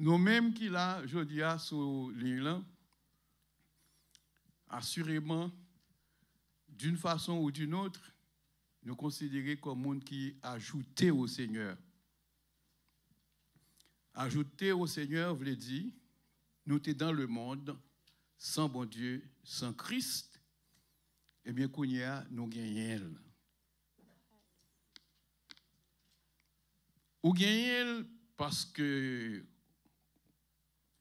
nous-mêmes qui là, je dis à sur l'île, assurément, d'une façon ou d'une autre, nous considérons comme monde qui ajouté au Seigneur. Ajouter au Seigneur veut dire, nous sommes dans le monde, sans bon Dieu, sans Christ, eh bien, nous gagnons. Ou gagnons parce que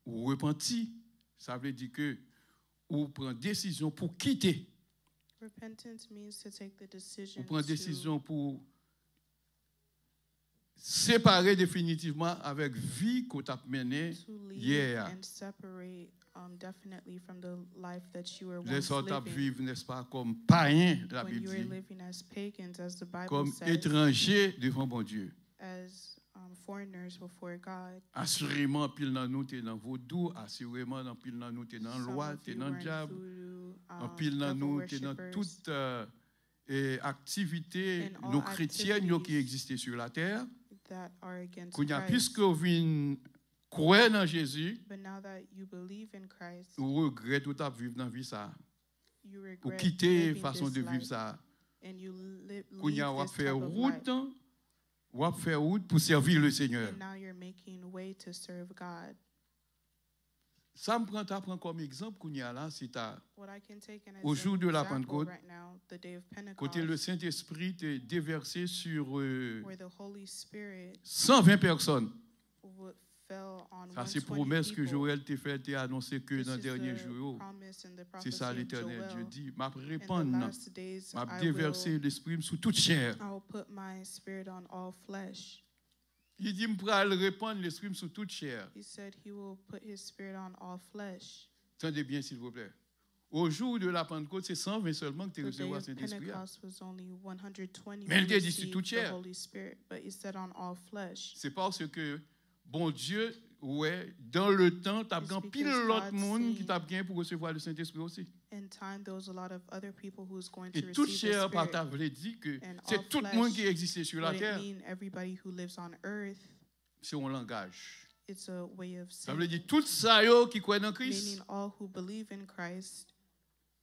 ou repenti, ça veut dire que ou prend décision pour quitter. Repentance means to take the decision. Ou prend décision pour séparer définitivement avec vie qu'on t'a menée hier. And separate definitely from the life that you were Les once autres living. vivent, n'est-ce pas, comme païens, la When Bible you were dit, living as pagans, as the Bible comme says, étrangers devant bon Dieu. as foreigners before God. Assurément, pile dans nous, t'es dans vaudou, assurément, dans pile dans nous, t'es dans Some loi, of t'es you dans were in diable, voodoo, en pile dans devil nous, t'es dans worshippers, toute activité in all nos chrétiennes qui activities existaient sur la terre. that are against Qu'on y a, Christ. puisque vous venez croire dans Jésus, But now that you believe in Christ, vous regrettez tout à vivre dans la vie ça. you Vous regret quittez living façon this de vivre life, ça. and you Qu'on y leave a, on va this faire type of route, life. on va faire route pour servir le Seigneur. And now you're making way to serve God. Ça me prend comme exemple qu'on y a là, c'est à What I can take an au jour de la example Pentecôte, right now, the day of côté le Pentecost, Saint-Esprit est déversé sur where the Holy Spirit 120 personnes. fell on Ça, c'est 120 promesse que people. Joël t'a fait, t'a annoncé que This dans le is dernier the jour. promise and the C'est ça prophecy of l'Éternel Dieu Joel. dit. M'a In the répandre, last days, m'a I déverser l'esprit sous toute chair. will put my spirit on all flesh. Il dit, m'pral répandre l'esprit sous toute chair. He said he will put his spirit on all flesh. Attendez bien, s'il vous plaît. Au jour de la Pentecôte, c'est 120 seulement que tu The day recevras of Saint-Esprit. Pentecost was only 120 Mais il who dit, c'est received toute the chair. Holy Spirit, but he said on all flesh. C'est parce que, bon Dieu, ouais, dans le temps, tu as It's pile because l'autre God monde qui seen- t'a bien pour recevoir le Saint-Esprit aussi. In time, there was a lot of other people who was going Et to toute receive the chair, par Spirit. ta voulait dire que And c'est all tout le flesh monde qui existait sur la What it terre. mean everybody who lives on earth, C'est un langage. it's a way of Ça veut dire saying, tout ça yo qui croit dans meaning Christ, all who believe in Christ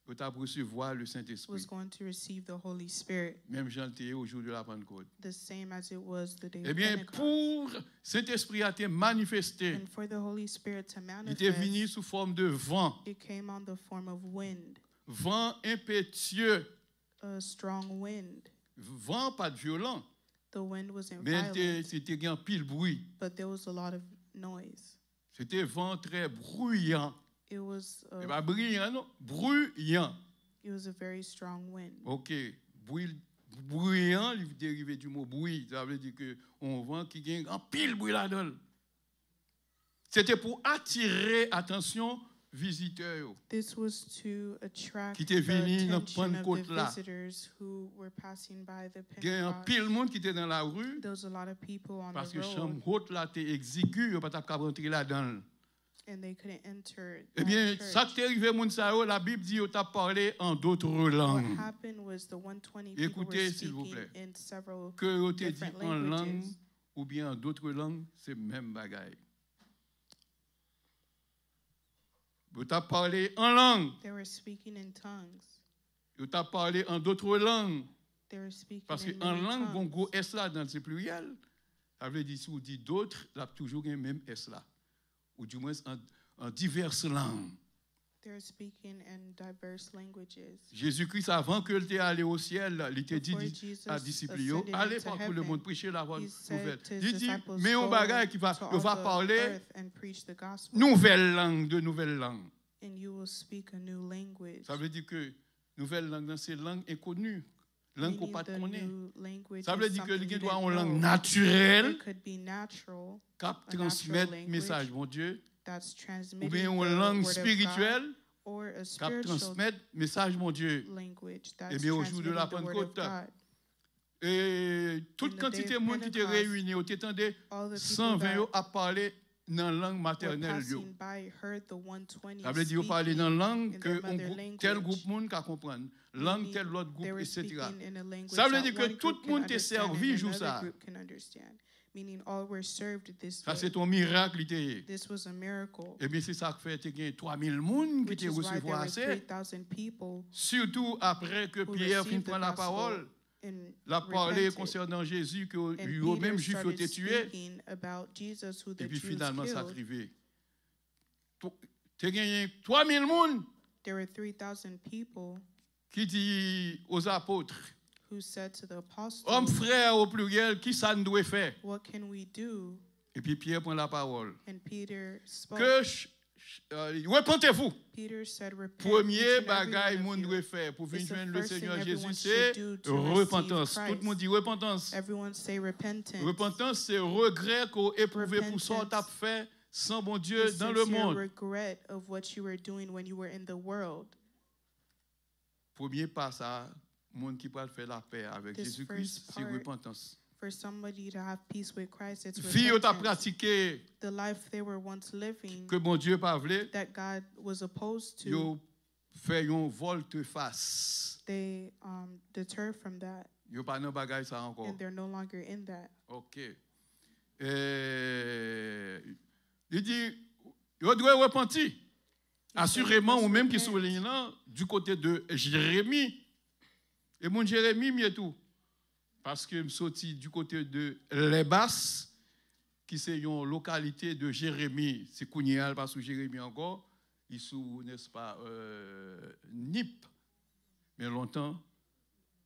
vous t'as recevoir le was Saint-Esprit. going to receive the Holy Spirit, Même Jean le au jour de la Pentecôte. the same as it was the day Eh of bien, Pentecost. pour Saint-Esprit a été manifesté, And for the Holy Spirit to il était venu manifest, sous forme de vent. it came on the form of wind, Vent impétueux. a strong wind. Vent pas de violent, The wind wasn't mais violent, c'était un pile bruit. but there was a lot of noise. C'était vent très bruyant. It was Et pas brillant, non, bruyant. a very strong wind. OK. Bruyant, il est dérivé du mot bruit. Ça veut dire qu'on vent qui gagne un pile bruit là-dedans. C'était pour attirer attention visiteurs. This was to attract Qui the était venu dans attention of Pentecôte the là. visitors who were passing by the Il y a un Pentecost. pile monde qui était dans la rue There was a lot of people on parce the que chambre road, haute là était exiguë, on pas capable rentrer là-dedans. and they couldn't enter Eh that bien, church. ça qui est arrivé moun sa yo, la Bible dit on t'a parlé en d'autres What langues. happened was the 120 people Écoutez, were s'il vous speaking plaît. in several Que on te dit different en langue languages. ou bien en d'autres langues, c'est même bagaille. On t'a parlé en langue, They were speaking in tongues. on t'a parlé en d'autres langues. They were speaking Parce in qu'en many langue, bon tongues. gros S là dans le pluriel, ça veut dire si on dit d'autres, là toujours un même S là. Ou du moins en diverses langues. They were speaking in diverse languages. Jésus-Christ, avant qu'il était allé au ciel, il était dit Before Jesus à disciples, ascended allez into partout le heaven, monde, prêcher la bonne He nouvelle. said to his Il dit, disciples, mais on "Go bagaille qui va, to on all va the parler earth and preach the gospel, nouvelle langue, de nouvelles langues. and you will speak a new language." Ça veut dire que nouvelle langue, dans ces langues inconnues, langue qu'on Meaning pas the connaît. new language Ça veut is dire que something il you doit didn't une langue know. naturelle, It could be natural, qui a transmettre natural message, language mon Dieu, that's ou transmitting bien the une word langue of God, spirituelle, or a qui spiritual transmettre message, mon Dieu. language Eh that's bien, au jour de transmitting la the word of Pentecôte, God. Et toute In the quantité day de of monde qui était Pentecost, réuni, on t'entendait All the people 120 that à parler dans la langue were maternelle. passing by heard the 120 Ça veut dire parler dans la langue in que their mother language. tel groupe monde qui comprendre, langue Meaning tel autre they groupe, were etc. speaking in a language Ça veut that dire que one tout group le monde can t'est understand and servi jour another ça. group can understand. meaning all were served this Ça, c'est day. ton miracle. This was a miracle, Eh bien, c'est ça qui fait qu'il y a 3000 personnes qui which ont is why reçu there were assez. 3,000 people Surtout après que who Pierre fin received prend the la gospel parole, and la parlé repented. concernant Jésus, que And eux-mêmes Peter juifs ont started été tués. speaking about Jesus, who Et the puis Jews finalement, ça killed. arrivé. Tu as gagné 3000 personnes There were 3,000 people qui dit aux apôtres, who said to the apostles, hommes frères au pluriel, qui ça nous doit faire? what can we do? Et puis Pierre prend la parole. And Peter spoke. Que repentez-vous. Peter said, repent. Premier each and every bagaille one monde of doit you. faire pour venir It's the joindre le first thing Seigneur everyone Jésus, should c'est do to receive repentance. Tout le Christ. monde dit repentance. Everyone say repentance. Repentance, c'est regret qu'on éprouvé pour ça Repentance qu'on a fait sans bon Dieu It's dans le sincere monde. regret of what you were doing when you were in the world. Premier pas ça, monde qui peut faire la paix avec This Jésus-Christ, first c'est part, repentance. For somebody to have peace with Christ, it's Fille ont repentance. pratiqué The life they were once living que bon Dieu pas voulu, that God was opposed to, yo fait un volte-face. they deter from that, Yo pas dans bagage ça encore. and they're no longer in that. OK. Il dit yo doit repentir. Assurément, ou même qui souligne là, du côté de Jérémie. Et mon Jérémie, mieux tout. Parce que je sorti du côté de Les Basses, qui c'est une localité de Jérémie. C'est Kounial, parce que Jérémie encore, il sous, n'est-ce pas, Nip. Mais longtemps,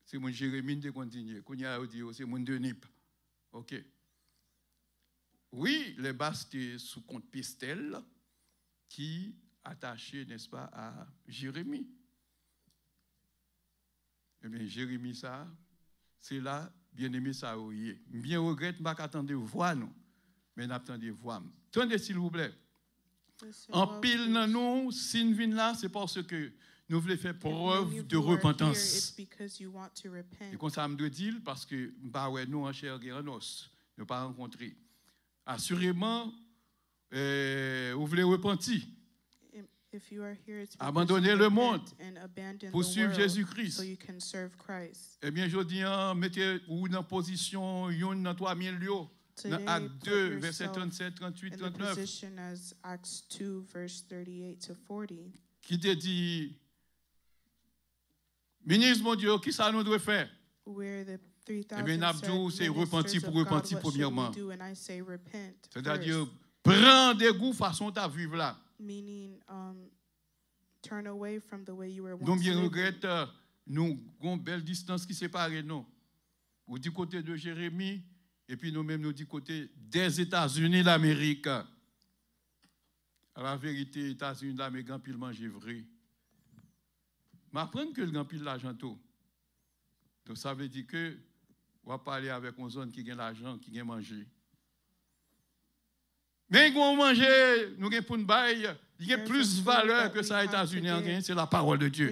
c'est mon Jérémie de continuer. Kounial, c'est mon de Nip. OK. Oui, Les Basses, c'était sous compte Pistel, qui attaché, n'est-ce pas, à Jérémie. Eh bien, Jérémie, ça, c'est là, bien-aimé, ça, oui. Bien regrette, je ne vais pas attendre voir nous, mais n'attendez voir. Attendez, s'il vous plaît. En pile, nous, si nous venons là, c'est parce que nous voulons faire preuve de repentance. Et comme ça, je me dis, parce que nous, en chair et en os, nous ne pas rencontrer. Assurément, vous voulez repentir. Abandonner le monde pour suivre Jésus-Christ. Eh bien, je dis, mettez-vous dans position, dans 3000 lieux. Dans Acte 2, verset 37, 38, 39. Qui te dit, ministre mon Dieu, qui ça nous doit faire? Eh bien, Abdou, c'est repentir pour repentir premièrement. C'est-à-dire, prends des goûts façon ta vivre là. Meaning, turn away from the way you were Nous once bien living. regrette, nous avons une belle distance qui sépare nous. Ou du côté de Jérémie, et puis nous-mêmes, nous du côté des États-Unis d'Amérique. À la vérité, les États-Unis d'Amérique, grand pile manger vrai. M'apprendre que le grand pile l'argent tout. Donc ça veut dire que on va parler avec une zone qui a l'argent, qui a manger. Mais quand on mange, nous avons pour nous bailler, il y a plus de valeur que ça aux États-Unis, c'est la parole de Dieu.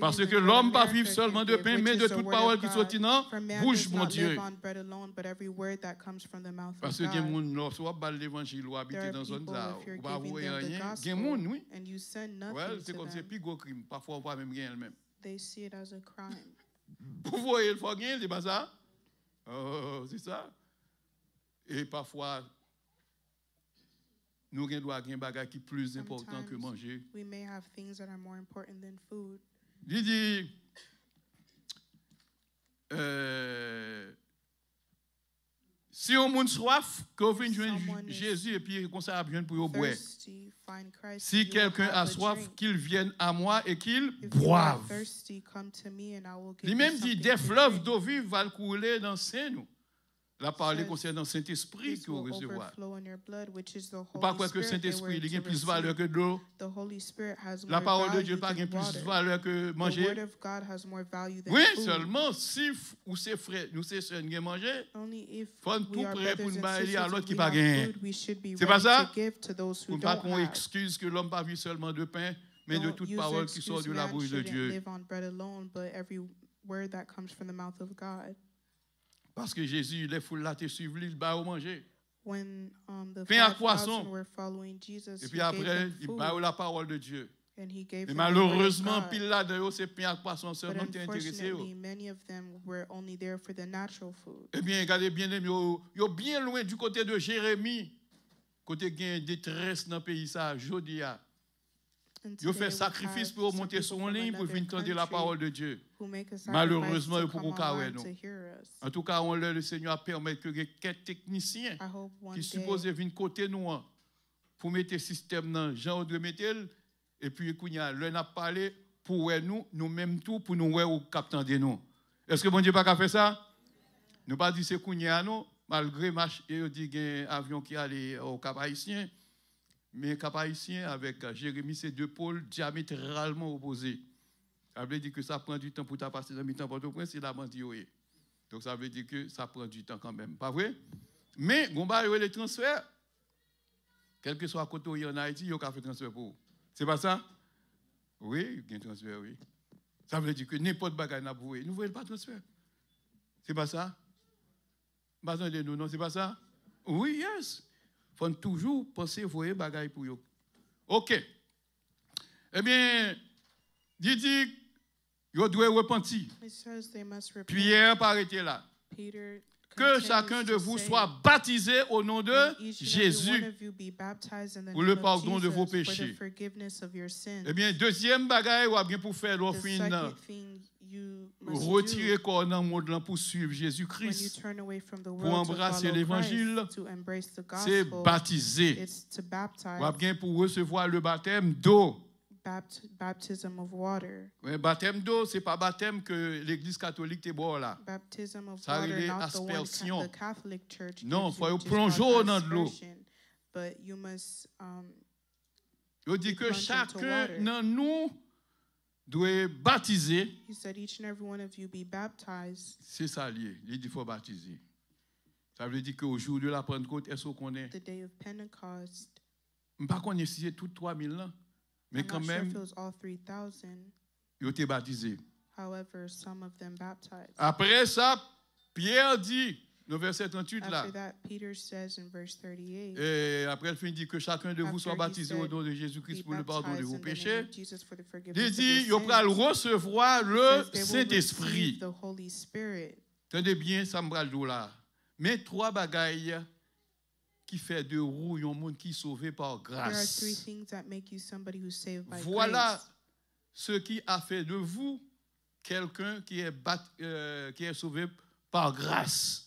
Parce que l'homme ne va vivre seulement de pain, mais de toute parole qui sortit dans bouche, mon Dieu. Parce que il y a des gens, lorsqu'on va l'évangile, ou habiter dans une zone là, on va voir rien, il y a des gens, oui. Ouais, c'est comme c'est plus gros crime. Parfois, on va même gagner même. Vous voyez, il faut gagner, c'est pas ça? Oh, c'est ça. Et parfois, nous avons des bagages qui sont plus importants que manger. Il dit, si on a soif, qu'on vienne joindre Jésus et puis qu'on s'est besoin pour boire. Si quelqu'un a soif, qu'il vienne à moi et qu'il boive. Il même dit, des fleuves d'eau vive vont couler dans nous. La parole concernant le Saint-Esprit que vous recevez. Pas quoi que le Saint-Esprit il a plus de valeur que de l'eau. La parole de Dieu n'a pas plus de valeur que manger. Oui, seulement si ou ses frères, nous c'est seuls qui manger, il faut tout prêt pour nous bailler à l'autre qui n'a pas gagné. C'est pas ça? Pour pas qu'on excuse que l'homme pas vit seulement de pain, mais de toute parole qui sort de la bouche de Dieu. Parce que Jésus, les foules là te suivent, il va au manger. Pain à poisson. Et puis après, il va la parole de Dieu. And he gave Mais them the word of malheureusement, God. pile là-dedans, c'est pain avec poisson But seulement qui est intéressé. unfortunately, many of them were only there for the natural food. Eh bien, regardez bien, yo bien loin du côté de Jérémie, côté gain détresse dans le pays ça, Jodia. And Yo today fait we sacrifice have pour some monter people sur from ligne pour another venir entendre la country parole de Dieu. who make a sacrifice Malheureusement, to il faut come qu'on online nous. to hear us. En tout cas, on le Seigneur a permis que quelques techniciens I hope one qui day supposés venir côté nous pour mettre le système dans Jean de Métel et puis kounya le n'a parlé pour nous même tout pour nous ou captant de nous. Est-ce que bon Dieu pas qu'à faire ça? Nous pas dit c'est kounya nous malgré marche et dit un avion qui allait au Cap Haïtien. Mais Cap Haïtien avec Jérémie, c'est deux pôles diamétralement opposés. Ça veut dire que ça prend du temps pour ta passer dans le temps Port-au-Prince, c'est la bandioé. Donc ça veut dire que ça prend du temps quand même. Pas vrai? Mais, Gomba, il y a les transferts. Quel que soit le côté en Haïti, il y a fait transfert pour vous. C'est pas ça? Oui, il y a un transfert, oui. Ça veut dire que n'importe quoi n'a pas vous. Nous ne voyons pas de transfert. C'est pas ça? Pas de nous, non, c'est pas ça? Oui, yes. Il faut toujours penser, voyer bagaille pour eux. OK. Eh bien, dit, ils doivent repentir. it says they must repent. Pierre pas arrêté là. Peter Que continues chacun de to vous say, soit baptisé au nom de "And each and every one Jésus of you be baptized in the pour le name of pardon de Jesus vos for the péchés." forgiveness of your sins. Eh bien, deuxième bagaille, ou bien pour faire The l'offrande, second thing you must retirer do corps dans le monde là pour suivre when you Jésus-Christ, turn away from the pour world to embrasser follow l'évangile, Christ, to embrace the c'est gospel, baptiser. it's to baptize, Ou bien pour recevoir le baptême d'eau. baptism of water. Oui, baptême d'eau, ce n'est pas baptême que l'Église catholique est bon là. Baptism of Ça water, relève not the one aspersion. the Catholic Church Non, gives faut you, y just plonger called dans de l'eau. aspersion. But you must Il dit que plunge into chacun water. de nous doit baptiser. He said, each and every one of you be baptized. C'est ça lié. Il dit qu'il faut baptiser. Ça veut dire qu'au jour de la Pentecôte, est-ce qu'on est? The day of Pentecost. Je ne sais pas qu'on est si c'est tout 3000 ans. Mais I'm quand not sure même, if it was all 3,000. ils ont été baptisés. However, some of them baptized. Après ça, Pierre dit, le verset 38 là, After that, Peter says in verse 38, et après il dit que chacun de vous soit After he baptisé au said, nom de Jésus-Christ be pour le pardon de baptized vos in the name péchés. of Jesus for the Il forgiveness of dit, your il va sins. recevoir le Says they will Saint-Esprit. receive the Holy Spirit. Tenez bien, ça me le dos là. Mais trois bagailles qui fait de vous un monde qui est sauvé par There are three grâce. things that make you somebody who's saved by Voilà grace. ce qui a fait de vous quelqu'un qui est sauvé par grâce,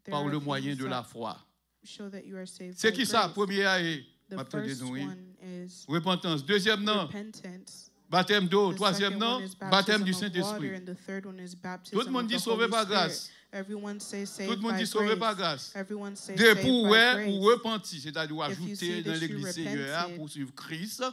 There par are le moyen things de la that foi. show that you are saved C'est by qui ça? grace. Premier est The first one is repentance. Deuxième nom, repentance. baptême d'eau. The Troisième second nom, one is baptême baptism du of Saint-Esprit. water, and the third one is baptism Tout le monde of dit the sauvé Holy par Spirit. grâce. Everyone says Tout saved le monde by dit sauvé par grace. grâce. Everyone says Des saved pour by ouais ou grace. repenti, c'est-à-dire ou If you see ajouter dans that you l'église Seigneur repented, pour suivre Christ,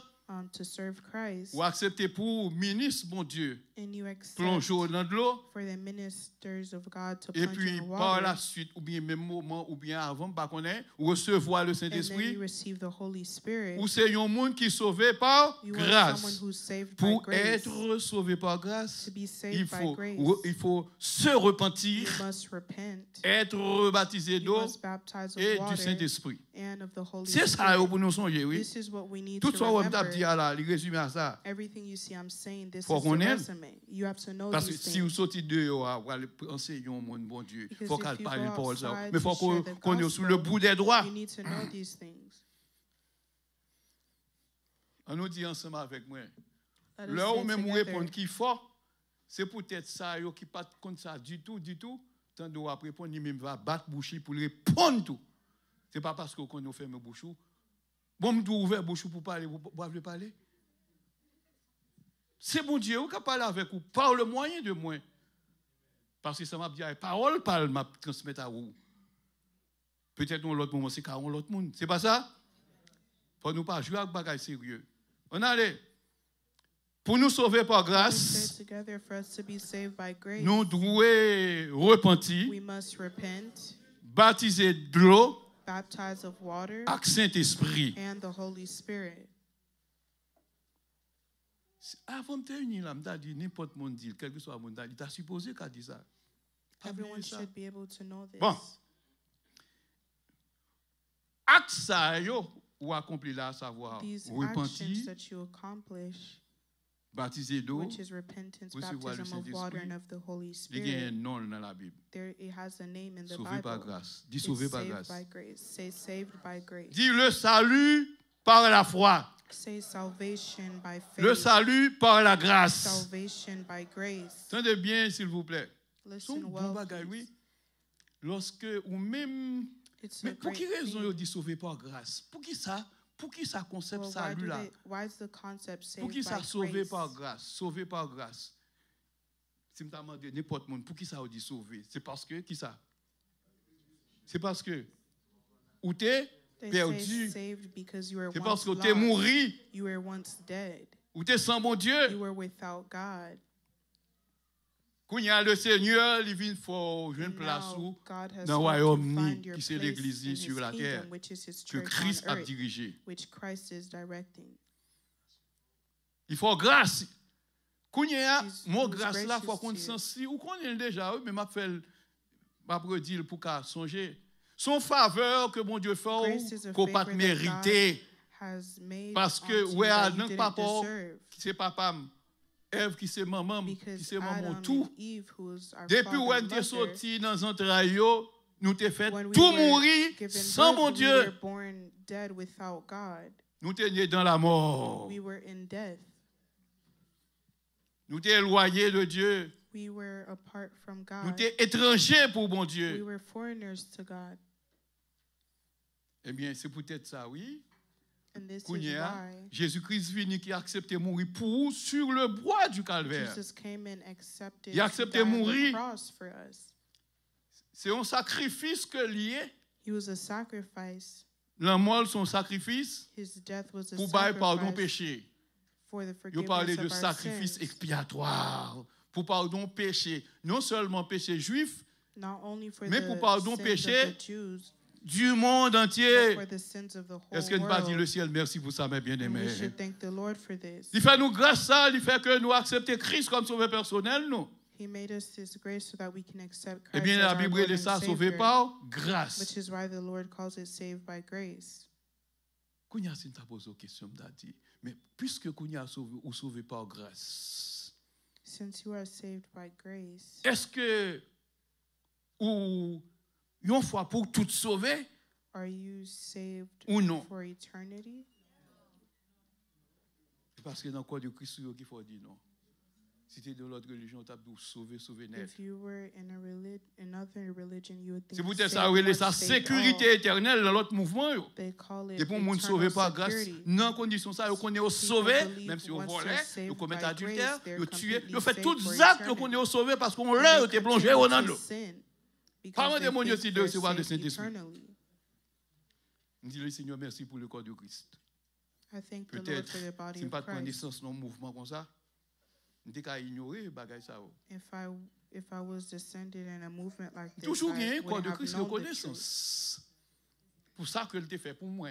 to serve Christ, ou accepter pour ministre, mon Dieu, and you accept plonger dans de l'eau, for the ministers of God to et plunge puis in the par water, la suite, ou bien même moment, ou bien avant, pas connaître, recevoir le and then Saint-Esprit, you receive the Holy Spirit. ou c'est un monde qui est sauvé par You are someone grâce. who's saved by Pour grace. être sauvé par grâce, To be il saved by faut, grace, il faut se repentir, you must repent. être rebaptisé You d'eau must baptize of et du water Saint-Esprit. and of the Holy C'est ça Spirit. pour nous songer, oui. This is what we need Tout to ça, on t'a dit remember. là, il résume à ça. Everything you see I'm saying, this Faut is the qu'on aime. resume. You have to know Parce que these si vous things. sortez dehors, vous allez enseigner au monde, bon Dieu, il Because faut if qu'elle you parle go de parole ça. outside Mais il faut to share the qu'on est sur le gospel, bout des droits. You need to know these things. On nous dit ensemble avec moi. Let us Là où say même together, répondre qui fort, c'est peut-être ça yo, qui pas contre ça du tout. Tant de après répondre, il même va battre bouche pour répondre tout. C'est pas parce qu'on nous ferme bouche. Bon, me ouvert bouche pour parler, vous pouvez parler. C'est bon Dieu qui parle avec vous par le moyen de moi. Parce que ça m'a dit, parole m'a transmettre à vous. Peut-être dans l'autre moment, c'est car on l'autre monde. C'est pas ça? Faut nous pas jouer avec bagaille sérieux. On allait. Pour nous sauver par we say grâce, together for us to be saved by grace. nous devons repentir, We must repent, baptiser de l'eau baptize of water avec Saint-Esprit. and the Holy Spirit. Avant de te unir là, je dit n'importe monde dit, quel que soit le monde, il t'a supposé qu'à dire ça. Pas Everyone oublier ça. should be able to know this. Bon. Acte ça, yo, ou accompli là, à savoir these repentir, actions that you accomplish, baptiser d'eau, which is repentance, recevoir le baptism of water, Saint-Esprit, and of the Holy il y a un Spirit, nom dans la Bible. it has a name in the Sauvé par Bible. grâce. Dis It's sauvé par saved grâce. by grace. Say saved by grace. Dis le salut par la foi. Say salvation by Le faith. salut par la grâce. Salvation by grace. Entendez bien, s'il vous plaît. Son Listen bon well, bagay, please. oui. Lorsque, ou même, It's a mais pour great quelle raison thing. on dit sauvé par grâce? Pour qui ça? Pour qui ça concept Well, salut là? why is the concept saved Pour qui ça by sauvé grace? par grâce? Sauvé par grâce. Si je demande n'importe monde, pour qui ça on dit sauvé? C'est parce que, qui ça? C'est parce que, ou t'es They perdu. say saved because you were C'est once parce que t'es lost. mouru. You were once dead. Ou t'es sans bon Dieu. You were without God. Quand il y a le Seigneur, il vient pour une And place now où, God has dans le helped you royaume find your qui c'est place l'église in sur his la terre, kingdom, which is his que church Christ on a earth, dirigé. which Christ is directing. Il faut grâce. Quand il y a He's mon grâce là, il gracious faut qu'on to you. sent si, ou qu'on est déjà, mais m'a fait, m'a redit pour qu'à songer. Son faveur que mon Dieu Grace is fait, a qu'on pas favor that mérité. Has made Parce que, unto you ouais, that you non, didn't papa, deserve. c'est papa, Ève qui c'est maman, qui Because c'est maman Adam tout. and Eve, who is our Depuis father où and elle t'est mother, sorti dans un entrailles, nous t'ai fait when we tout were mourir given sans birth, mon we Dieu. were born dead without God. Nous t'es nés dans la mort. We were in death. Nous t'es éloignés de Dieu. We were apart from Nous God. t'es étrangers pour mon We Dieu. were foreigners to God. Eh bien, c'est peut-être ça, oui. And this is Kounia, why Jésus-Christ venu qui a accepté mourir pour vous sur le bois du calvaire. Jesus came and accepted Il a to accepté die on mourir. the cross for us. C'est un sacrifice que lié. He was a sacrifice. La mort, son sacrifice His death was a pour bailler pardon sacrifice péché. for the Il parlait forgiveness de of our sacrifice sins. expiatoire pour pardon péché. Non seulement péché juif, Not only for mais the pour pardon sins péché of the Jews, du monde but entier. for the sins of the whole Est-ce que ne pas dire le world. ciel merci pour ça, mes And bien-aimés? we should thank the Lord for this. Il fait nous grâce ça, il fait que nous acceptions Christ comme sauveur personnel, nous. He made us His grace so that we can accept Eh Christ bien, as la our Bible Lord dit and ça, sauvé Savior, par which grâce. is why the Lord calls it saved by grace. Kounia, si tu as posé une question, tu as dit, mais puisque Kounia sauvé ou sauvé par grâce, Since you are saved by grace, est-ce que, ou, une fois pour toutes sauver, are you saved ou non? for eternity? C'est parce que dans le corps de Christ, il faut dire non. Si tu es de l'autre religion, tu as dit sauver, sauver net. If you were in another religion, you would C'est think pour saved ça, once, sa saved sécurité all. éternelle dans l'autre mouvement. Yo. They call it Et pour monde sauvé eternal par grâce, security. dans condition ça, on connaît au People sauvé, believe même si on once volait, they're on saved commet by adultère, grace, they're on tué, completely on fait saved tous for les actes eternity. qu'on est au sauvé parce qu'on And l'a, they on était plongé continue au to nan. sin because Parlons they des mots think aussi de they're recevoir le saved Saint-Esprit. eternally. On dit le Seigneur merci pour le corps de Christ. I thank the Lord Peut-être, for the body si je of pas de Christ. connaissance dans un mouvement comme ça, on dit qu'à ignorer bagay ça. If I was descended in a movement like this, Toujours I gagner corps would de have Christ known the truth. reconnaissance. Pour ça que le fait pour moi.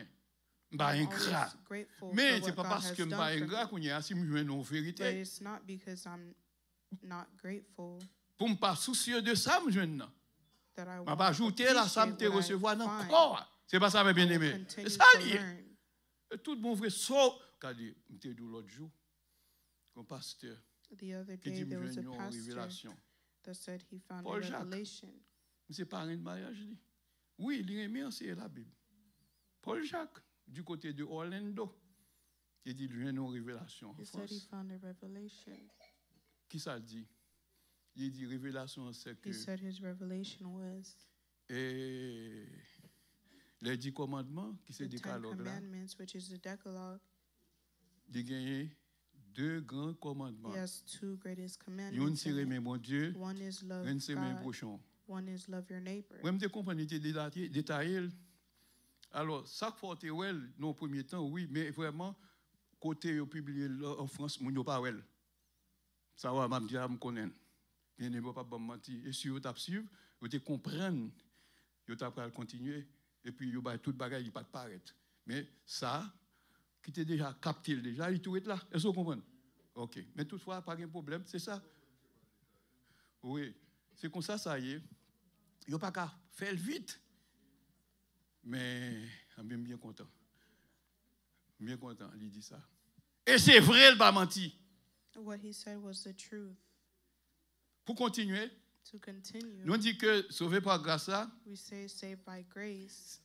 Bah I'm ingrat. always grateful Mais for c'est what pas God parce has que je done pas for ingrat me. qu'on y a si je une But vérité. it's not because I'm not grateful Pour me pas soucieux de ça, je ne that I m'a won't pas ajouté la ça me appreciate what I recevoir dans find. corps. C'est pas ça mes I will bien-aimés. continue C'est ça to lié. learn. Tout mon vrai saut, regardez, j'étais d'où l'autre jour, un pasteur The other qui day, dit there was a une pastor révélation. that said he found Paul a Jacques. revelation. C'est pas un mariage. Lui. Oui, il aimait enseigner la Bible. Paul Jacques, du côté de Orlando, il dit lui une révélation en He said he France. found a revelation. Qui ça le dit? Il dit révélation, c'est que He said his revelation was et les 10 commandements, qui c'est the Ten décalogue là, Commandments, which is the Decalogue. il gagne 2 grands commandements. He has two greatest Une commandments. c'est in aimer it. mon Dieu, One is love une c'est aimer God. prochain. One is love your neighbor. Moi, je comprends, il était détaillé. Alors, ça faut te ouais, non premier temps, oui, mais vraiment, côté publié en France, mon pas ouais. Ça va, m'a dit, me connaître. Bien ne pas me mentir. Et si vous t'as suivre, vous te comprendre, vous t'as pas continuer, et puis vous bah tout bagage il pas paraître. Mais ça, qui t'est déjà capté déjà, il tout est là. Est-ce que vous comprenez? OK. Mais toutefois, pas de problème, c'est ça. Oui, c'est comme ça y est. Il n'y a pas qu'à faire vite. Mais on est bien content. Bien content, il dit ça. Et c'est vrai, il n'a pas menti. What he said was the truth. Pour continuer, To continue, nous dit que sauvé par grâce, we say saved by grace.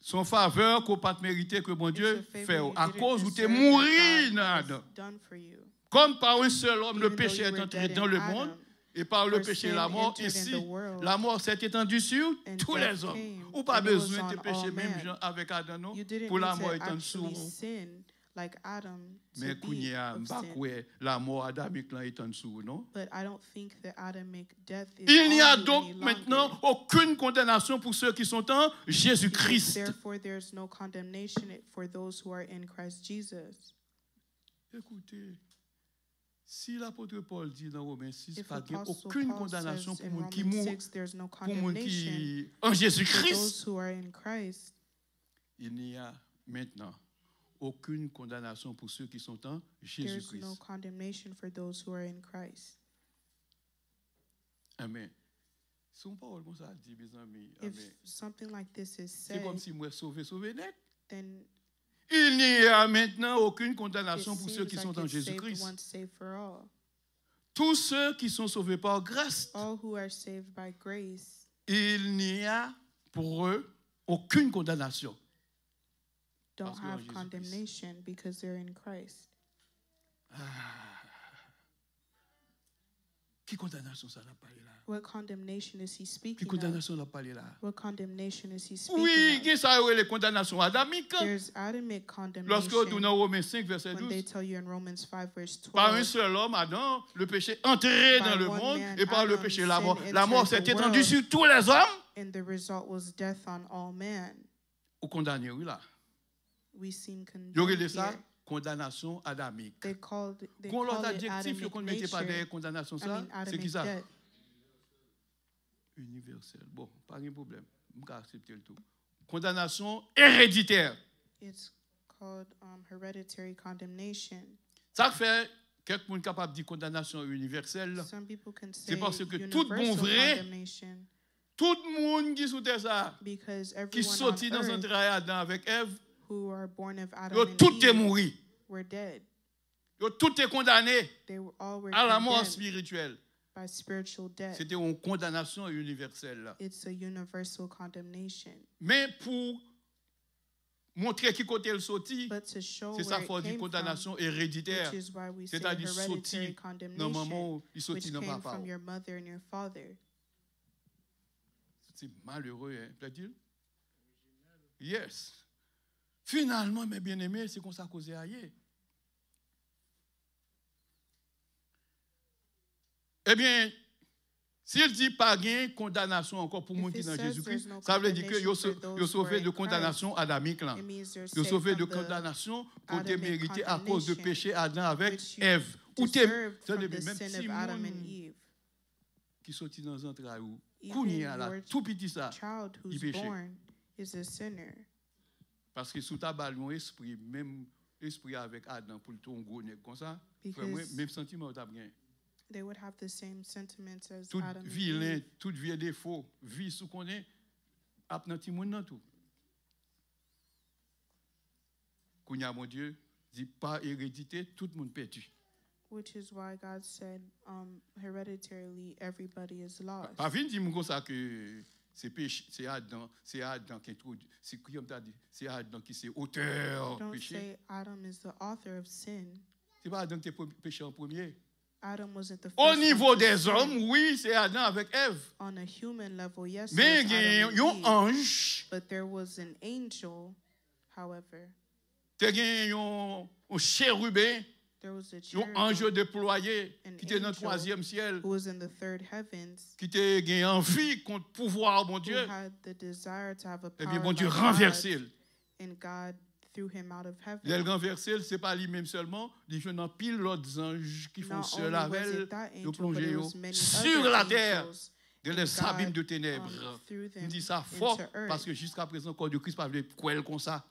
son faveur qu'on pas mérité que bon Dieu It's a favor fait you à didn't cause où tu es deserve mouru that God dans has Adam. done for you. Comme par un seul homme, le Even though péché you est were entré dead dans in le Adam, monde, et par le for péché sin la mort, entered in ainsi the world, la mort s'est étendue sur and tous death les hommes. came, Ou pas and it was besoin de on pécher all même men. gens avec Adam non, You didn't pour la need mort to étendre sur actually vous. sin like Adam to Mais be kounya of m'pa sin. koué la mort adamique là étendre sur vous, non? But I don't think the Adamic death is Il n'y a on you donc any maintenant longer. aucune condamnation pour ceux qui sont en Because Jésus-Christ. therefore there's no condemnation for those who are in Christ Jesus. Écoutez, si l'apôtre Paul dit dans Romains 6, If pas qu'il y a Apostle aucune Paul condamnation says pour in monde qui Romans mourent, 6 there's no pour monde condemnation qui en for Jésus-Christ, those who are in Christ, il n'y a maintenant aucune condamnation pour ceux qui sont en there's Jésus-Christ. no condemnation for those who are in Christ. Amen. Son parole comme ça dit, mes amis. If Amen. something like this is C'est said, comme si moi sauvé net. then Il n'y a maintenant aucune it condamnation pour ceux seems qui like sont en it's saved Jésus-Christ. once, saved for all. Tous ceux qui sont sauvés par grâce, All who are saved by grace, il n'y a pour eux aucune condamnation. don't Parce que en have Jésus-Christ. condemnation because they're in Christ. Qui condamnation ça n'a pas là? What condemnation is he Qui speaking of? condamnation n'a pas là? What condemnation is he speaking Oui, of? qui ça les condamnations adamiques? There's Adamic Lorsque nous condemnation dans Romains 5 verset when they 12, tell you in Romans 5 verse par un 12, seul homme, Adam, le péché entré By dans le one monde man, et par le Adam, péché la sin mort. La mort s'est entered the étendue world. sur tous les hommes. and the result was death on all men. Ou condamné, oui là. We seem Il y aurait condemned ça, here. condamnation adamique. They call Quand l'autre it adjectif, qu'on ne Adamic mettait pas nature. derrière condamnation, I ça, mean c'est qui Adamic ça? death. Universel. Bon, pas de problème. Je vais accepter le tout. Condamnation héréditaire. It's called hereditary condemnation. Ça fait quelqu'un est capable de dire condamnation universelle. Some people can C'est say parce que tout bon universal vrai, condemnation tout le monde qui sous ça, because qui everyone on sortit dans un earth travail Adam avec Ève, who are born of Adam yo and tout est Eve mort. were dead. Yo tout est condamné They all were à la mort condemned spirituelle. by spiritual death. C'était une condamnation universelle. Là. It's a universal condemnation. Mais pour montrer qui côté elle sorti, But to show c'est ça where faut it dire came from, condamnation héréditaire. which is why we say C'est-à-dire hereditary sorti dans condemnation, maman, il sorti which dans came papa. from your mother and your father. C'est malheureux, hein, plaît-il? Yes. Finalement, mes bien-aimés, c'est qu'on s'est causé ailleurs. Eh bien, s'il dit pas gain condamnation encore pour monde qui If est it dans says Jésus-Christ, there's no ça veut dire que condemnation for those yo sauvé who are de in condamnation adamique là. It means they're Yo saved sauvé de from the condamnation qu'on t'ait Adamic mérité à cause de condemnation, péché Adam avec which you Ève. Ou t'es deserved from the même sin si of Adam and monde Eve. qui sorti dans un travail où Even kounya là your tout petit ça child il who's péché. born is a sinner. Parce que sous ta balle mon esprit même esprit avec Adam pour le ton gros nèg comme ça. Frère, moi, Because même sentiment t'as bien. they would have the same sentiments as Tout Adam and vilain, Eve. tout vieux défaut, vie sous qu'on est, ap nan ti moun nan tout. Kounya mon Dieu, dit pas hérédité, tout le monde perdu. Which is why God said, hereditarily, everybody is lost. Pas vinn dire comme ça que c'est péché, c'est Adam qui introduit, c'est comme t'as dit, c'est Adam qui c'est auteur Don't péché. say Adam is the author of sin. C'est pas Adam qui est péché en premier. Adam wasn't the first Au one niveau to des sin. hommes, oui, c'est Adam avec Ève. On a human level, yes, Mais it il y a was Adam and un Eve. ange, But there was an angel, however. il y a un chérubin, There was a un cherubim ange déployé An qui était dans le angel troisième ciel. who was in the third heavens, Qui t'a gagné envie contre le pouvoir, mon who Dieu, had the desire to have a eh power bien, bon Dieu, like renversé. God, and God threw him out of heaven. Il renversé, ce n'est pas lui-même seulement, il y a pile d'autres anges qui font Not seul only was avec it that de angel, but plonger it was many sur other la terre angels, de and les God, abîmes de ténèbres. threw Il them dit ça fort into earth. parce que jusqu'à présent, le corps de Christ ne voulait pas comme ça.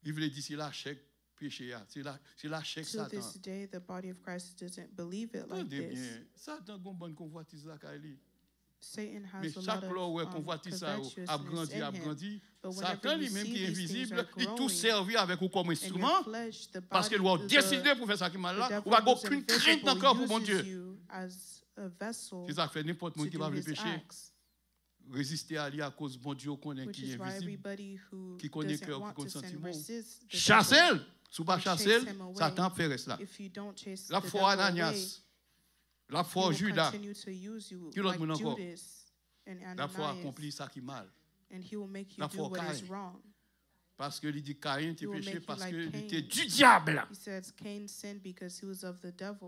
Il voulait dire c'est la chèque péché, c'est la chèque To Satan. this day, the body of Christ doesn't believe it like Attendez this. bien, Satan a une bonne convoitise là, Kylie. Satan Mais has a chaque lot fois où of convoitise ça a covetousness grandi, a in him. grandi, But Satan whenever you lui-même qui est see these things invisible, are il tout growing servi avec vous comme in instrument your flesh, the parce que body, vous avez décidé pour faire ça qui mal là, ou pas aucune crainte encore pour mon Dieu. C'est ça que fait n'importe qui va le pécher. Résister à lui à cause bon Dieu connaît qui est invisible, qui connaît cœur, qui connaît sentiment. Chassez-le, si vous pas chasser, Satan fait reste là. La foi Ananias, la foi Judas, qui l'autre monde encore. La foi accomplit ça qui est mal. La foi Caïn. Parce que il dit Caïn était péché parce qu'il était du diable. Il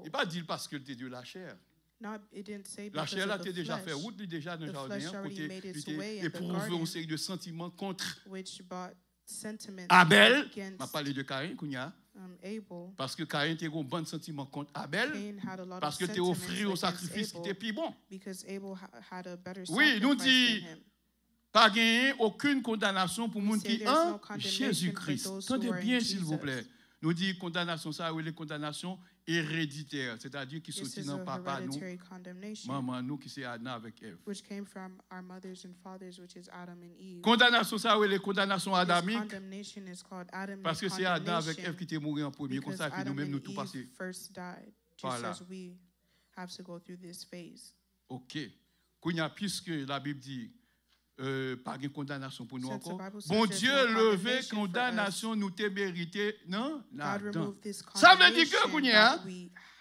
n'a pas dit parce qu'il était de la chair. La chair a déjà fait route, déjà dans le jardin, côté éprouvé une série de sentiments contre Abel. On a parlé de Caïn, parce que Caïn était un bon sentiment contre Abel, parce que tu offert au sacrifice qui était plus bon. Oui, nous dit pas gagner aucune condamnation pour les gens qui ont Jésus-Christ. Attendez bien, s'il vous plaît. Nous dit condamnation, ça, oui, les condamnations héréditaires, c'est-à-dire qui sortent dans papa, nous, maman, nous, qui c'est Adam avec Ève. Condamnation, ça, oui, les condamnations adamiques, parce que c'est Adam avec Ève qui était mort en premier, comme ça, puis nous-mêmes, nous tout passé par là. Ok. Puisque la Bible dit, pas de condamnation pour nous encore. Bon Dieu, levé condamnation nous te mérité, non? Ça veut dire que,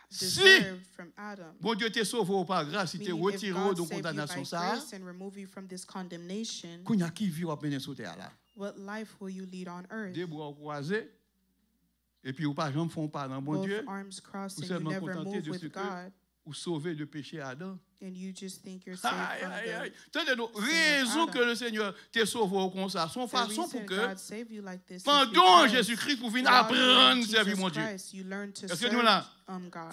si bon Dieu te sauvé par grâce, il te retiré de condamnation, ça, qui vit à peine sur terre là? Des bras croisés, et puis, ou pas, j'en font pas dans bon Dieu, ou seulement contenté de ce que ou sauver de péché à Adam. And you just think you're saved from the Tenez-nous, raison que le Seigneur t'ait sauvé comme ça, son façon pour que pendant Jésus-Christ pour venir apprendre à servir mon Dieu. Est-ce que nous là,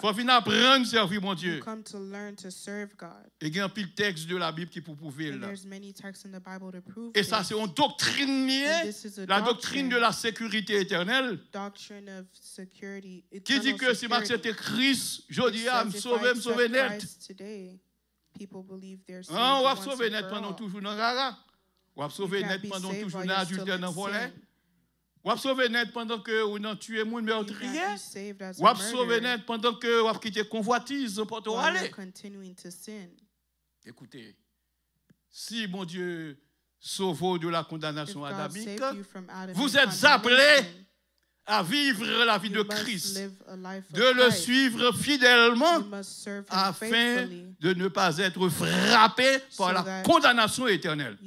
faut venir apprendre à servir mon Dieu. Et il y a un pile texte de la Bible qui pour prouver là. Et ça c'est une doctrine liée, la doctrine de la sécurité éternelle, qui dit que si c'était Christ, je dis à me sauver net. On va sauver net pendant toujours dans Gaga. On va sauver net pendant toujours dans adultère dans volet. On va sauver net pendant que on a tué moun meurtrier. On va sauver net pendant que on va quitter convoitise pour te aller. Écoutez, si mon Dieu sauve de la condamnation adamique, vous êtes appelés à vivre la vie de Christ, de le suivre fidèlement afin de ne pas être frappé par la condamnation éternelle.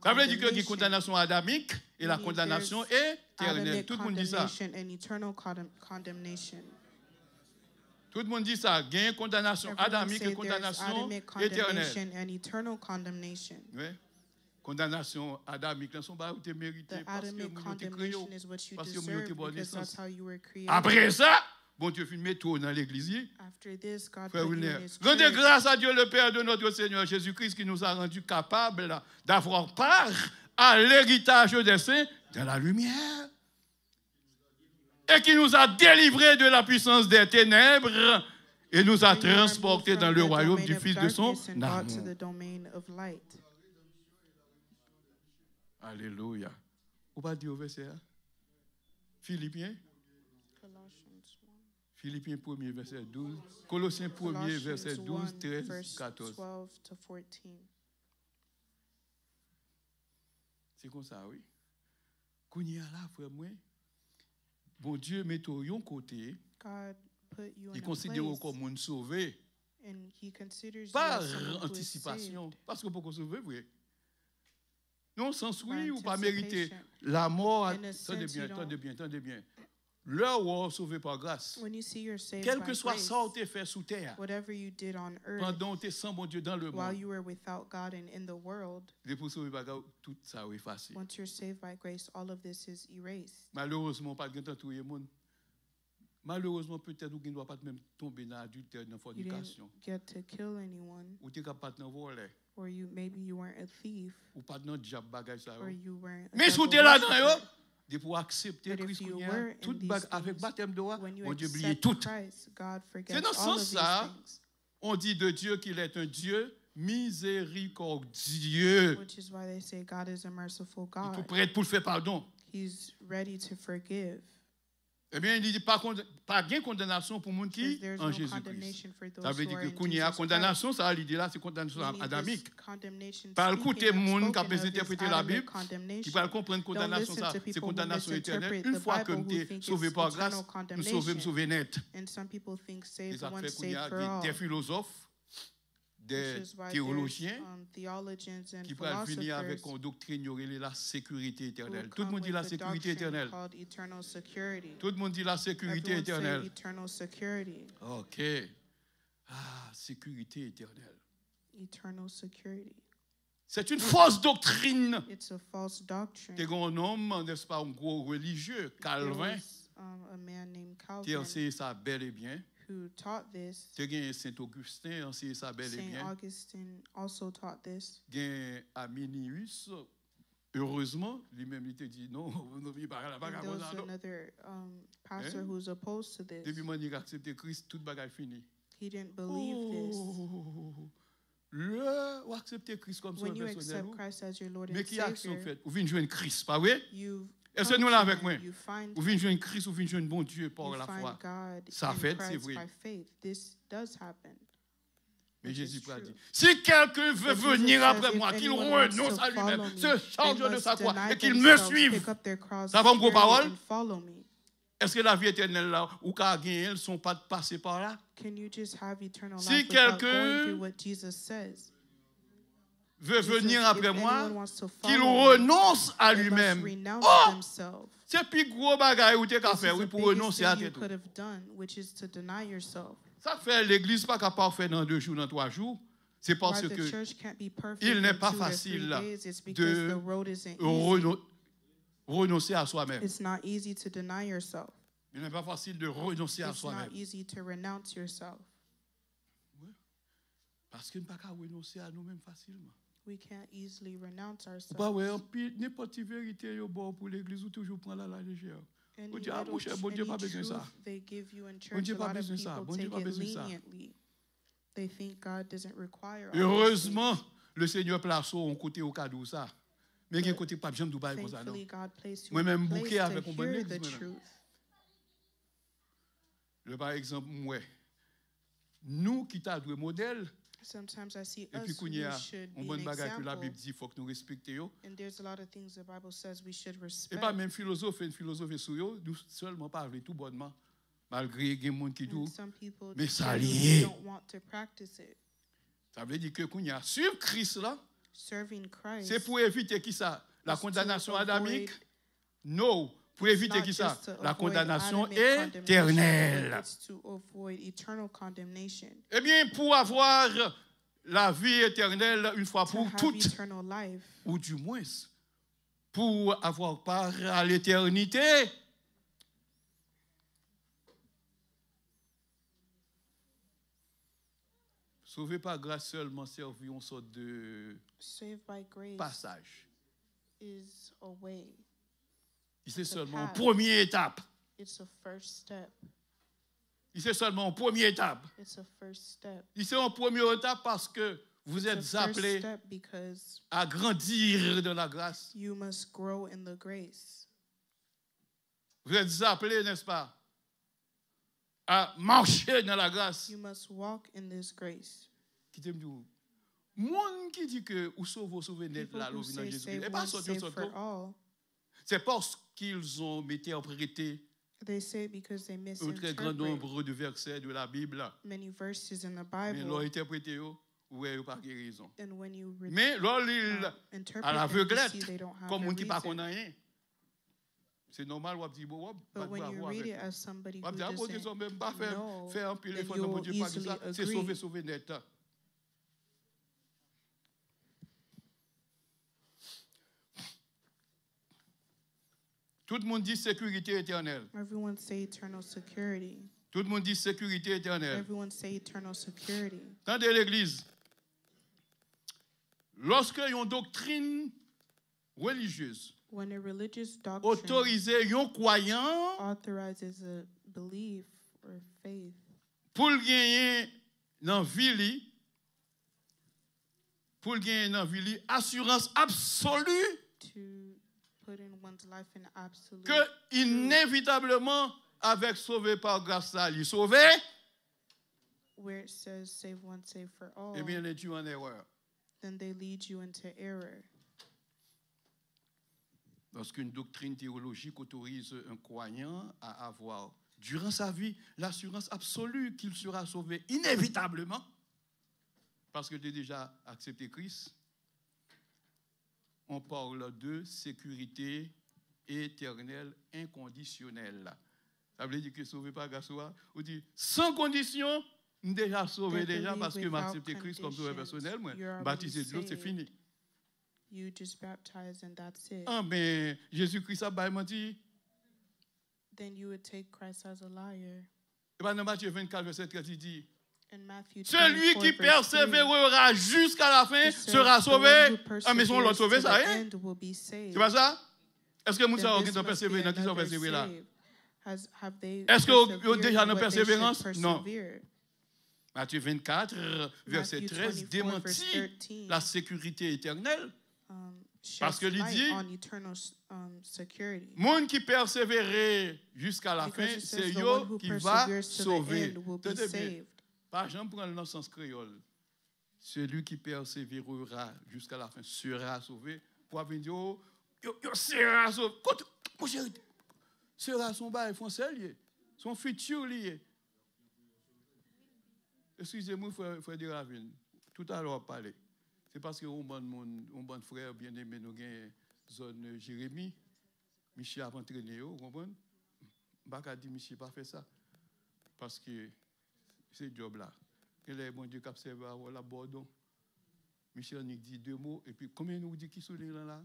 Ça veut dire que la condamnation adamique et la condamnation éternelle. Tout le monde dit ça. Tout le monde dit ça. Il y a une condamnation adamique et condamnation éternelle. Oui. Condamnation adamique, là, sont pas où tu mérité parce que vous êtes créé, parce que vous êtes bonne naissance. Après ça, bon Dieu fait mettre dans l'église. Rendez grâce à Dieu le Père de notre Seigneur Jésus-Christ qui nous a rendus capables d'avoir part à l'héritage des saints dans la lumière et qui nous a délivrés de la puissance des ténèbres et nous a transportés dans le royaume du Fils de son amour. Alléluia. Vous pas dire au verset là? Philippiens 1er, verset 12. Colossiens 1er, verset 12, 13, 14. C'est comme ça, oui. Quand il y a là, frère, moi, bon Dieu met au yon côté, il considère comme un sauvé. Par anticipation. Parce que pour qu'on sauve, oui. Non, sans oui ou pas mériter la mort. Attendez bien. Leur war sauvé par grâce. Quel que soit ça que tu fait sous terre, pendant que tu es sans bon Dieu dans le monde, pour sauver par grâce, tout ça est effacé. Malheureusement, pas de temps tout le monde. Malheureusement, peut-être vous ne doit pas même tomber dans l'adultère, dans la fornication. Ou tu n'es pas dans le volet. Or maybe you weren't a thief. Ou pas dans diable bagage ça. Or you weren't. Mais si tu es là dedans de pour accepter Christ tout avec baptême de roi, mon Dieu oublier tout. C'est dans ce sens ça on dit de Dieu qu'il est un Dieu miséricordieux. which is why they say God is a merciful Il est God. prêt pour le faire pardon. He's ready to forgive. Eh bien, il dit pas gain condamnation pour monde qui There's en no Jésus-Christ. condemnation for Ça those veut who dire are que in quand il y a Jesus Christ. condamnation, ça l'idée là, c'est condamnation Meaning adamique. this condemnation Pas speaking écouter of, monde qui a spoken of interpréter is la Adamic Bible, qui condemnation. va comprendre Don't condamnation listen ça, to c'est people who condamnation éternelle. misinterpret Une the fois que Bible who tu es think sauvé it's par grâce, eternal nous sauvons, nous condemnation. sauvons net. And some people think Et saved ça once, fait qu'il y saved a for all. des philosophes, des Which is why théologiens there's theologians and qui peuvent venir avec philosophers une doctrine, il y aurait la sécurité who éternelle. Tout le come monde dit with la a sécurité doctrine éternelle. called eternal security. Tout le monde dit la sécurité Everyone say éternelle. eternal security. OK. Ah, sécurité éternelle. Eternal security. C'est une fausse doctrine. It's a false doctrine. C'est un homme, n'est-ce pas, un gros religieux, There Calvin, was a man named qui a Calvin enseigné ça bel et bien. who taught this. Il y a Saint-Augustin, a enseigné ça bel et Saint bien. Augustine also taught this. Il y a Arminius, heureusement, lui-même il te dit non, vous n'oubliez pas la And bagarre. there was another pastor who's opposed to this. Depuis que j'ai accepté Christ, toute bagarre fini. He didn't believe this. Ou accepter Christ comme son When you personnel. accept Christ as your Lord Mais and qui action Savior, fait? Vous venez jouer Christ, pas vrai? you Est-ce que come nous to là avec him, moi? you find Vous venez jouer Christ, vous venez jouer bon Dieu par you la find foi. God Ça in fait, c'est Christ vrai. by faith. This does happen. Mais Which Jésus is a true. dit, si quelqu'un veut But Jesus venir says, après if moi, qu'il anyone wants renonce to à lui-même, follow me, se charge they de sa must croix deny et qu'il me themselves, suive. pick up their cross, Ça va me carry parole? it, and follow me. Est-ce que la vie éternelle là, ou qu'à gagner, elles ne sont pas passées par là? Can you just have eternal Si life without quelqu'un going through what Jesus says? Veut Jesus, venir if après anyone moi, wants to qu'il follow me, renonce à they must lui-même. renounce Oh! themselves. C'est plus gros bagaille ou t'es qu'à This faire, is oui, the pour biggest renoncer à thing you tête. could have done, which is to deny yourself. Ça fait l'église pas capable de faire dans 2 jours, dans 3 jours. C'est parce Why the que church can't be perfect il n'est in pas 2 to 3 facile days, it's because de the road isn't easy. renoncer à soi-même. It's not easy to deny yourself. Il n'est pas facile de renoncer à It's not soi-même. easy to renounce yourself. Parce qu'il ne peut pas renoncer à nous-mêmes facilement. We can't easily renounce Bah ouais, ourselves. n'importe quelle vérité yo bon pour l'église ou toujours prendre la légère. Any Bon Dieu, ah, little mon cher, bon Dieu, any pas besoin de ça. truth they give you in Bon church, Dieu, a pas lot of besoin de ça. people Bon Dieu, take pas it besoin de ça. leniently. They think God doesn't require all these Heureusement, things. le Seigneur place au côté au cadeau ça. Mais il y a un côté pas j'aime Dubaï comme ça non. Thankfully, God placed you Moi-même in a bouquet place avec to un bon hear église the maintenant. truth. Par exemple, moi, nous qui t'a doué modèle, Sometimes I see et puis us qu'on y who a should un be bon an bagage que la example, Bible dit, il faut que nous respections. and there's a lot of things the Bible says we should Et respect. pas même philosophe, une philosophie sur eux, nous seulement parler tout bonnement, malgré qu'il y a des gens qui And disent. some people Mais ça genuinely lié. don't want to practice it. Ça veut dire que qu'on y a suivre Christ là, Serving Christ. c'est pour éviter qui ça? La is to condamnation avoid- adamique? Non. Pour éviter not qui ça? just to La avoid condamnation Adamic condemnation, éternelle. but it's to avoid eternal condemnation. Eh bien, pour avoir la vie éternelle une fois To pour have toutes, eternal life, ou du moins, pour avoir part à l'éternité, sauvé par grâce seulement, servi une sorte de saved by grace passage. is a way. C'est The seulement une path. première étape. It's a first step. C'est seulement une première étape. It's a first step. C'est une première étape parce que vous It's a êtes first appelés step because à grandir dans la grâce. you must grow in the grace. Vous êtes appelés, n'est-ce pas, à marcher dans la grâce. You must walk in this grace. Qui t'aime dire, monde qui dit que ou sauver net People là, who l'eau vient say Jésus. save Et pas once, sortir save for all, c'est parce qu'ils ont interprété they say it because they un très grand misinterpret nombre de versets de la Bible. many verses in the Mais l'ont Bible. interprété, ouais, ils n'ont pas raison. And when you Mais l'on interpret à them, you l'aveuglette, see they don't have comme a on qui pas reason. connaît rien. C'est normal, on dit, bon, pas But when you bravo read avec it eux. as somebody On who dit, ah, bon, ils doesn't ont même pas know, fait un pile de then fois, non, bon you'll Dieu, pas dit easily ça. C'est agree. sauver net. Tout le monde dit sécurité éternelle. Everyone say eternal security. Tout le monde dit sécurité éternelle. Everyone say eternal security. Tendez l'église. Lorsque une doctrine religieuse When a religious doctrine autorise un croyant authorizes a belief or faith pour gagner dans vie li, pour gagner dans vie li, assurance absolue to put in one's life in absolute que inévitablement avec sauvé par grâce à lui sauvé, where it says save one, save for all, eh bien, tu en erreur. then they lead you into error. Lorsqu'une doctrine théologique autorise un croyant à avoir, durant sa vie, l'assurance absolue qu'il sera sauvé inévitablement, parce que tu as déjà accepté Christ, on parle de sécurité éternelle inconditionnelle. Ça veut dire que sauvé par grâce, on dit sans condition, déjà sauvé déjà parce que j'ai accepté Christ comme sauveur personnel, moi, baptisé de l'eau, c'est fini. You just baptize and that's it. Ah, mais Jésus-Christ a menti. Then you would take Christ as a liar. Et bien, dans Matthieu 24, verset 13, il dit, In Matthew celui 24, qui verse 3, persévérera jusqu'à la fin it says, sera "The one sauvé. who Ah, mais si on l'a perseveres sauvé, to ça, the hein? end will be saved." C'est pas ça? Est-ce que Then Moussa this a must persévéré? be Qui sont another persévérés là? save. Have they Est-ce que vous persevered déjà in dans what they should persévérance? Non. persevere? Matthieu 24, verset Matthew 13, 24, verse démentit 13, la sécurité éternelle. sheds Parce que il light dit, on eternal security. monde qui persévérait jusqu'à la fin, Because it c'est says the eux one who qui va perseveres to the sauver. end will be Tenez bien. saved. Pas j'en prends le sens créole. Celui qui persévérera jusqu'à la fin sera sauvé. Pour venir dire, oh, yo sera sauvé. Mon chéri, sera son bail français lié, son futur lié. Excusez-moi, frère de Ravine. Tout à l'heure, parler. C'est parce que un bon frère bien aimé, nous avons zone Jérémie. Michel a entraîné, vous comprenez? Baka dit, Michel n'a pas fait ça. Parce que c'est le job là. Et là, bon Dieu qui observe à la Bordeaux. Michel nous dit 2 mots. Et puis, combien nous dit qui sont là?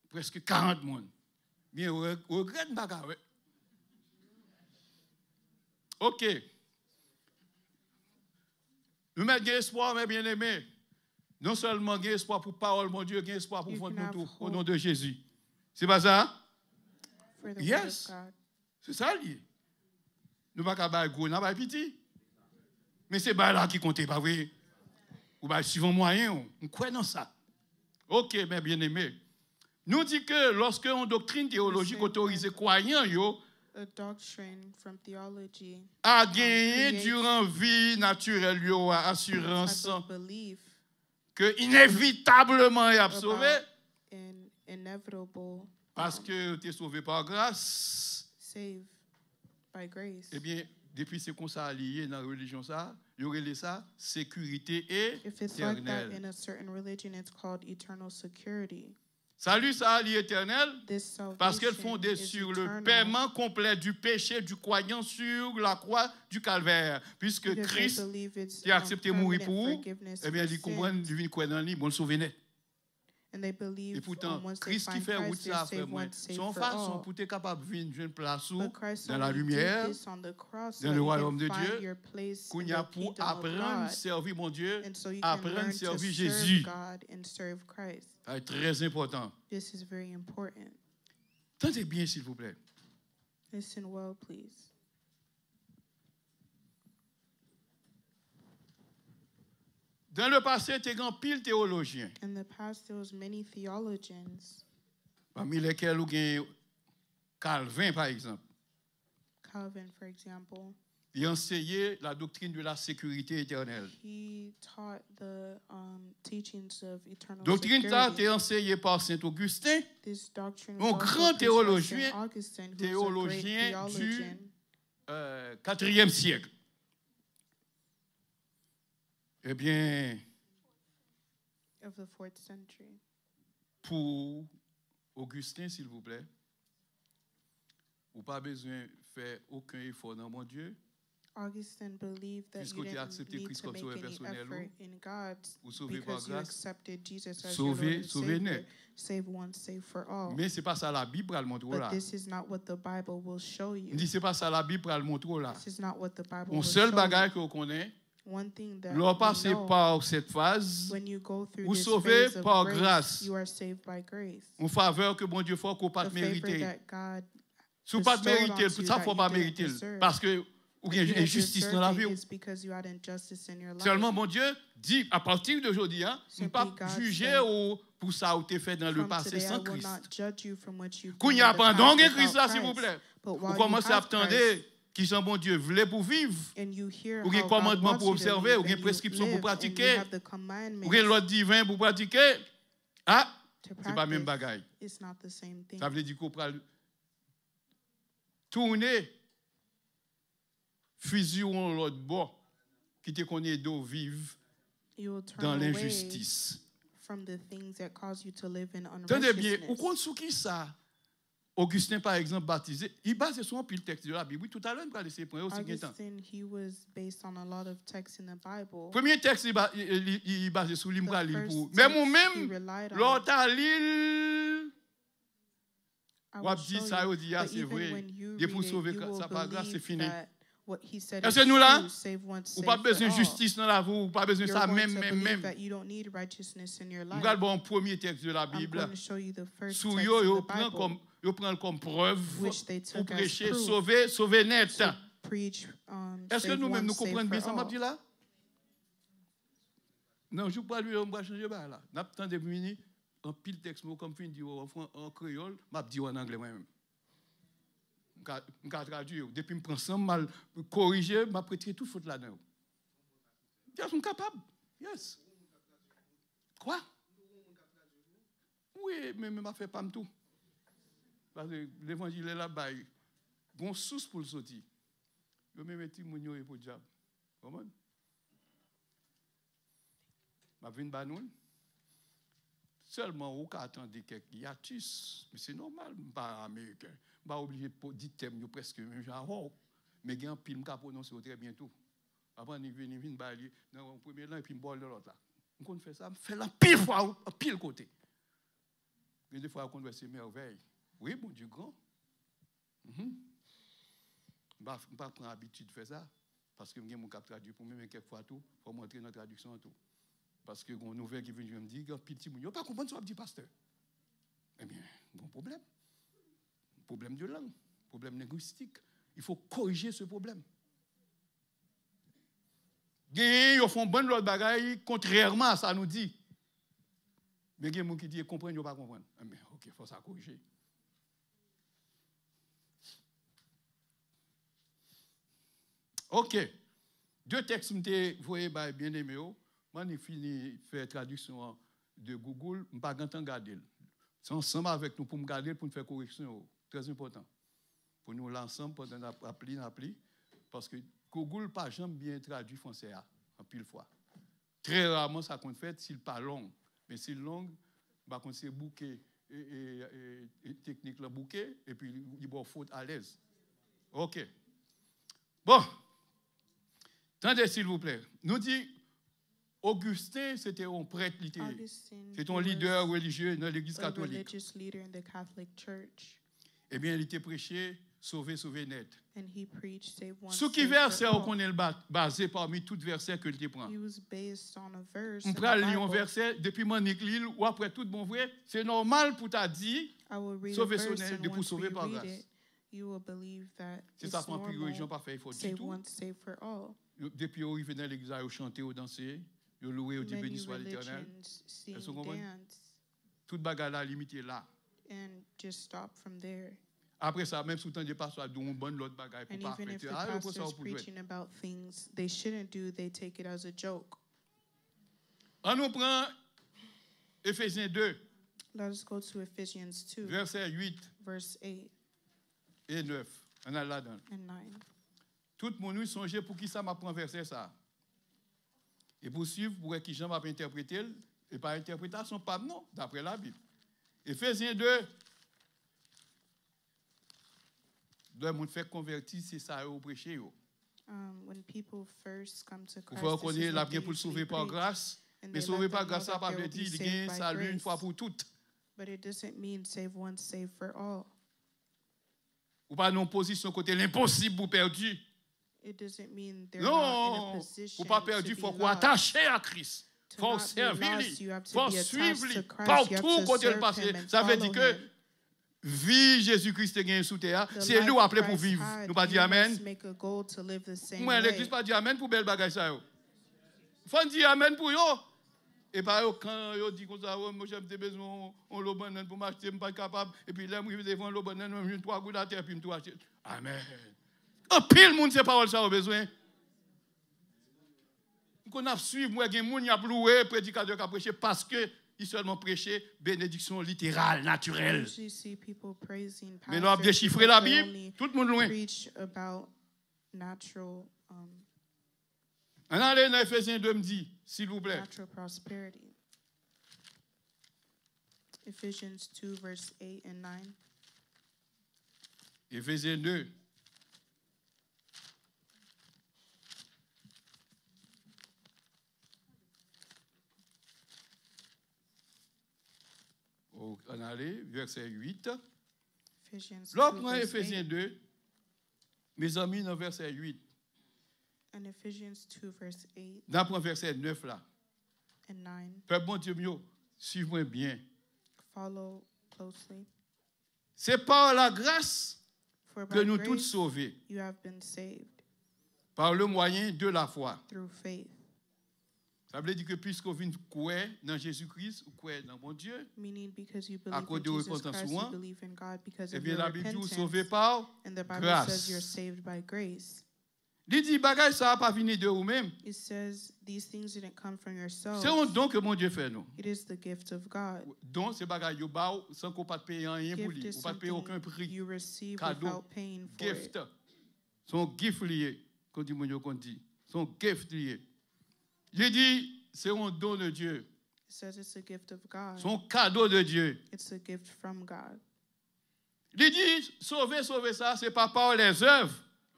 Presque 40 personnes. Bien, on regrette Baka, ouais. OK. Nous mettons espoir, mes bien-aimés. Non seulement gain espoir pour parole, mon Dieu, gain espoir pour You fondre can tout have au hope. nom de Jésus. C'est pas ça? For the Yes. word of God. C'est ça lié. Nous ne pouvons pas faire gros, nous pas petit. Mais c'est là qui compte, pas vrai? Ou bien suivant moyen, on croit dans ça. OK, mes bien-aimés. Nous dit que lorsque une doctrine théologique autorise croyants, yo, A doctrine from theology a gagné durant vie naturelle, yo, assurance type of belief que inévitablement il a sauvé about an inevitable parce que tu es sauvé par grâce. save by grace. Eh bien, depuis c'est comme ça lié dans la religion ça, il y aurait ça sécurité If it's like that éternelle. in a certain religion, it's called eternal security. Salut ça lié éternel This parce qu'elle salvation fondée is sur le eternal paiement complet du péché du croyant sur la croix du calvaire, puisque because they Christ believe it's qui a accepté de mourir permanent pour vous, forgiveness eh bien for il comprend sins. du vin croire dans lui, bon le souvenir. And they believe Et pourtant, once they Christ qui find fait route Christ, they're ça, frère saved moi, once, saved son for façon all. pour être capable de venir une place But Christ dans la only lumière, did this on the cross so dans that le you royaume de can find Dieu, your place qu'on in y a the pour kingdom of apprendre à God. servir mon Dieu, And so you can apprendre à learn to servir serve Jésus. God and serve Christ. C'est très important. This is very important. Tentez bien, s'il vous plaît. Listen well, please. Dans le passé, tu as pile théologien, In the past, there was many theologians, parmi lesquels vous avez Calvin, par exemple. Calvin, for example. Il enseignait la doctrine de la sécurité éternelle. He taught the teachings of eternal Doctrine ça security. est enseignée par Saint Augustin, This doctrine un was also grand preached by théologien- Saint Augustine, who was a great théologien theologian du IVe siècle. Eh bien, of the 4th century. pour Augustin, s'il vous plaît, vous n'avez pas besoin de faire aucun effort dans mon Dieu. Augustine believed that Puisque you tu as didn't accepté need Christ to comme make sauveur any personnel, effort in God vous sauvez par because you grâce, accepted Jesus as sauvé, your Lord and sauvé Savior. net. Save one, save for all. Mais ce n'est pas ça la Bible, elle montre But là. this is not what the Bible will show you. Il dit, ce n'est pas ça la Bible, elle montre là. This is not what the Bible Mon will seul show bagage you. que vous connaissez, One thing that l'on we passe know, par cette phase, when you go through vous this sauvez phase of par grace, grâce. you are saved by grace. une faveur que mon Dieu fait qu'on ne peut pas The favor mériter. that God Si vous ne pas bestowed mériter, onto pour you ça, il that ne faut you pas didn't mériter. deserve. Parce que ou bien You injustice dans la vie. deserve it, it's because you had injustice in your life. Seulement, mon Dieu dit, à partir d'aujourd'hui, je ne Simply pas God juger said, pour ça où tu fait dans le From passé today, I sans will Christ. not judge you from what you've Quand done il y a in the pendant past que Christ là, without s'il vous Christ. plaît, But vous while you commencez à have attendre Christ, qui sont bon Dieu voulait pour vivre, and you hear ou bien how God commandement pour wants you to observer, live, ou bien and you prescription pour live, and you pratiquer, have the ou commandments bien l'ordre divin pour pratiquer, ah, to c'est pas même practice, bagaille. it's not the same thing. Ça veut dire qu'on peut tourner, fusil ou l'autre bord, qui te connaît d'eau vive You will turn dans away l'injustice. from the things that cause you to live in Tenez bien, ou unrighteousness. compte sur qui ça? Augustin, par exemple, baptisé, il base sur un pile texte de la Bible. Oui, tout à l'heure, on va laisser point aussi temps. Augustine, he was based on a lot of texts in the Bible. Premier texte, il base sur l'imbre The lire pour. first Mais text he moi-même, relied on. l'autre à l'île, I ou will dit show ça, you, ou dit, ah, but c'est even vrai. when you Et pour read it, sauver you will ça par grâce, c'est believe fini. that what he said Est-ce is que nous là? true, save once, Ou save pas for besoin de all. justice dans la vie, ou pas besoin de You're ça, going même, to même, believe même. that you don't need righteousness in your life. Regarde bon premier texte de la I'm Bible. going to show you the first Sous text yo, in yo the prend Bible comme preuve which they pour took as prêcher, proof sauver net. to preach Est-ce que save nous-mêmes once, nous save comprenons bien for ça, m'a all. dit là? Non, je ne vais pas lui, on va changer là. N'a pas de minutes, un pile texte, comme fin dit en créole, m'a dit en anglais moi-même. Je vais traduire. Depuis que je prends ça, mal corriger, m'a prêté toute faute là-dedans. Ils sont capables. Yes. Quoi? Oui, mais je ne fais pas tout. Parce que l'évangile est là-bas. Il y a une source pour le sortir. Je me mets mon et pour le diable. Comment? Je viens de Banoun. Seulement, on attend quelques hiatus. Mais c'est normal, je ne suis pas américain. Je ne suis pas obligé de dire thème presque même genre. Mais il y a un pile qui a prononcé très bientôt. Avant, il vient de dans le premier là et puis il boit de l'autre là. On fait ça, on fait la pile fois, à pile côté. Et des fois, on fait ces merveilles. Oui, mon Dieu grand. Je ne vais pas prendre l'habitude de faire ça. Parce que je vais traduire pour moi, mais quelquefois tout, il faut montrer notre traduction tout. Parce que une nouvelle qui vient me dire, petit moun, yo pas comprendre ce que dit pasteur. Eh bien, bon problème. Problème de langue, problème linguistique. Il faut corriger ce problème. Ils font bonne l'autre bagaille contrairement à ça nous dit. Mais il y a des gens qui disent comprendre, ils pas comprendre. Eh bien, ok, il faut ça corriger. Ok. Deux textes que vous voyez bien aimé. Moi, j'ai fini de faire traduction de Google, je ne vais pas regarder. C'est ensemble avec nous pour me garder, pour nous faire correction. Très important. Pour nous l'ensemble, pour nous appeler. Parce que Google n'a pas jamais bien traduit français en pile fois. Très rarement, ça compte fait s'il n'est pas long. Mais s'il est long, c'est bouquet et technique le bouquet, et puis il va faute à l'aise. OK. Bon. Attendez, s'il vous plaît. Nous dit Augustin, c'était un prêtre littéraire. C'était un leader religieux dans l'Église catholique. Eh bien, il était prêché, sauver net. Ce qui verset, on est basé parmi tous les versets que il prend. On prend un verset, depuis mon église, ou après tout bon vrai, c'est normal pour ta dire, sauver net, de pour sauver par grâce. C'est ça qu'on prie religion pas fait, il faut du tout. Depuis qu'on arrive dans l'église, on chanter, on danser. Yo loué, dit béni soit l'Éternel. Est-ce que vous comprenez? Toute bagarre là limitée là. Après ça, même si vous n'avez pas soit d'une bonne l'autre bagarre pour pas faire. Ah, le ça pour jouer. On nous prend Éphésiens 2. Let us go to Ephesians 2. Verset 8. Verse 8 et 9. On a là-dedans. and 9. Tout le monde songe pour qui ça m'a pris verset ça. Et pour suivre, pour qui Jean va interpréter, et par interprétation, pas non, d'après la Bible. Éphésiens 2, le monde fait convertir, c'est ça au prêcher. When people first come to Christ, il faut connaître la bien pour le sauver par grâce. Mais sauver par grâce, ça ne veut pas dire qu'il gagne salut une fois pour toutes. But it doesn't mean save once, save for all. Ou pas non position côté l'impossible ou perdu. It doesn't mean they're not in a position pour pas perdu, il faut qu'on attache à Christ. Il faut servir lui. Il faut suivre lui. Partout côté le passé. Ça veut dire que vie Jésus-Christ gagne sous terre, The c'est life lui appelé pour Christ vivre. had, Nous pas you dire amen. must make a goal to live the same Moi, l'église way. pas dire amen pour belle bagaille ça yo. Faut dire amen pour yo. Et pas yo quand yo dit comme ça, moi j'ai besoin on l'eau banane pour m'acheter, me pas capable et puis là moi devant l'eau banane, je trois gouttes à terre puis me tout acheter. Amen. En pile monde c'est parole ça au besoin. Qu'on a suivi moi gen moun y a loué prédicateur qui a prêché parce que il seulement prêché bénédiction littérale, naturelle. Usually see people praising Mais nous avons pastors déchiffré la because they Bible, only tout le monde loin. preach about natural, On allait dans Ephésiens 2 me dit, s'il vous plaît. natural prosperity. Ephesians 2 verse 8 and 9. Ephésiens 2. On allait, verset 8. Ephesians 2 L'autre, verse Ephésiens 8 2, mes amis, dans verset 8. and Ephesians 2 verse 8 Dans le verset 9 là. and 9. Peuple bon Dieu, mieux, suivez-moi bien. Follow closely. C'est par la grâce For que by nous tous grace sauvés, you have been saved par le moyen de la foi. through faith. Ça veut dire que puisqu'on vient croire dans Jésus-Christ, ou croire dans mon Dieu, Meaning because you à believe cause in de Jesus repentance Christ, souvent, you believe in God because eh of bien your la Bible dit, repentance. sauvé par And the Bible grâce. says you're saved by grace. Il dit, bagage, ça n'a pas fini de vous-même. It says these things didn't come from yourself. C'est un don que mon Dieu fait, nous. It is the gift of God. Don, c'est bagage, yo ba ou, sans qu'on pas payer rien pour Gift lui. is Ou pas payer aucun something prix. you receive Cadeau, without paying for Gift. it. Son gift lié. Qu'on dit, mon Dieu, qu'on dit. Son gift lié. Il dit, c'est un don de Dieu. It says it's a gift of God. Son cadeau de Dieu. It's a gift from God. Il dit, sauver ça, c'est pas par les œuvres,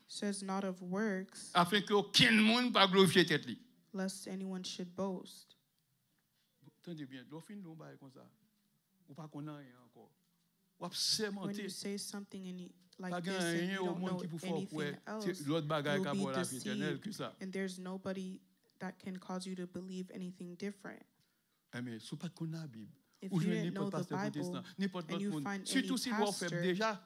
It says not of works, afin qu'aucun monde ne pas glorifier tête li. lest anyone should boast. Attendez bien, l'on fin nous bail comme ça. Ou pas qu'on a rien encore. Ou When sémenter. you say something and you, like Pas this and rien you au don't monde know qui pour faire anything ouais. else, C'est l'autre bagaille you'll qu'a be pour la vie éternelle que deceived. ça. And there's nobody that can cause you to believe anything different. Mais sous pas qu'on a la Bible. If Ou you je didn't know n'importe the pasteur Bible, protestant, n'importe and l'autre you monde. find Surtout any si vous faites pastor, déjà.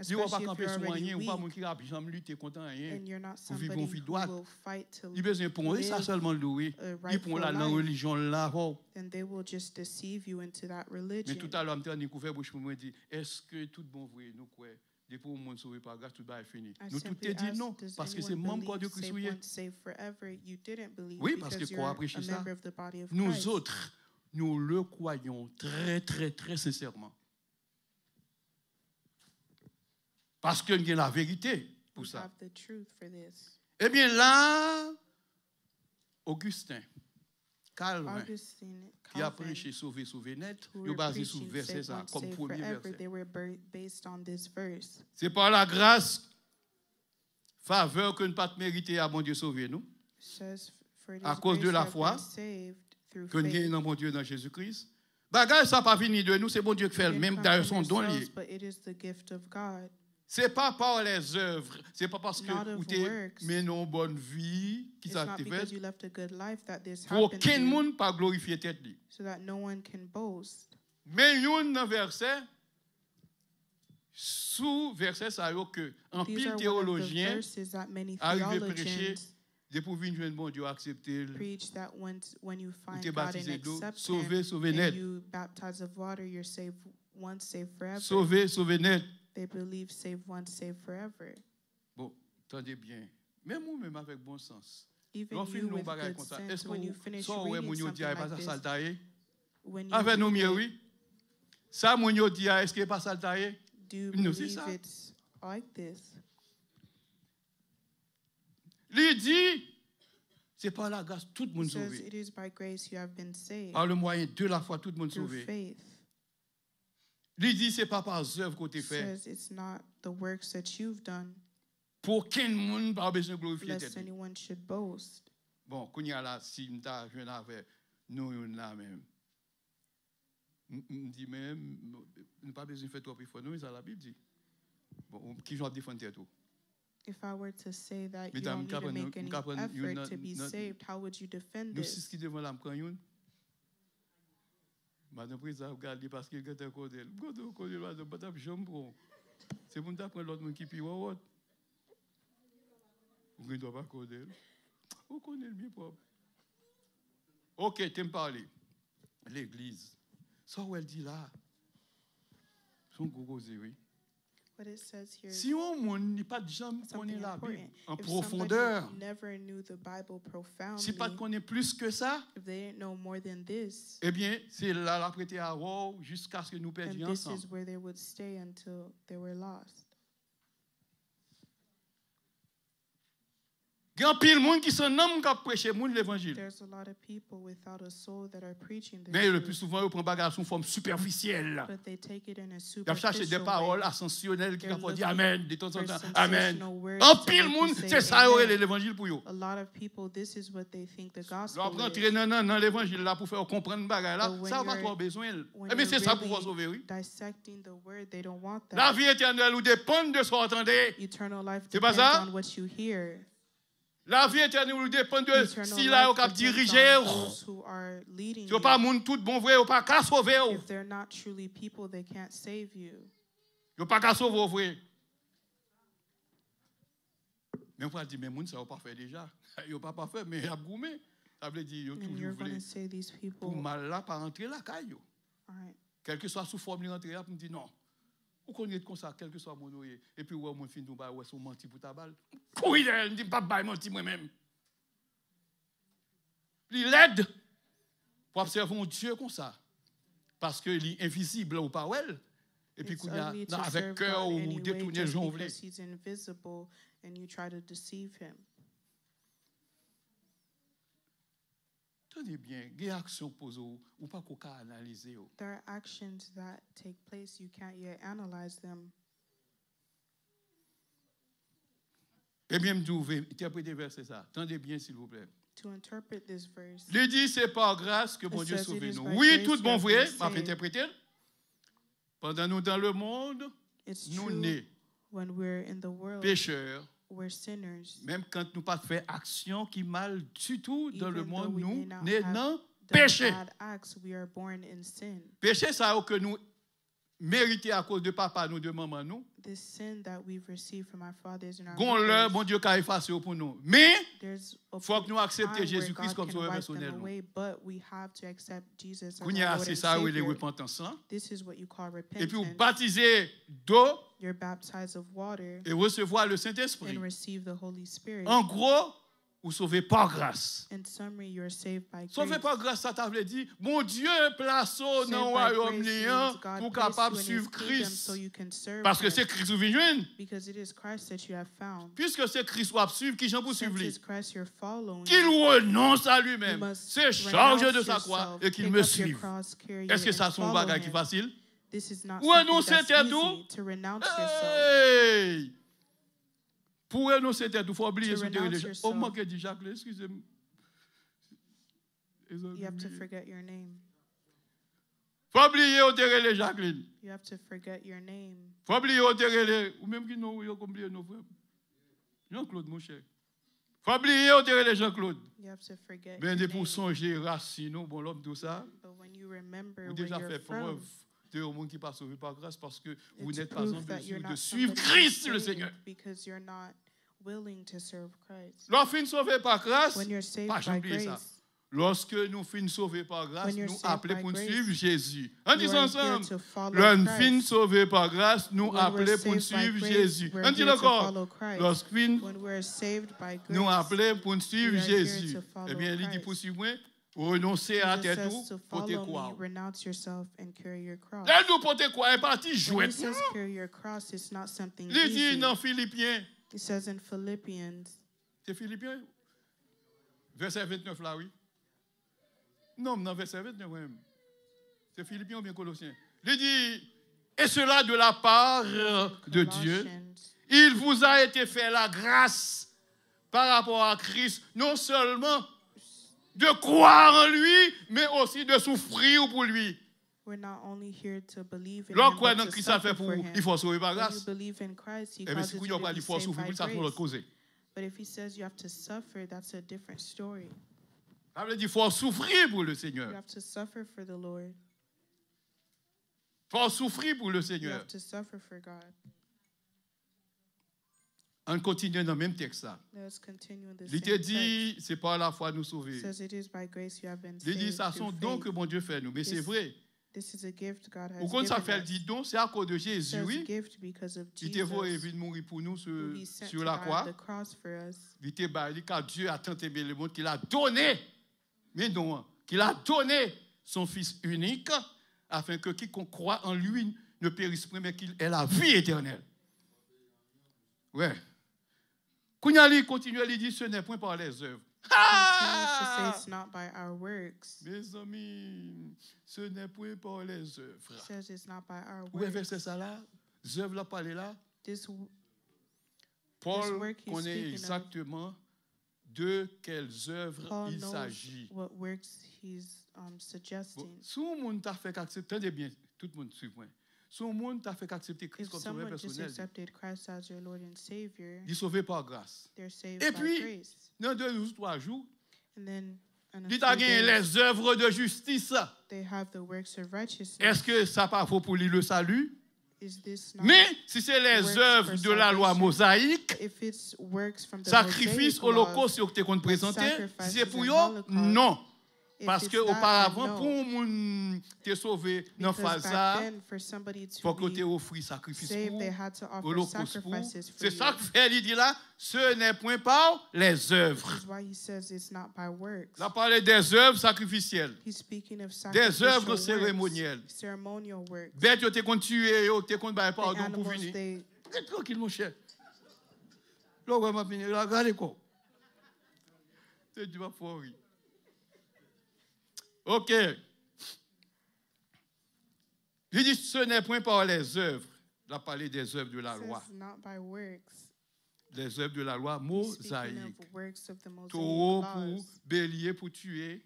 Si vous especially pas if camper you're sur already rien, ou pas mon weak, qui a jamais lutter contre rien. and you're not Pour vivre somebody une vie who droite. will fight to Il besoin pour eux, ça live seulement louer. a Il pour la rightful life, religion là. then they will just deceive you into that Mais religion. tout à l'heure, je me couvert bouche pour me dire, est-ce que tout bon vrai nous croit depuis le monde sauvé par grâce tout va fini. I Nous tout simply te dit asked, non does parce que c'est anyone même corps de believe Christ. save Oui, once, save forever? You didn't believe Oui, parce que because quoi you're après a ça, member of the body of nous Christ. autres, nous le croyons très, très, très sincèrement. Parce qu'il y a la vérité pour We ça. have the truth for this. Eh bien là, Augustin, Calvin, Augustine, qui a Calvin, prêché sauver, sauver net, who il were basé sur preaching verset save ça, once, comme save premier forever, verset. they were based on this verse. C'est par la grâce, faveur que nous ne pas mériter à mon Dieu sauver nous, It says, for it à is cause de grace la you have foi, been saved through que nous faith. gagnons dans mon Dieu, dans Jésus-Christ. Bagage, ça n'a pas fini de nous, c'est bon Dieu qui fait It le didn't même, come d'ailleurs from son don lié. yourselves, but it is the gift of God. C'est pas par les œuvres, c'est pas parce que Not of vous t'es works. mené une bonne vie qui It's ça not t'est because fait, you left a good life that this pour happened to aucun you, monde pas glorifier tête li. so that no one can boast. Mais il y a un verset, sous verset ça y est que en These pile are one of the théologien verses that many arrivé prêcher theologians depuis pour venir bon Dieu accepter preach that when you ou find t'es God and baptisé d'eau, accept sauvé, sauvé Him, net, and you baptize of water, you're saved once, saved forever. sauvé, sauvé net. They believe saved once, saved forever. Bon, attendez bien. Même ou même avec bon sens. Even L'on you finit nos with bagages good comme ça. sense, Est-ce when you que finish ça ouais reading mon yo dit something pas like ça this, saltailler? when you Avec nous read mieux it, oui. Ça mon yo dit est-ce que pas saltailler? do you Non, c'est believe ça. it's like this? Il dit c'est par la grâce tout le monde It says, sauvé. it is by grace you have been saved Par le moyen de la foi tout le monde through sauvé. faith. Il dit c'est pas par œuvre qu'on It t'est fait. says it's not the works that you've done, Pour qu'un monde pas besoin de glorifier lest tête. anyone should boast. Bon, qu'on y a là si m'ta jeune avec nous là même. Me dit même nous pas besoin de faire trop effort. Nous ça la Bible dit. Bon, qui j'en défendre tête tout. If I were to say that you Mesdames, don't need to make nous any capable- effort to be saved, how would you defend Nous six this? qui devant là me prend une. Madame Président, regardez parce qu'il est un codel. Quand on connaît madame, madame, j'aime bon. C'est pour nous apprendre l'autre monde qui pire ou autre. Vous ne doit pas codel. Vous connaissez le mieux propre. Ok, tu me parles. L'église. Ça, où elle dit là. Son gros oui. What it says here Si on n'est pas de gens qui connaît la Bible en if profondeur, somebody never knew the Bible profoundly, si pas de connaît plus que ça, if they didn't know more than this, eh bien, c'est là la prêter à wow jusqu'à ce que nous then perdions this ensemble. is where they would stay until they were lost. Il y a pile monde qui sont nomme qui prêcher monde l'évangile. There's a lot of people without a soul that are preaching the Mais le truth, plus souvent, ils prennent bagage sous forme superficielle. but they take it in a Ils cherchent des superficial paroles way. ascensionnelles qui They're vont dire looking Amen de temps en for temps. Amen. sensational words En to pile make you monde, say c'est ça amen. l'évangile pour eux. A lot of people, this is what they think the Leur gospel rentrer is. dans l'évangile là pour faire comprendre bagage là, But when ça n'a pas you're- trop besoin. When Eh bien, you're c'est ça pour vous really sauver, oui. dissecting the word, they don't want La that. vie éternelle, vous dépend de ce que vous entendez. Eternal life C'est pas depends ça? on what you hear. La vie éternelle, vous dépend de Eternal si là, vous life cap depends diriger. on those who are leading Si vous pas you. moun tout bon vrai, vous pas qu'à sauver. If they're not truly people, they can't save you. Vous pas qu'à sauver vrai. Mais on va dire mais moun ça pas fait déjà. Ils pas fait mais a goumé. Ça veut dire yo And toujours you're going voulu to say these people, pour mal là pas rentrer la caillou. all right, Quel que soit sous forme de rentrer là pour me dire non. Vous connaissez comme ça quel que soit mon oeil et puis ouais mon fin nous ba ouais son menti pour ta balle. Oui, elle dit pas bail menti moi même. Il l'aide pour observer un Dieu comme ça. Parce qu'il est invisible ou pas elle. Et puis it's qu'on a ugly to avec serve cœur God ou anyway détourner le just gens voulez. because he's invisible and you try to deceive him. Tenez bien, il y a des actions posées ou pas qu'on peut analyser. There are actions that take place, you can't yet analyze them. Eh bien, je vais interpréter verset ça. Tendez bien, s'il vous plaît. To interpret this verse, Il dit, c'est par grâce que bon It Dieu says, sauve "It is nous. by Oui, grace tout you bon have vrai, been m'a saved." interprété. Pendant nous dans le monde, it's nous true nés when we're in the world, pécheurs, we're sinners. même quand nous pas fait action qui mal du tout dans le Even monde, though we nous may not nés have dans done péché. bad acts, we are born in sin. Péché ça que nous méritons à cause de papa nous, de maman nous. This sin that we've received from our fathers and our Gon l'heure, mothers, bon Dieu qu'a effacé pour nous. Mais there's a faut que nous acceptions time where Jésus-Christ God comme can sauveur wipe personnel. them away, but we have to accept Jesus as Qu'on y a our Lord c'est and ça où il est Savior. repentance. Hein? This is what you call Et puis vous repentance. baptisez d'eau You're baptized of water et recevoir le Saint-Esprit. and receive the Holy Spirit. En gros, vous sauvez par grâce. In summary, you're saved by Sauvé grace. par grâce, ça t'avait dit, mon Dieu place Saved dans le by royaume grace liant means God pour placed capable you in suivre His kingdom Christ. so you can serve Parce que Him. c'est Christ ou vient. Because it is Christ that you have found. Puisque c'est Christ ou suivre, qui j'en pour Since suivre lui? it's Christ you're following, Qu'il renonce à you lui-même, must se charge renounce de sa croix yourself, et qu'il pick me up your suive. cross, carry Est-ce que it, ça and son follow bagage qui Him. facile? This is not Renoncer something that's tête tout. easy to renounce yourself. Hey! Pour renoncer tête, il faut oublier To ce renounce religion. yourself. Oh, moi qui dit Jacques, excusez-moi. You have to forget your name. Faut oublier au terre Jacqueline. You have to forget your name. Faut oublier au terre ou même qui nous yo oublier nos frères. Jean-Claude mon cher. Faut oublier au terre Jean-Claude. You have to forget Ben your de pour name. songer racine bon l'homme tout ça. But when you remember Vous where déjà you're fait from, preuve de au monde qui pas sauvé par grâce parce que vous it's n'êtes pas en proof that you're mesure de not suivre somebody who's Christ le saved Seigneur. because you're not willing to serve Christ. Lorsque sauvé par grâce, When you're saved pas by j'oublie ça. grace, Lorsque nous finissons sauvés par grâce, When you're nous saved appelons by pour grace, suivre Jésus. On dit you are ensemble. here to follow Lorsque nous Christ. finissons sauvés par grâce, nous When we're appelons pour saved by suivre grace, Jésus. we're On dit here to encore. follow Christ. Lorsque nous When we're saved by nous grace, appelons pour suivre we are here Jésus. to follow Eh bien, il dit Christ. pour suivre moi, renoncer à Jesus tête says to tout, pour te follow croire. me, renounce yourself and carry your cross. Là, nous pour te croire, est parti When jouer. he says carry your cross, it's not something Il dit easy. dans Philippiens, It says in Philippians, c'est Philippiens, verset 29 là, oui. Non, dans verset 29 même. C'est Philippiens ou bien Colossiens. Il dit, et cela de la part de Dieu. Colossians, Il vous a été fait la grâce par rapport à Christ, non seulement de croire en lui, mais aussi de souffrir pour lui. we're not only here to believe in L'autre him, croit but dans to Christ, ça fait suffer pour for him. il faut sauver par When you grâce. believe in Christ, he Eh bien, si causes vous you dites to qu'il be faut saved souffrir, by ça c'est l'autre grace. cause. But if he says you have to suffer, that's a different story. Ça veut dire qu'il faut souffrir pour le You Seigneur. have to suffer for the Lord. faut souffrir pour le You Seigneur. have to suffer for God. On continue dans le même texte là. Let's continue in the Il te same dit, c'est par la foi nous text. sauver. It says it is by grace you have been Il dit, saved ça sont through dons que faith. bon Dieu fait nous. Mais c'est This- vrai. This is a gift God has Au compte ça given fait us. dit don, c'est à cause de It Jésus, says oui. gift because of Il te faut Jesus, venir mourir pour nous who he sent sur to la die on croix. the cross for us. Il te dit car Dieu a tant aimé le monde qu'il a donné, mais non, qu'il a donné son Fils unique, afin que quiconque croit en lui ne périsse point, mais qu'il ait la vie éternelle. Ouais. Kounyali continue à lui dire, ce n'est point par les œuvres. Continues to say it's not by our works. Mes amis, ce n'est point par les It œuvres. says it's not by our Où est works. verset ça là? Les œuvres là, parlé là. This Paul work he's connaît speaking of, exactement de quelles œuvres Paul il knows s'agit. what works he's Bon, suggesting. si le monde t'a fait accepter, attendez bien, tout le monde suit moi. Si le monde t'a fait accepter Christ If comme sauveur someone just personnel, accepted Christ as your Lord and Savior, il est sauvé par grâce. they're saved Et by puis, grace. dans 2 ou 3 jours, And then on a il t'a few gagné days, les œuvres de justice. they have the works of righteousness. Est-ce que ça pas faut pour lui le salut? Is this not Mais si c'est les works œuvres for de la loi salvation? mosaïque, If it's works from the sacrifice, Mosaic laws, holocauste, que tu comptes présenter, sacrifices si c'est pour and eux, holocaust, non. if Parce it's que that, auparavant, then no. pour moun te sauver dans Because phase back ça, then, for somebody to faut que tu be offres sacrifice saved, pour, they had to offer holocauste pour. sacrifices for C'est you. ça que fait, il dit là, ce n'est point par les This œuvres. is why he says it's not by works. Là, parler des œuvres sacrificielles, He's speaking of des sacrificial œuvres works, cérémonielles. ceremonial works. Bête, tu t'es tué, tu t'es bailler The pardon pour animals, finir. they Reste tranquille, mon cher. Là, on va finir. Là, regardez quoi. C'est du oui. OK. Il dit, ce n'est point par les œuvres. Il a parlé des œuvres de la loi. says not by works. Les œuvres de la loi He's mosaïque. speaking of works of the Mosaic Taureau pour laws. bélier pour tuer.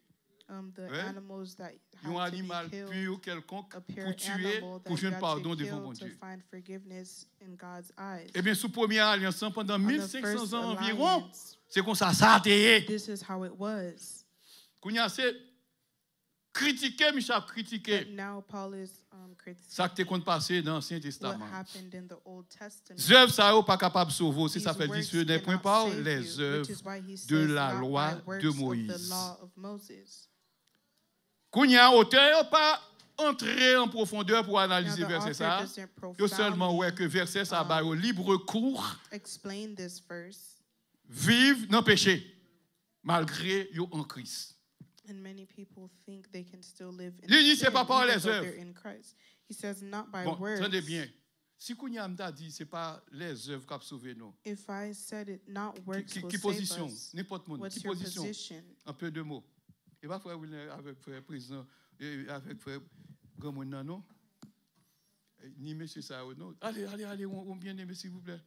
The Ouais. animals that Un had to animal be killed, pur quelconque a pure pour tuer, animal pour that jeune you had pardon to devant kill mon to Dieu. find forgiveness in God's eyes. Eh bien, sous première alliance, pendant On the 1500 first ans environ, alliance, c'est comme ça a été. this is how it was. Kounya, c'est critiquer, Michel, critiquer. But now Paul is Ça que tu comptes passer dans l'Ancien what Testament. happened in the Old Testament. Les œuvres, ça n'est pas capable de sauver. C'est These ça fait dire works ce n'est point cannot par save les you, which œuvres is why he de says la not loi by works de of the Moïse. law of Moses. Kounya, auteur n'a pas entré en profondeur pour Now analyser the verset author ça. doesn't Il seulement ouais que profoundly verset ça va au libre cours, explain this verse, vivre dans le péché malgré yo en Christ. and many people think they can still live in Il dit, c'est sin pas par even les though œuvres. they're in Christ. He says not by Bon, works. attendez bien. Si Kounya m'a dit c'est pas les œuvres qui ont sauvé nous. If I said it, not works will Qui save position? us. N'importe monde. What's Qui your position? position? Un peu de mots. Et pas frère Wilner avec frère président et avec frère Gamon non. Ni monsieur ça non. Allez, on bien aimé s'il vous plaît.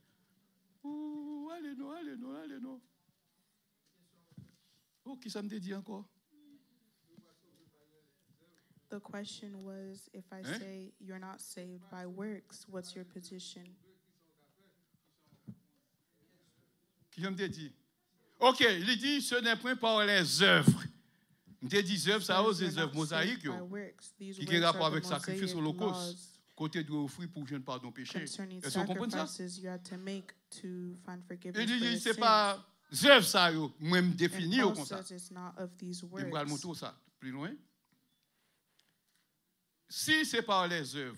Ouh, allez non. Oh, qui ça me dit encore? The question was, if I say you're not saved by works, what's your position? Qui me dit? OK, il dit ce n'est point par les œuvres. Il dit des œuvres, ça ose Says des you're œuvres not saved mosaïques by works. These qui ont works rapport are the avec sacrifice Mosaic holocauste. laws Côté doit offrir pour jeune pardon péché. concerning Est-ce que vous comprenez ça? sacrifices you had to make to find forgiveness Il for your dit c'est sins. pas œuvres ça yo, moi me définir And Paul comme ça. says it's not of these Il me va le works. montrer ça plus loin. Si c'est par les œuvres,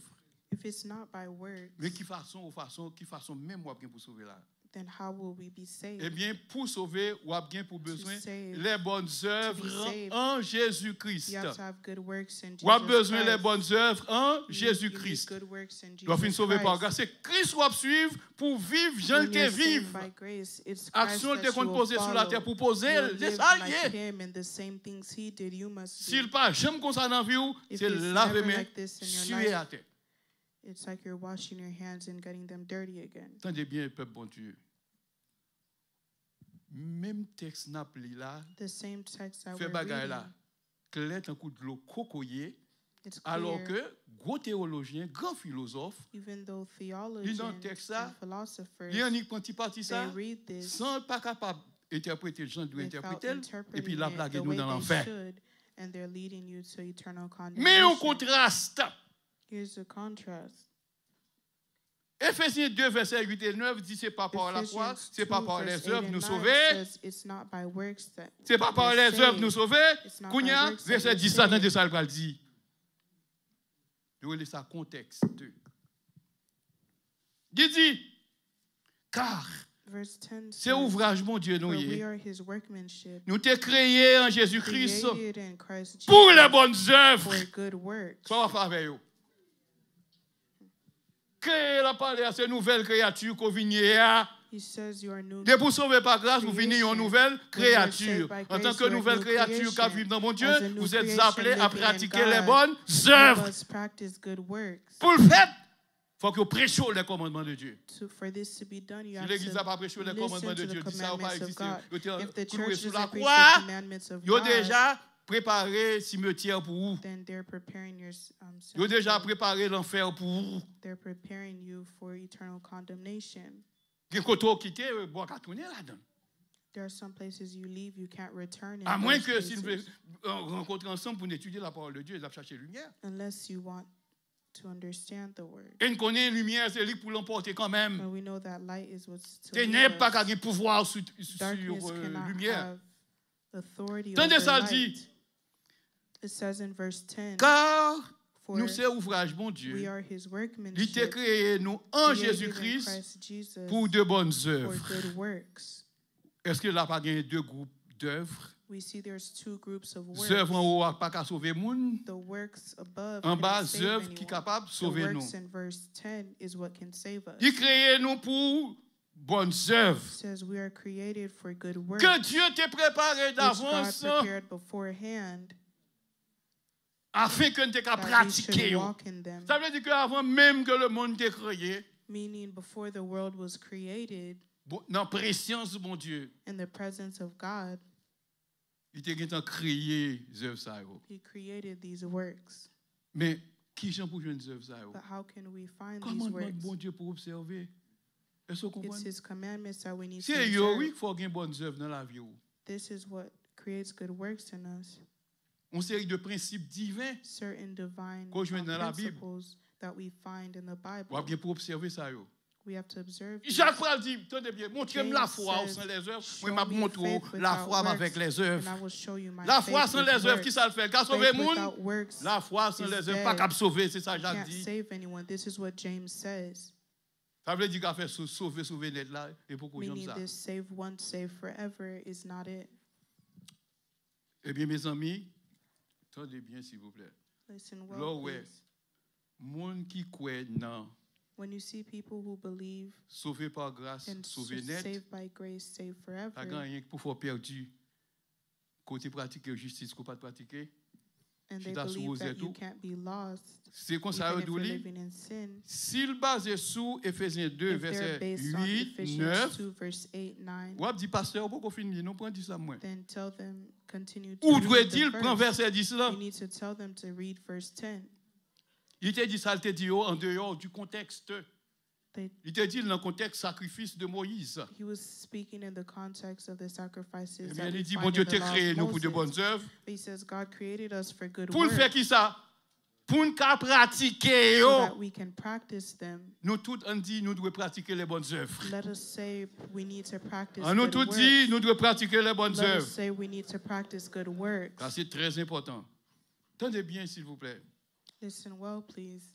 If it's not by works, mais qui façon même moi bien pour sauver là. then how will we be saved? Eh bien pour sauver ou bien pour besoin save, les bonnes œuvres saved, en Jésus-Christ. You have to have good works in Ou a Jesus besoin Christ. les bonnes œuvres en You need Jésus-Christ. good works in Doit finir Jesus sauver par Christ. grâce. C'est Christ ou à suivre pour vivre, Jean When te you're saved vivre. by grace, it's Christ Action that te you compte will poser sur la follow. terre pour poser, You'll c'est live ça like lié. him, and the same things he did, you must do. S'il pas jamais comme ça dans la vie, If c'est it's laver never main, like this in your suer life, à terre. It's like you're washing your hands and getting them dirty again. Attendez bien, peuple bon Dieu. Même texte n'a pris là, The same text that fait we're bagaille reading, là, clair un coup de l'eau cocoyer, it's alors clear, que gros théologien, grand philosophe, even though dans le theologians texte and ça, philosophers, il y a un petit parti they ça, read this sans pas capable d'interpréter, Jean doit without interpréter, et interpreting puis la it plague the nous way dans they l'enfer. should, and they're leading you to eternal Mais on condemnation. contraste Here's the contrast. Éphésiens 2, versets 8 et 9 dit c'est pas par la foi, c'est pas par les œuvres nous sauver. C'est pas par les œuvres nous sauver. Kounya, verset 10, ça dans ça le dit. Nous laissons ça contexte. Il dit, car c'est ouvrage mon Dieu nous y est. Nous t'es créé en Jésus-Christ pour les bonnes œuvres. Ça va faire avec vous. Créer la parole à ces nouvelles créatures qu'on vient. De pour sauver par grâce, vous venez en nouvelle créature. En tant que nouvelle créature qui vit dans mon Dieu, vous êtes appelés à pratiquer les bonnes œuvres. Pour le faire, il faut que vous prêchiez les commandements de Dieu. Si l'Église n'a pas prêché les commandements de Dieu, ça n'a pas existé. Vous êtes cloué sous la croix, vous avez déjà préparé le cimetière pour vous. Vous avez déjà préparé l'enfer pour vous. There are some places you leave, you can't return. À moins que si nous rencontrons ensemble pour étudier la parole de Dieu, ils vont chercher la lumière. Unless you want to understand the word. Et nous connaissons la lumière, c'est lui pour l'emporter quand même. But we know that light is what's to ténèbres pas qu'à pouvoir sur lumière. Tendez ça dit. It says in verse 10. Car nous sommes ouvrage bon Dieu. Il t'a créé nous en Jésus-Christ pour de bonnes œuvres. Est-ce qu'il n'a pas gagné deux groupes d'œuvres? Œuvres en haut pas qu'à sauver monde. En bas, œuvres qui sont capables de sauver nous. Il crée nous pour bonnes œuvres. Que Dieu t'ait préparé d'avance afin que nous t'aies pratiquer. Ça veut dire qu'avant même que le monde t'ait créé, meaning before the world was created, dans la présence de mon Dieu, in the presence of God, il t'a créé les œuvres ça. He created these works. Mais qui j'en pour jouer les œuvres ça? But how can we find comment these works? Bon Dieu pour observer? Est-ce que vous comprenez? It's His commandments that we need to c'est observe. oui, il faut qu'il y ait bonnes œuvres dans la vie. This is what creates good works in us. Une série de principes divins certain divine principles that we find in the Bible. Vous avez pour observer ça. We have to observe. Jacques Paul dit, tenez bien, montrez-moi la foi sans les œuvres. Moi, je montre la foi avec les œuvres. La foi sans les œuvres, qui ça le fait? Qu'à sauver le monde? La foi sans les œuvres, pas qu'à sauver, c'est ça Jacques dit. This is what James says. Ça veut dire qu'à faire sauver net là, et pourquoi j'aime ça? Meaning this save once, save forever is not it. Eh bien, mes amis, attendez bien, s'il vous plaît. Listen well, please. Monde qui croit non. When you see people who believe sauvé par grâce, sauvé net, saved by grace, saved forever. Pas rien pour faire perdu. Côté pratiquer justice, qu'on pas pratiquer. And they believe that you can't be lost. C'est comme ça s'il base sur Éphésiens 2 verset 8, 9. Ou dit pasteur pourquoi finir non prend 10 ça moi. Then tell them continue to. Où doit-il prendre verset 10 là? You need to tell them to read verse 10. Il t'a dit ça, il t'a dit en dehors du contexte. Il t'a dit dans le contexte sacrifice de Moïse. He was speaking in the context of the sacrifices. Il dit bon Dieu t'a créé nous pour de bonnes œuvres. He says God created us for good works. Pour faire qui ça? Pour nous pratiquer so that we can practice them. Nous tous on dit nous devons pratiquer les bonnes œuvres. Let us say we need to practice. Nous tous dit nous devons pratiquer les bonnes œuvres. Let us say we need to practice good works. Ça c'est très important. Tendez bien s'il vous plaît. Listen well, please.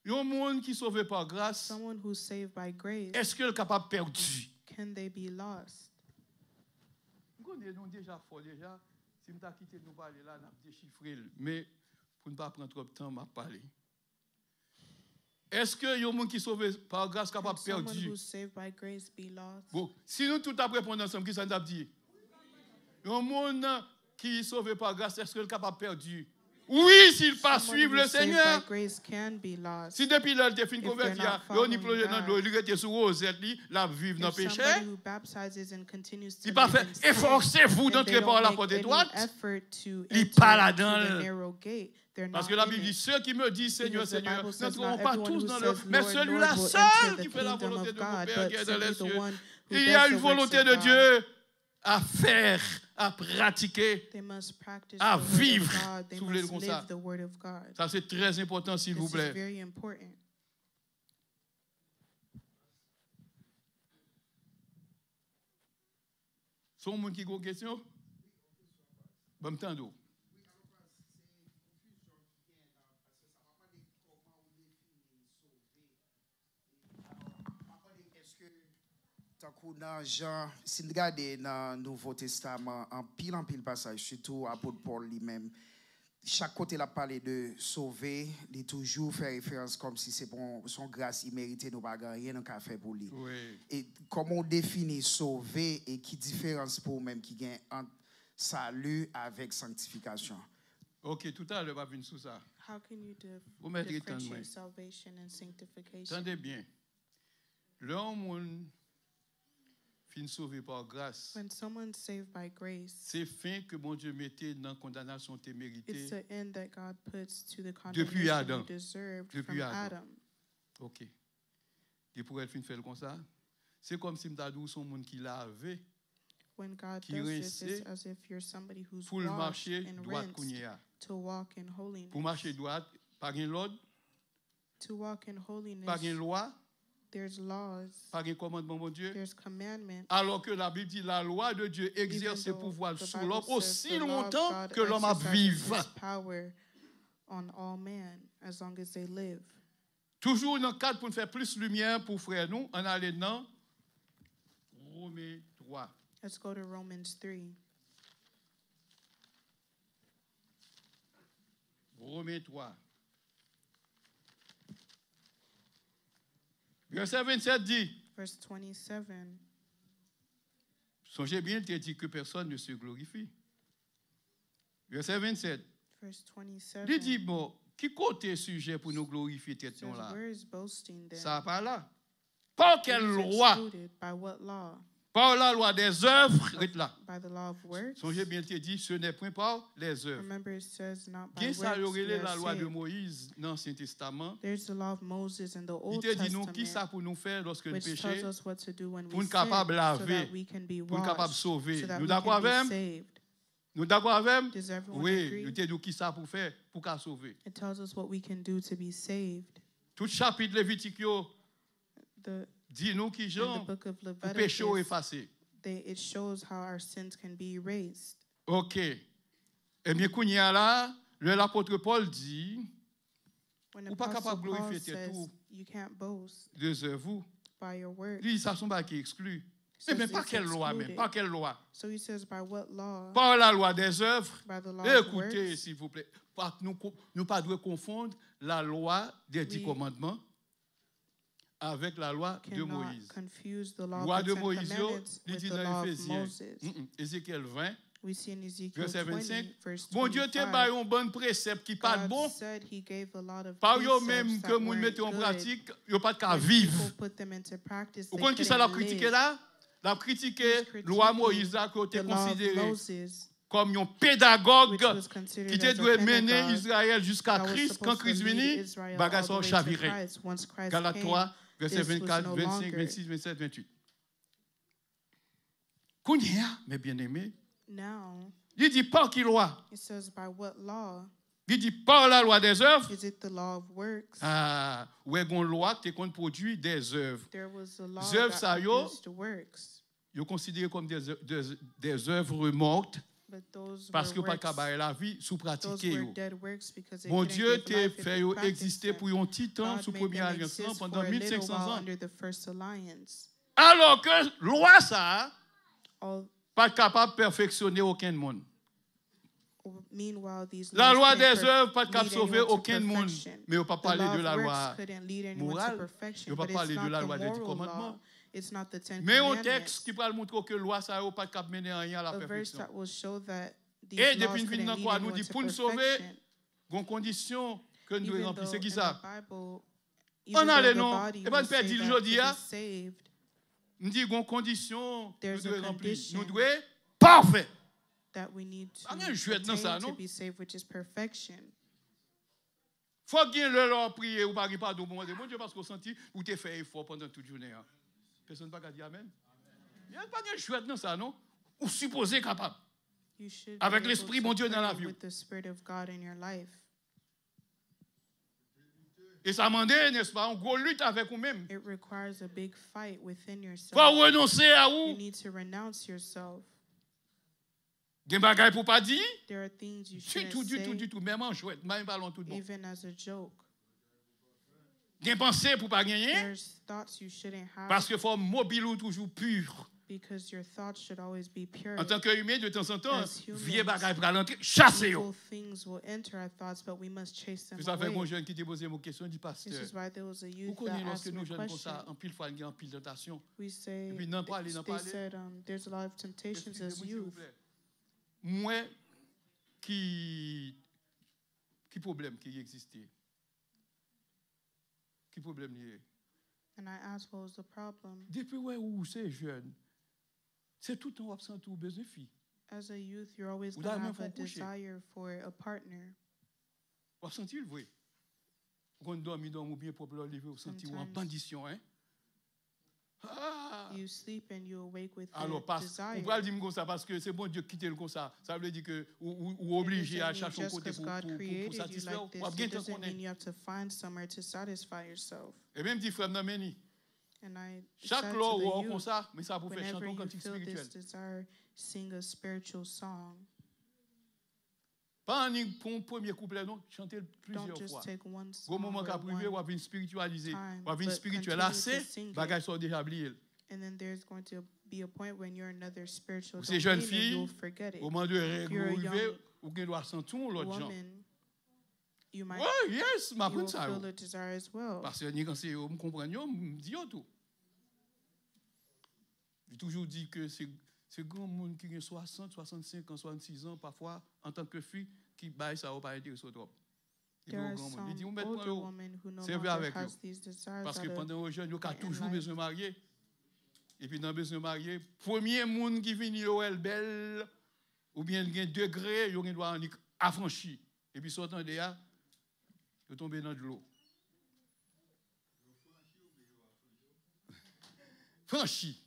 Un monde qui est sauvé par grâce. Someone who's saved by grace. Est-ce qu'il est capable de perdre? Can they be lost? Nous déjà fort déjà. Si nous quitté nous parler là, nous déchiffrer. Mais pour ne pas prendre trop de temps, m'a parler. Est-ce que un monde qui est sauvé par grâce est capable de perdre? Someone who's saved by grace be lost. Bon, si nous tout après répondre ensemble, qui ça nous a dit? Un monde qui est sauvé par grâce, est-ce qu'il est capable de perdre? Oui, s'il pas suivre le Seigneur. Si depuis là, il est fini converti, il est plongé dans l'eau, il est sur rosette, il a vécu dans le péché. Il pas fait, efforcez-vous d'entrer par la porte étroite. Il n'est pas là-dedans. Parce que la Bible dit, ceux qui me disent Seigneur, Seigneur, n'entreront pas tous dans le... Mais celui-là seul qui fait la volonté de mon Père qui est dans les cieux. Il y a une volonté de Dieu. à faire, à pratiquer, They must practice à the word vivre. of God. They Si vous voulez must comme ça. live the word of God. Ça, c'est très important, s'il vous This is plaît. very important. Son monde qui a une question? Bon, m'tendou. Dans Jean, si nous regardons dans le Nouveau Testament, en pile passage, surtout apôtre Paul lui-même, chaque côté il a parlé de sauver, il toujours fait référence comme si c'est pour son grâce imméritée, nous n'avons rien à faire pour lui. Oui. Et comment on définit sauver et qui différence pour même qui gagne entre salut avec sanctification? Ok, tout à l'heure, on va venir sur ça. How can you Vous mettez le temps, differentiate oui. salvation and sanctification? Attendez bien. L'homme fin sauvé par grâce. When someone's saved by grace, C'est fin que mon Dieu mettait dans la condamnation it's téméritée. the end that God puts to the Depuis condemnation Adam. you deserved Depuis from Adam. Adam. Ok. Et pour elle fin faire comme ça, c'est comme si m'tadou son monde qui lavé When God qui does this, rincé it's as if you're somebody who's pour le washed marcher and droit rinsed kounya. to walk in holiness. Pour marcher droit, pas gain l'ordre, To walk in pas holiness, gain loi, there's laws, pas gain commandement mon Dieu. there's commandments. Alors que la Bible dit la loi de Dieu exerce ses Even though pouvoirs the sur Bible l'homme says aussi the law of longtemps God que l'homme a exercises vive. his power on all men as long as they live. Toujours dans le cadre pour nous faire plus lumière pour frère nous, on allait dans Romains 3. Let's go to Romans 3. Romains 3. Verset 27 dit, Verse 27. songez bien, il dit que personne ne se glorifie. Verset 27. Verse 27. Il dit, bon, qui côté sujet pour nous glorifier tête says, nous là? where is boasting then? Ça pas là. Par It quelle is loi? excluded. By what law? Par la loi des œuvres, reste là. By the law of works? Songez bien, il dit, ce n'est point par les œuvres. Remember, it says not by Qui ça works we aurait la are loi de saved. Moïse dans l'Ancien Testament? There's the law of Moses in the Il Old te dit nous qui Testament, ça pour nous faire lorsque nous which péchons, tells us what to do when pour we nous sin, capables so laver, that we can be pour nous capables washed, sauver. so that Nous we d'accord can be avec? saved. Nous d'accord avec? Does everyone Oui, agree? nous te dit qui ça pour faire pour qu'à sauver. It tells us what we can do to be saved. Tout chapitre Lévitique yo The dit nous qui in the gens book of pour péché ou Leviticus, effacer. it shows how our sins can be erased. OK. Eh bien kounya là, l'apôtre Paul dit When ou pas Apostle capable Paul glorifier tête says tout you can't boast deux œuvres. by your works, Lui ça sont pas qui exclut. says Mais pas it's quelle loi même, excluded. pas quelle loi. So he says, by what law? Par la loi des œuvres. By the law of Écoutez, works. s'il vous plaît, nous pas devons confondre la loi des 10 We commandements avec la loi de Cannot Moïse. confuse the law Loi of de the Ten Moïse, Commandments il with dit the dans law of Éphésiens, Moses. Ézéchiel 20, We see in Ezekiel verset 20, 25. verse Bon Dieu te 25, bail un bon précepte qui pas God bon, said he gave a lot of par yo precepts même that que vous weren't mettez en good. pratique, yo pas qu'à When vivre. people put them into practice, Vous they comprenez qui ça la couldn't critiqué live. là? La critiqué He's loi critiquing Moïse là qui a été the law of considéré Moses, comme un pédagogue which was qui considered te as a doit mener pedagogue Israël jusqu'à that was Christ. Quand supposed to Christ lead venu, Israel bagage all the sont way to chavirés. Christ. Once Christ Galates came, 3, verset this was 24, no 25, longer. 26, 27, 28. Kounia, mes bien-aimés, Now, il dit par qui loi? it says, by what law? Il dit par la loi des œuvres. Is it the law of works? Ah, ouais, une loi qui produit des œuvres. There was a law œuvres, ça, that yo, produced works, Ils sont considérés comme des œuvres mortes but those parce que were pas works. capable la vie sous Those pratiquer. were dead works because they Bon couldn't Dieu give t'a life if fait they practiced exister them. pour un petit temps God sous made première them alliance exist pendant for a little 1500 while ans. under the first alliance. Alors que loi ça All, pas capable de perfectionner aucun monde. meanwhile, these La laws loi couldn't des œuvres pas lead capable de sauver anyone to aucun monde. perfection. Mais on pas The parler law de of la works loi couldn't lead anyone to morale. perfection, On va but it's parler de not la the loi des 10 moral commandements. law. It's not the Ten Mais un Commandments. texte qui va montrer que loi ça pas capable mener rien à la A verse perfection. that will show that these Et laws depuis couldn't nous lead quoi nous anyone dit to pour nous sauver, perfection. une condition que nous devons Even remplir, though c'est qui in ça? the Bible, On even a though les the noms. body Et pas will le père say dit that aujourd'hui, to be saved, nous dit une condition nous There's a devons remplir. condition. Nous devons parfait. that we need to Ah, mais je vais être dans ça, attain non? to be saved, which is perfection. Faut qu'il y ait le leur prier ou pas pardon pour moi. Bon Dieu parce qu'on sentit ou t'es fait effort pendant toute journée. Personne ne va dire amen. Il n'y a pas de chouette dans ça, non? ou supposé capable. You should be Avec able l'esprit, to mon Dieu, dans la pray vie. with the Spirit of God in your life. Et ça demande, n'est-ce pas, une grosse lutte avec vous-même. It requires a big fight within Il yourself. faut renoncer à You vous. need to renounce yourself. Des bagailles pour pas dire. There are things you Du shouldn't tout, say, du tout. Même en chouette, même parlons tout bon. even as a joke. Des pensées pour pas gagner. There's thoughts you shouldn't have Parce qu'il faut mobile ou toujours pur. because your thoughts should always be pure. En tant qu'humain, de temps en temps, As humans, vieux bagailles pour l'entrée, chassez-yo. Evil things will enter our thoughts, but we must chase them C'est ça fait away. un jeune qui t'a posé une question du This pasteur. is why there was a Vous youth that connaissez lorsque asked me nous a jeunes comme question. ça, en pile fois, il y a en pile tentation. We say, Et puis, n'en parler. they said there's a lot of temptations Excusez-moi, as s'il vous youth. plaît. Moi, qui problème qui existait? Qui problème il y a? And I asked, what was the problem? Depuis où c'est jeune, c'est tout le temps absent tout besoin de fille. As a youth, you're always Ou going to dans le have a même fond couché. desire for a partner. Vous sentez le vrai? Quand on dormit dans mon bien propre, vous sentez en Sometimes bandition, hein? Ah! You sleep and you awake with Alors, the vous desire. pouvez dire comme ça parce que c'est bon Dieu qui quitte le comme ça. Ça veut dire que ou obligé à chercher un Just côté because pour God created you satisfaire. like this, Ou bien it tant doesn't qu'on mean est. you have to find somewhere to satisfy yourself. Et même dit frère Nameni, And I chaque said loi to ou the comme youth, ça, mais ça pour faire whenever chanter un you cantique feel spirituel. this desire, sing a spiritual song. Pas pour un premier couplet, non, chanter plusieurs Don't just fois. take one Au song moment or qu'a privé, ou one, à venir spiritualiser, time, ou à venir but spiritualiser, continue to sing it. bagages sont déjà oubliés. and then there's going to be a point when you're another spiritual Ou ces domain jeunes and filles, you'll forget it. au moment de règle You're a arriver, young ou qu'elle doit sentir l'autre gens. Woman, you might Oui, yes, ma you will prenne ça. feel the desire as well. Parce que quand c'est me comprendre, me dit tout. J'ai toujours dit que c'est grand monde qui a 60, 65 ans, 66 ans, parfois, en tant que fille, qui baille ça ou pas intéressant trop. There are some Il dit, on met older pas women who no servez longer avec has eux. these desires Parce que out of pendant les jeunes, ils ont in toujours life. besoin de marier. Et puis, dans le besoin de marier, premier monde qui vient, il est belle, ou bien il y a un degré, il doit affranchir. Et puis, sortant de là, il tombe dans de l'eau. Franchi.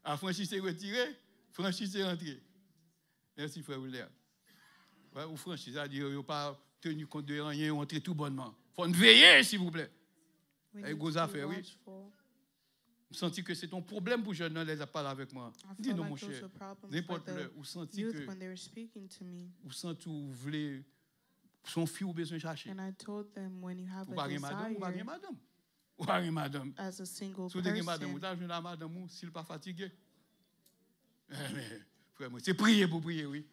Affranchi, c'est retiré. Franchi, c'est rentré. Merci, frère William. Ouais, ou franchi, c'est-à-dire qu'il n'a pas tenu compte de rien, entrer tout bonnement. Il faut veiller, s'il vous plaît. We Avec need vos to be affaires, oui. watchful. Vous sentez que c'est ton problème pour jeune, les a parlé avec moi. I Dis felt non, like mon those cher. were problems N'importe for l'heure, the vous sentez youth que when they were speaking to me. vous sentez que vous voulez son fils ou besoin de chercher. And I told them when you have Vous a parlez madame, vous parlez desire madame. Vous parlez madame. as a single Si vous avez madame, vous person, avez la madame, s'il n'est pas fatigué. Frère, c'est prier pour prier, oui.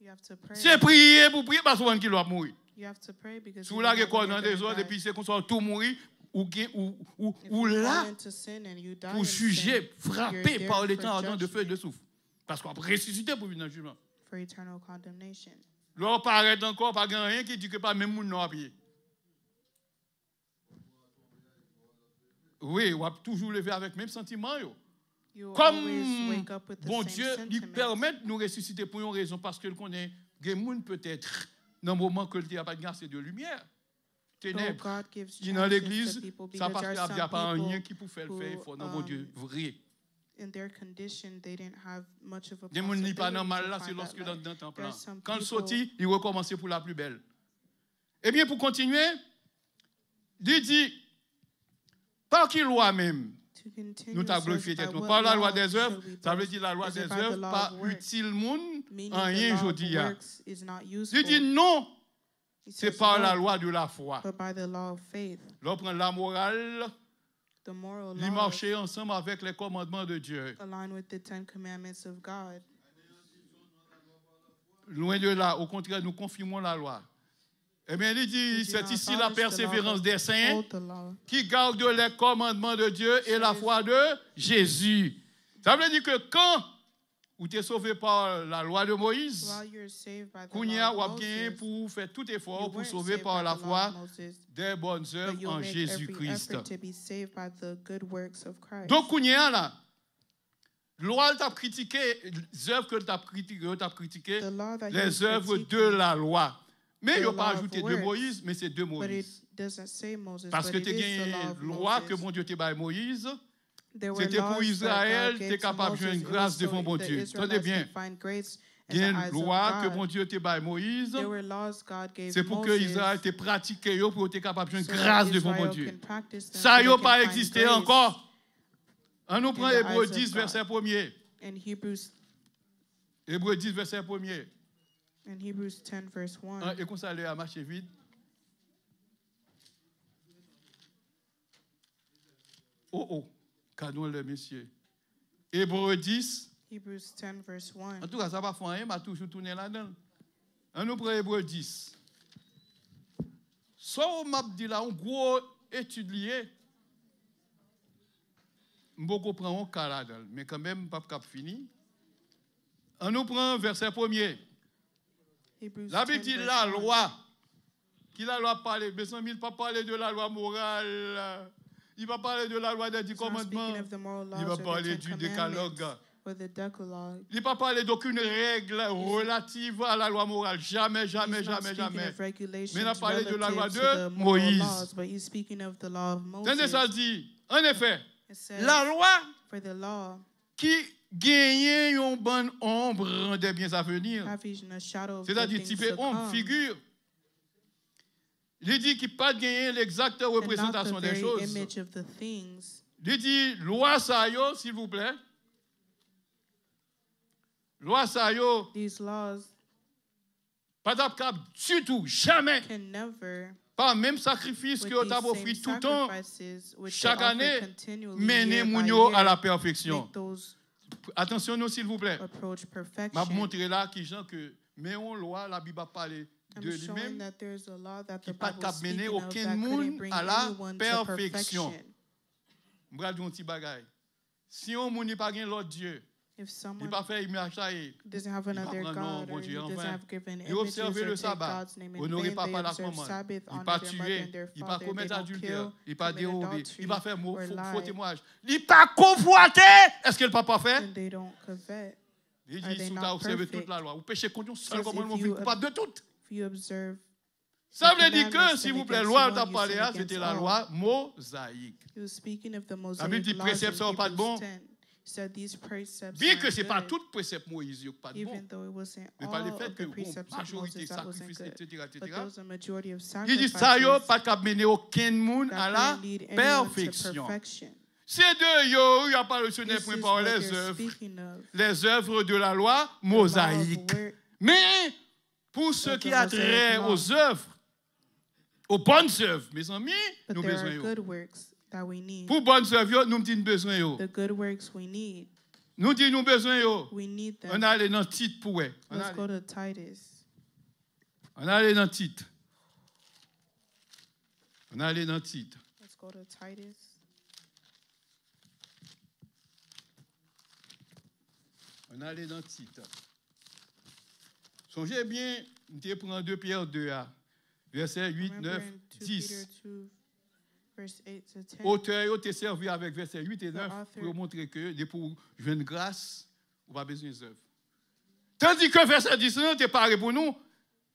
you have to pray. C'est prier pour prier parce qu'on qui doit mourir. You have to pray because Si you vous don't l'avez know when dans you're des autres, gonna et puis die. c'est qu'on soit tout mourir, ou If ou you là, fall into sin and you die pour in juger, sin, frapper you're there par les for temps ardents de feu et de judgment, souffle. Parce qu'on va ressusciter pour venir dans le jugement. for eternal condemnation. Là, paraît encore, pas rien qui dit que pas même moun non à pied. Oui, on va toujours lever avec le même sentiment. Yo. You will Comme always wake up with the bon same Dieu lui sentiment. permet de nous ressusciter pour une raison, parce qu'il connaît que les gens peut-être, dans le moment que le diable a pas de grâce, c'est de lumière. Though Ténèbres. God gives Si dans chances l'église, to people, ça because parce there qu'il are n'y a some pas rien people qui peut faire le who, faire, il faut dans mon Dieu vrai. in their condition, they didn't have much of a Des gens n'y pas dans possibility mal to là, find c'est that lorsque light. dans le temple. There are some Quand il people- sortit, il recommençait pour la plus belle. Eh bien, pour continuer, il dit, par qui loi même? To continue, Nous t'avons says, glorifié by tête. what Par la loi law des œuvres, should we ça veut boast? dire la loi Is des it by the œuvres, law pas of works? utile monde, Meaning en rien the law of jodi. works is not Il useful. dit non, He c'est says par no, la loi de la foi. but by the law of faith. L'on prend la morale, The moral l'y laws marcher ensemble avec les commandements de Dieu. align with the 10 commandments of God. Loin de là, au contraire, nous confirmons la loi. Eh bien, il dit, We do c'est not ici la abolish the law, persévérance but des saints hold the law. qui gardent les commandements de Dieu et la foi de Jésus. Ça veut dire que quand vous êtes sauvé par la loi de Moïse, While you're saved by the Kounia law ou of bien Moses, pour faire tout you effort pour weren't sauver saved par by la the law foi of Moses, des bonnes but œuvres you'll en make every Jésus-Christ. effort to be saved by the good works of Christ. Donc, Kounia là, loi t'a critiqué, les œuvres que t'a critiqué, The law that les you're œuvres de critiquing, la loi. Mais the il n'y a pas law of ajouté de works, Moïse, mais c'est de but it Moïse. doesn't say Moses, Parce but que it tu as is the gagné law of loi Moses. que mon Dieu t'a donné Moïse, C'était pour Israël, tu es capable de jouer une grâce devant bon Dieu. Tenez bien. Il y a une loi que bon Dieu te baille Moïse. C'est pour que Israël te pratique pour être capable de jouer une grâce devant bon Dieu. Ça n'a pas existé encore. On nous prend Hébreux 10, verset 1er. Hébreux 10, verset 1er. In Hebrews 10, verse 1. Et qu'on s'allait à marcher vite. Oh, canon les messieurs. Hébreux 10. Hebrews 10, verse 1. En tout cas, ça va faire rien, mais toujours tourner là-dedans. On nous prend Hébreux 10. Soit on m'a dit là, un gros étudier. Beaucoup prend un cas là-dedans, mais quand même, pas cap fini. On nous prend verset 1er. La Bible dit la loi. Qui la loi parle? Mais sans mille pas parler de la loi morale. Il va parler de la loi des 10 commandements. Il va parler du décalogue. Il ne va pas parler d'aucune règle relative à la loi morale. Jamais, jamais, jamais, jamais. Mais il a parlé de la loi de Moïse. Tenez ça dit, en effet, la loi qui gagnait une bonne ombre des biens à venir. C'est-à-dire, type ombre, figure. Il dit qu'il n'a pas gagné l'exacte représentation des choses. Il dit, loi ça yo, s'il vous plaît. Loi ça yo. Pas d'abcap du tout, jamais. Pas même sacrifice que tu as offert tout le temps, chaque année, mener Mounio à la perfection. Attention, nous, s'il vous plaît. Je vais vous montrer là que, mais on loi, la Bible a parlé de lui-même, qui n'a pas mener aucun monde à la perfection. Je vais vous dire un petit bagage. Si on n'a pas l'autre Dieu, il ne pas faire image ça. Il doesn't have another God, or he doesn't have given images, or le take sabbat. God's name in Honorer vain. papa They la observe maman. Sabbath, Il honor pas their mother tuer, and their il pas father. They commettre don't adultère, kill, il pas commit dérober, adultery, il pas faire or faux lie, témoignage. Il pas convoiter. Est-ce que le papa fait? and they don't covet. Il Are dit they si tu not as observé perfect? toute la loi, ou péché contre un seul Says commandement, if vous you coupable de tout. If you observe Ça veut dire que, commandments, s'il then vous plaît, against loi one, t'a you parlé sin là, against c'était la all. loi mosaïque. He was speaking of the La Bible dit Mosaic laws préceptes in sont pas de bon. Hebrews 10. He said these precepts Bien que aren't ce n'est pas good, tout précepte Moïse qui pas de bon. even though it wasn't Mais par le all fait of que the bon, precepts of majorité Moses that wasn't sacrifice, good. etc., But etc. those are majority of Il dit ça, yo, sacrifices pas qu'à mener aucun monde that à la couldn't lead anyone to perfection. perfection. Ces deux, yo, il n'y a pas le sonnet This point is par what les they're œuvres. speaking of. Les œuvres de la loi The law of mosaïque. work, Mais pour ce of qui the a Mosaic trait law. aux œuvres, aux bonnes œuvres, mes amis, but nous there besoin are yo. good works that we need. Pour bonnes œuvres, yo, nous disons besoin yo. The good works we need. Nous disons nous besoin yo. We need On them. a allé dans le titre pour ouais. Let's go to Titus. On a allé dans le titre. On a allé dans le titre. Let's go to Titus. On a allé dans le titre. Songez bien, nous prenons 2 Pierre 2 à verset 8, Remember 9, in 2 10. Peter 2, verse 8 to 10. Auteur t'est servi avec verset 8 et 9 author- pour montrer que pour jouer une grâce, on n'a pas besoin d'œuvres. Tandis que verset 10, t'es parlé pour nous.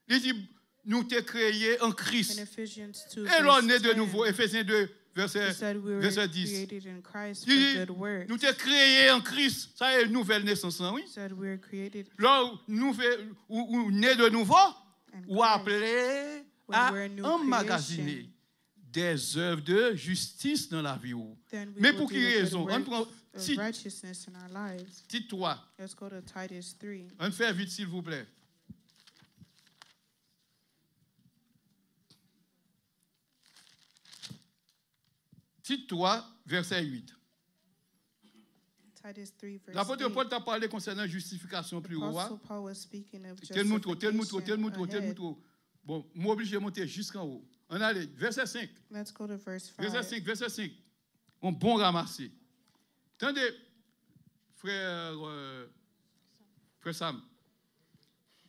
Il dit, nous t'es créé en In Christ. Ephesians 2, Et l'on est verse de 10, nouveau, Ephésiens 2, he verset said we were 10. created in Christ Il dit, for good works. nous t'es créé en Christ. Ça est une nouvelle naissance, hein, oui. He said we were created Là, ou né de nouveau, in ou Christ. appelé When à we're a new emmagasiner creation. des œuvres de justice dans la vie. Then we Mais will pour do quelle the good raison? On works prend of titre righteousness in our lives. 3. Let's go to Titus 3. On fait vite, s'il vous plaît. Titre 3, verset 8. Titus 3, verse L'apôtre 8. Paul t'a parlé concernant la justification plus haut. Apostle Paul was speaking of Tel mouton, tel mouton, tel justification mouton, tel ahead. mouton. Bon, moi obligé de monter jusqu'en haut. On allait, verset 5. Let's go to verse 5. Verset 5, verset 5. On bon ramassé. Attendez, frère Sam.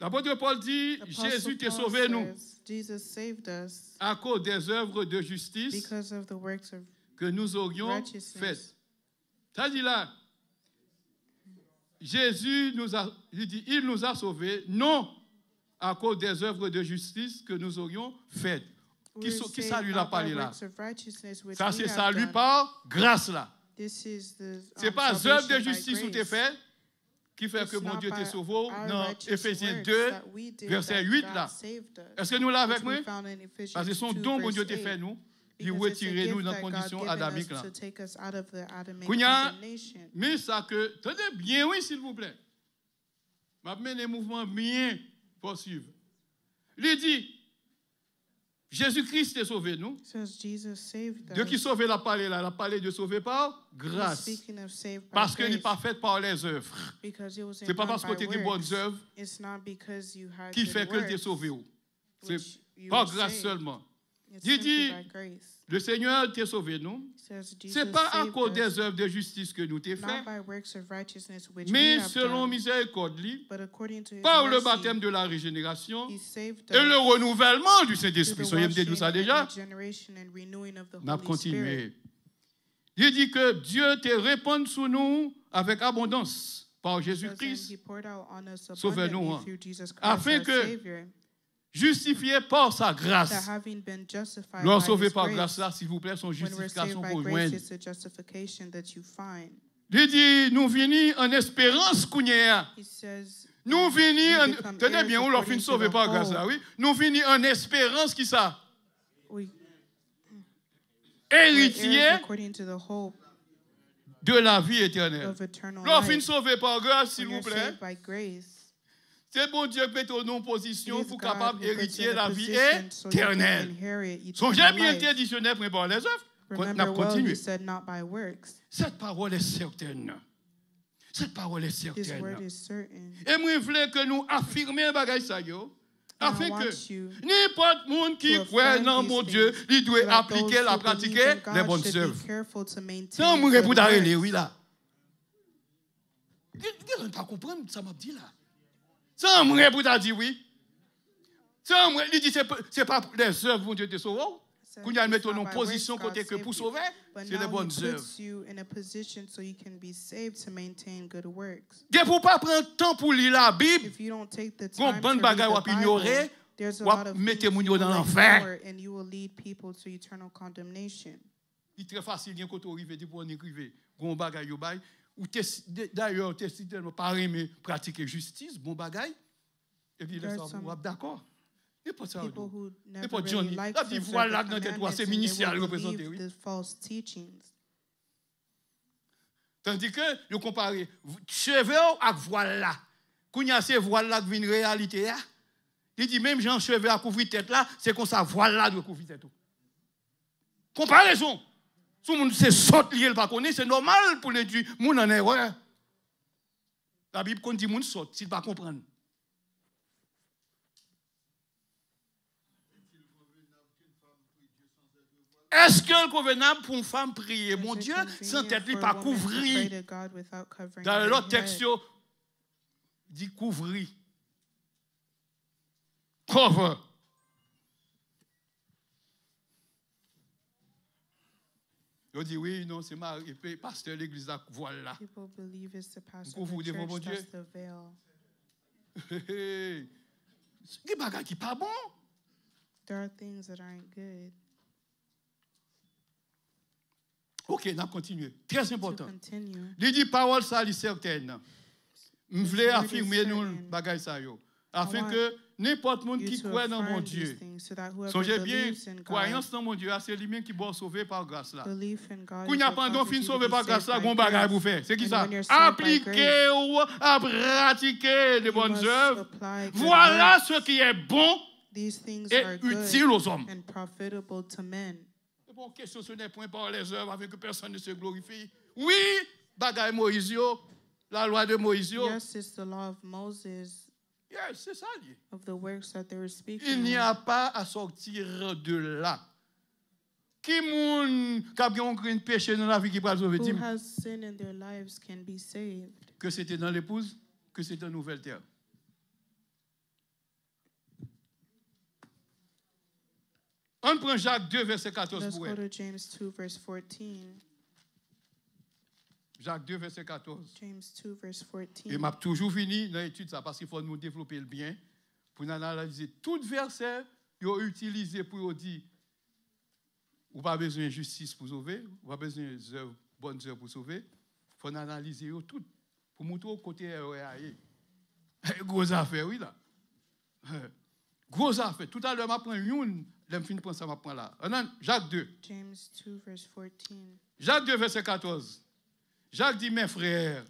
L'apôtre Paul dit, Apostle Jésus t'a Paul sauvé nous says, Jesus saved us à cause des œuvres de justice because of the works of que nous aurions righteousness. faites. Ça dit là, Jésus nous a, il nous a sauvés, non à cause des œuvres de justice que nous aurions faites. Qui We're qui saved salue not la by parler là? works of righteousness which Ça we c'est have salut done. par grâce là. This is the Ce n'est pas œuvre de salvation by justice où tu grace. fait qui fait It's que mon not Dieu by te sauvé. our Dans righteous Éphésiens works 2, that we did verset that 8 God là. saved us. Est-ce que nous l'avons avec Which moi? we found in Ephesians Parce que son 2, don que verse Dieu te 8. fait nous, il Because it's a retire nous gift dans la that God condition given us adamique là. to take us out of the Adamic Kounya, condemnation. mais ça que, tenez bien, oui, s'il vous plaît. Je vais mener les mouvements bien pour suivre. Il dit, Jésus-Christ est sauvé, nous. It says Jesus saved Dieu qui us. sauve la parole là, la parole de sauver par He's grâce. speaking of saved by Parce qu'il n'est grace, pas fait par les œuvres. because it wasn't C'est pas done parce que tu by as des bonnes works. œuvres It's not because you had qui good fait que tu es works, sauvé. C'est which you par were grâce saved. seulement. It's Il simply dit, by grace. le Seigneur t'a sauvé, nous. It says Ce Jesus n'est pas à saved cause us, des œuvres de justice que nous t'ai fait, not by works of righteousness which we mais have selon done, miséricorde, lui, but according to His par le mercy, baptême de la régénération He saved et le us renouvellement du through Saint-Esprit. the Soyez me dit ça washing déjà. and regeneration and renewing of the On a Holy Spirit. continué. Il dit que Dieu te répand sur nous avec abondance par It says, and Jésus-Christ, He poured out on us Sauvez-nous, abundantly hein. through Jesus Christ, Afin our que- Savior, justifié par sa that grâce. having been justified Nous by sauvés His par grace, grâce là, s'il vous plaît, son when we're saved justification by pour grace, joindre. it's a justification that you find. Il dit, nous venons en espérance qu'on y est. He says, Nous venons, we become tenez heirs bien, on leur according fin to sauvé the par grâce hope. là, oui. Nous venons en espérance qui ça? We're heirs Héritier according to the hope de la vie éternelle. of eternal Leur fin life. sauvé par grâce, s'il When vous you're plaît. saved by grace, C'est bon Dieu qui met en position it is pour God capable who puts you d'hériter in a la vie position so you can éternelle. inherit Songez eternal bien life. interditionnel pour par les œuvres. On Remember a well, continué. He said not by works. Cette parole est certaine. Cette parole est His word certaine. is certain. Et moi, je voulais que nous affirmions bagay ça yo, afin I que want you n'importe monde qui to croit affirm dans these mon things, Dieu, il doit so that appliquer, those la who believe pratiquer in les God bonnes should œuvres. be careful to Ça, maintain on me good répond d'arrêter, works. oui, là. Vous ne pas comprendre ça m'a dit là. Ça, on me répond à dire oui. Ça, on me dit, c'est pas les œuvres, mon Dieu, te sauve. Said, Qu'on y a "It's mettre not en by position works God côté que saved pour you." sauver, But c'est les now bonnes He œuvres. puts you in a position so you can be saved to maintain good works. Et pour pas prendre temps pour lire la Bible, If you don't take the Gon time bonne to read bagay the wap ignorer, Bible, there's a wap lot of mette things moun you yo dans will l'enfer. ignore, and you will lead people to eternal condemnation. Il est très facile, il y a un côté arrivé, dit pour on écrive, gon bagay yo bay, ou d'ailleurs, t'es si tellement pas aimé pratiquer justice, bon bagay, et puis là, There's ça, some vous êtes d'accord? N'importe ça. People who never N'importe really Johnny. like Là, to dit, serve voilà, the dans tête, commandments, c'est and they ministériel will représenté, believe oui. the false teachings. Tandis que, nous comparons, cheveux avec voile là, quand il y a ces voiles là qui viennent réalité, là, il dit même Jean cheveux à couvrir tête là, c'est comme ça, voile là doit couvrir tête. Comparaison. Tout le monde c'est saute lié, pas connaît, c'est normal pour les dire, moun en erreur. La Bible qu'on dit moun saute, s'il pas comprendre. Est-ce que le convenable pour une femme prier, mon Dieu, sans tête, il pas couvrir. Dans l'autre texte, il dit couvrir. Cover. Il dit oui, non, c'est ma pasteur de l'église, voilà. People believe it's the pastor Vous of vous the devant mon church, Dieu. that's the veil. Il y a des bagages qui pas bon. There are things that aren't good. Ok, on a continué. Très To important. continue, Il dit parole ça, est certaine. Je voulais word is affirmer nous certain. bagages ça yo, afin want que n'importe monde you qui to croit dans mon affirm these Dieu. things so that whoever Songez bien, believes in God, croyance dans mon Dieu, c'est lui-même qui doit sauver par grâce là. belief in God Quand is il y a what pendant causes fin you to sauvé be par grâce saved là, by gon bagage grace. pour faire. C'est qui And ça? when you're saved by Appliquer ou à pratiquer les You bonnes must œuvres. apply good Voilà works. ce qui est bon These things et are good utile aux hommes. and profitable to men. C'est bon, question ce n'est point par les œuvres avec que personne ne se glorifie. Oui, bagage Moïse, yo, la loi de Moïse, yo. Yes, it's the law of Moses, Yes, c'est ça. Lié. of the works that they were speaking Il n'y of. a pas à sortir de là. Qui moun qui a bien un péché dans la vie qui peut sauver Who dis-moi. has sin in their lives can be saved. Que c'était dans l'épouse, que c'était en nouvelle terre. On prend Jacques 2, verset 14 Let's pour go elle. to James 2, verse 14. Jacques 2, verset 14. James 2, verse 14. Et m'a toujours fini dans l'étude ça parce qu'il faut nous développer le bien pour nous analyser tout verset yo utilisé pour dire ou pas besoin de justice pour sauver, ou pas besoin d'œuvre bonnes œuvres pour sauver, il faut analyser tout pour montrer au côté erreur. Gros affaire, oui, là. Gros affaire. Tout à l'heure, je prends une, je me finis de prendre ça, je prends là. Jacques 2. James 2, verse 14. Jacques 2, verset 14. Jacques dit, mes frères,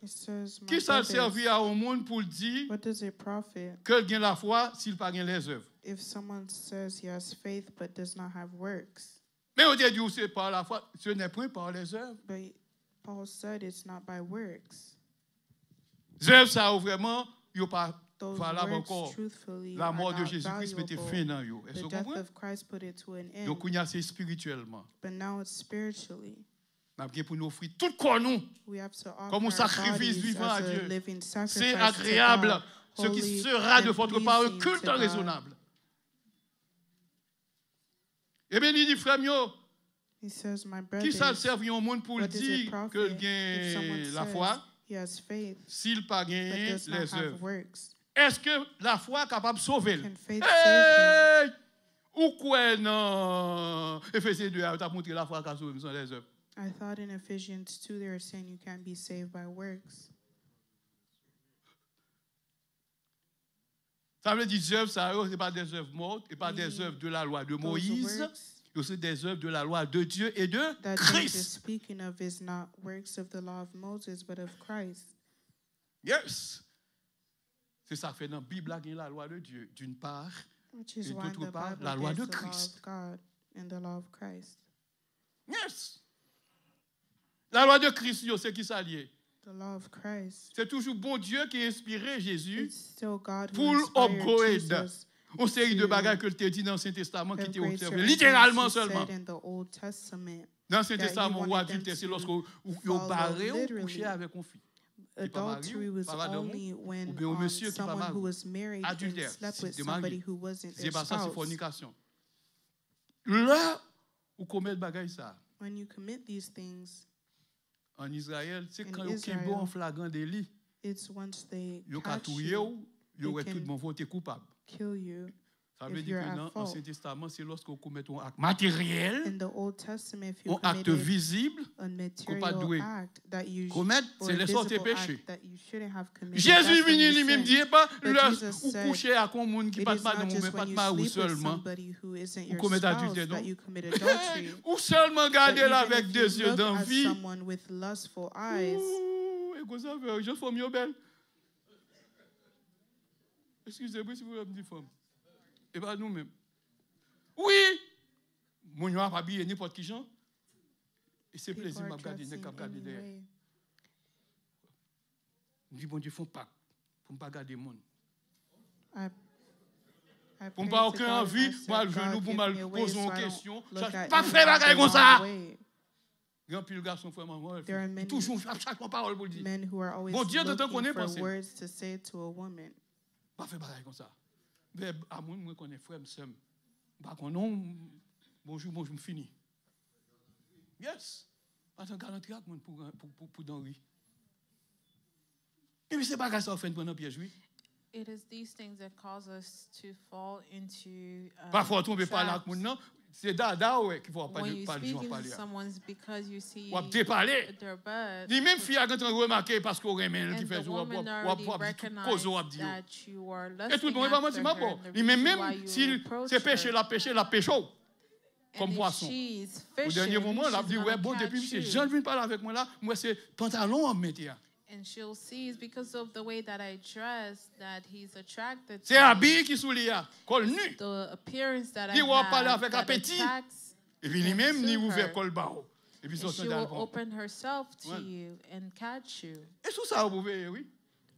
qui ça servi à au monde pour dire what does it profit que gagne la foi s'il pas gagne les œuvres? if someone says he has faith but does not have works? Mais on dit, c'est par la foi, ce n'est point par les œuvres. But Paul said it's not by works. Les œuvres, ça vraiment, il n'y a pas Those valable works, encore. truthfully, La are mort de not Jésus-Christ mettait valuable. fin dans eux. Est-ce The que vous death comprenez? of Christ put it to an end. Donc, on y a c'est spirituellement. But now it's spiritually. Nous avons pour nous offrir tout corps nous We have to offer comme un our sacrifice bodies vivant à as a Dieu. living sacrifice C'est to agréable, God, ce qui holy sera de and votre part un pleasing culte to God. raisonnable. Eh bien, il dit, frère, He says, my qui ça brothers, servi au monde pour what does it dire profit que if gagne someone la says foi he has faith s'il pas but gagne does not les have œuvres? works? Est-ce que la foi est capable de sauver? Can faith save Hey! Ou quoi non? Ephésiens 2, tu as montré la foi qui a sauvé sans les œuvres. him? I thought in Ephesians 2 they were saying you can't be saved by works. Ça veut dire des œuvres, ça ce n'est pas des œuvres mortes, et pas des œuvres de la loi de Those Moïse, works c'est des œuvres de la loi de Dieu et de that James is Christ. speaking of is not works of the law of Moses but of Christ. Yes. C'est ça fait dans la Bible, il y a la loi de Dieu, d'une part, Which is et why in d'autre the part, Bible la loi there's de the law Christ. of God and the law of Christ. Yes. La loi de Christ, c'est qui ça lié? The law of Christ. C'est toujours bon Dieu qui a inspiré Jésus It's still God who pour inspired upgrade Jesus une série de to bagages que tu as dit dans l'Ancien Testament qui étaient upgrade observés certain littéralement things he seulement. said in the Old Testament. Dans l'Ancien that he Testament, ou wanted them adultère, c'est to lorsque vous follow barrez ou literally. couchez avec une fille. Qui pas marié, Adultery was pas madame, only ou when bien un monsieur qui pas someone marié. who was married and Adultère, slept si with t'es marié. somebody who wasn't C'est their pas ça, c'est spouse. fornication. Là, vous commettez le bagage ça. When you commit these things, En Israël, c'est In quand vous Israel, êtes en flagrant délit, it's once they vous catch catouillez, you, vous aurez they tout can le monde voté coupable. kill you. Ça veut if dire you're que at dans fault. l'Ancien Testament, c'est lorsque vous commettez un acte matériel, In the Old Testament, if you un acte committed visible, a pas doué. material act that you commettre, or c'est a les sortes de visible péchés. act that you shouldn't have committed, Jésus that's when venu you lui-même sin. dit pas, But là, Jesus ou said, coucher à un monde qui It pas is de not madame, just mais pas when de you mari sleep with seulement. somebody who isn't Ou your commettre spouse adultère, non? that you commit adultery. Ou seulement But garder là even avec if des you yeux look at d'envie. someone with lustful eyes, Et comme ça, je fais mieux belle. Excusez-moi si vous me dites femme. Et pas nous-mêmes. Oui, mon n'a pas habillé n'importe qui gens. Et c'est people plaisir are m'a regarder, n'est dressing qu'à regarder derrière. anyway. Je dis bon Dieu, font pas pour ne pas garder monde. I Pour ne prayed pas to aucun God and envie, I said, moi le God, genou pour give mal me a way poser so une I don't question. look Ça at pas faire anyone bagaille the comme wrong ça. way. Grand pile garçon frère maman. There are many Toujours chaque parole pour dire. Men who are always Bon Dieu, de temps qu'on est looking for pensé. words to say to a woman. Pas faire bagaille comme ça. Mais à moi connais frère m'sem. Pas qu'on non bonjour bonjour me fini. Yes. Parce que garantie à monde pour d'enri. Et puis c'est pas ça fait prendre piège oui. It is these things that cause us to fall into Parfois tomber par là traps. monde non, c'est dada ouais qui faut pas When you pas speak gens into parler. someone's because you see Ou à te parler. their butt, Ni même fille a quand on remarquer parce qu'on remet qui and fait the ou woman already recognizes cause ou dit. that you are Et tout le lusting monde va after mentir ma her, bon. and the Ni même reason why même you si approach c'est péché her, la péché comme and if poisson. she's Au fishing, dernier moment, elle a she's dit, ouais, gonna bon, catch depuis que you. Jean ne vient pas là avec moi là, moi c'est pantalon en métier. And she'll see it's because of the way that I dress that he's attracted C'est to me. habillé qui sous lui, col nu. The appearance that I Ni va parler have avec that appétit. attracts Et puis lui him même ni to ouvert her. col bas. Et puis And son she will sandal. open herself to Ouais. you and catch you. Et tout ça vous pouvez oui.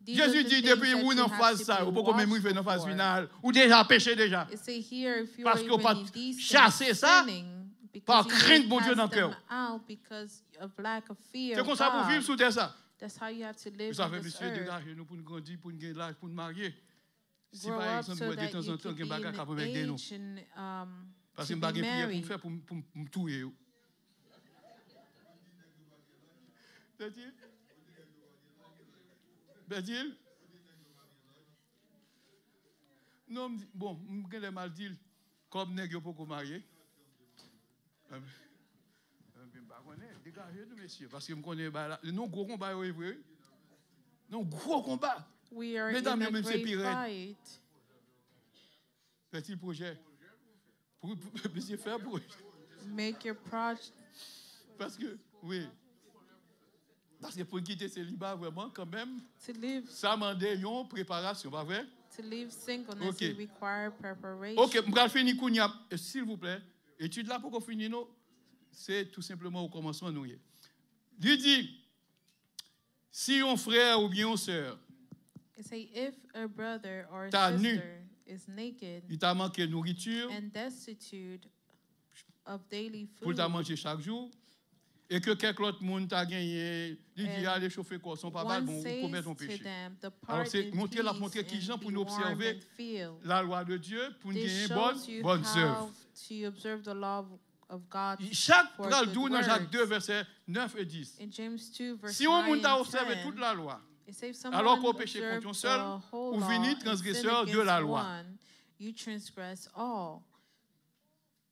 These are Jésus the dit things depuis that où you dans have phase to ça, be ou pas même arriver dans phase watchful for. finale, ou déjà péché déjà. It say here if you Parce are qu'on pas even in these chasser things ça sinning, par because you crainte may bon Dieu cast dans le them cœur. out because of lack of fear C'est of comme ça pour God. vivre sous terre ça. That's how you have to live Ça on fait this monsieur de earth. l'âge nous pour nous grandir, pour nous gagner l'âge, pour nous marier. Si Grow par up exemple so de that temps you en temps could un be bagage in capable avec nous. age and Parce to que be me prière pour me married. faire pour me tuer. C'est-à-dire Bédil? Non, bon, je vais mal dire, comme nèg yo pas marié. Dégagez nous, messieurs, parce que je connais non gros combat, oui. Non gros combat. We are Mesdames, in a même c'est great pire. fight. Petit projet. Pour faire pour. Make your project. Parce que, oui. Parce que pour quitter célibat, vraiment, quand même, To live, ça demande une préparation, pas vrai? to live singleness, Okay. it requires preparation. Ok, je vais finir Kounia. S'il vous plaît, étude là pour qu'on finisse, c'est tout simplement au commencement. Nous. Il dit, si un frère ou bien une sœur, It say if a brother or a T'as nu. sister is naked il t'a manqué de nourriture and destitute of daily pour food, t'a manger chaque jour, et que quelque autre monde t'a gagné, il dit, And allez chauffer quoi, son papa, one bon, vous says commettez ton to péché. them, Alors, depart c'est in montrer qui peace gens and pour be nous warm observer and filled. la loi de Dieu, pour nous This gagner shows you bonne how œuvre. to observe the law of God. Chaque for pral good d'où dans Jacques 2, works. versets 9 et 10. In James 2, verse Si on 9 monde a and observé 10, toute la loi, it says alors someone qu'au péché observe contre un seul, the whole ou law vini and sin transgresseur de against la loi. one, you transgress all.